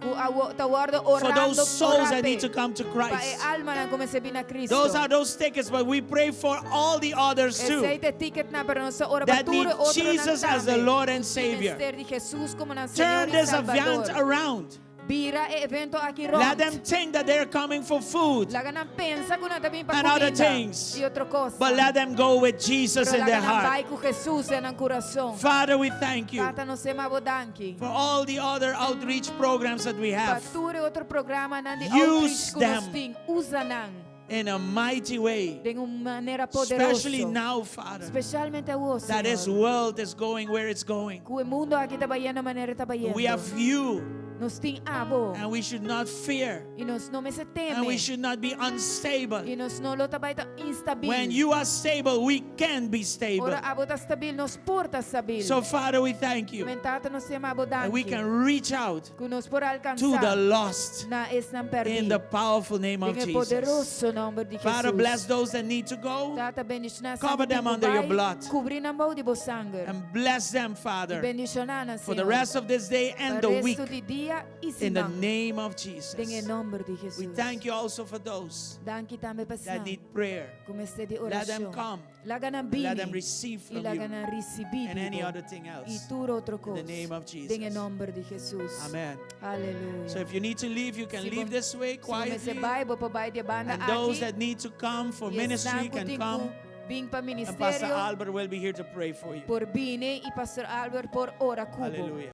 Tawardo for orando those souls that orate. need to come to Pa e Christ. alma na como se bina Cristo. Those are those tickets, but we pray for all the others too Esse ticket na para nossa ora that need outro Jesus na as the também. Lord and Os Savior. ministério de Jesus como na Turn Senhor e this event Salvador. around. Vira e evento aqui Let rond. them think that they're coming for food, Laga não pensa que não está bem para And other comida things. e outra coisa. but let them go with Jesus Pero in their laga não heart. vai com Jesus em coração. Father, we thank you Tata nos ema bodanki. for all the other outreach programs that we have Pature outro programa na de Use outreach que nós them. tem. Usa nan in a mighty way, de uma maneira especially poderosa. now, Father, Especialmente a você. that this world is going where it's going. Que o mundo aqui está indo maneira está indo. We have you, Nos tem abo. and we should not fear, E nós não se teme. and we should not be unstable. E nós não está baita instabil. When you are stable, we can be stable. Ora abo está stabil, nos porta stabil. So, Father, we thank you, Mentata nos tema abo and we danki. can reach out Que nos por to the alcançar lost na es não perdi. in the powerful name of Em Jesus. poderoso nome de Jesus. Father, bless those that need to go, Tata bendicionar Cover them under your blood. Cobrir na mão de bo sangue. and bless them, E Father, bendicionar na for the Senhor. rest of this day and Para the resto week, de dia e in the semana. name of Jesus. Em nome de Jesus. We thank you also for those Danki também para that need prayer. como este de Let them oração. come. Laga na bini. Let them receive E from laga you, na receber. and any other thing E else. tudo outro In coisa. the name of Em Jesus. nome de Jesus. Amen. Aleluia. So if you need to leave, you can Se leave bom- this way Se você quietly. vai, vou para de banda And those aqui. that need to come for E ministry estão can com come. Vim para And Pastor ministério Albert will be here to pray for you. por Bine e Pastor Albert por ora cubo. Hallelujah.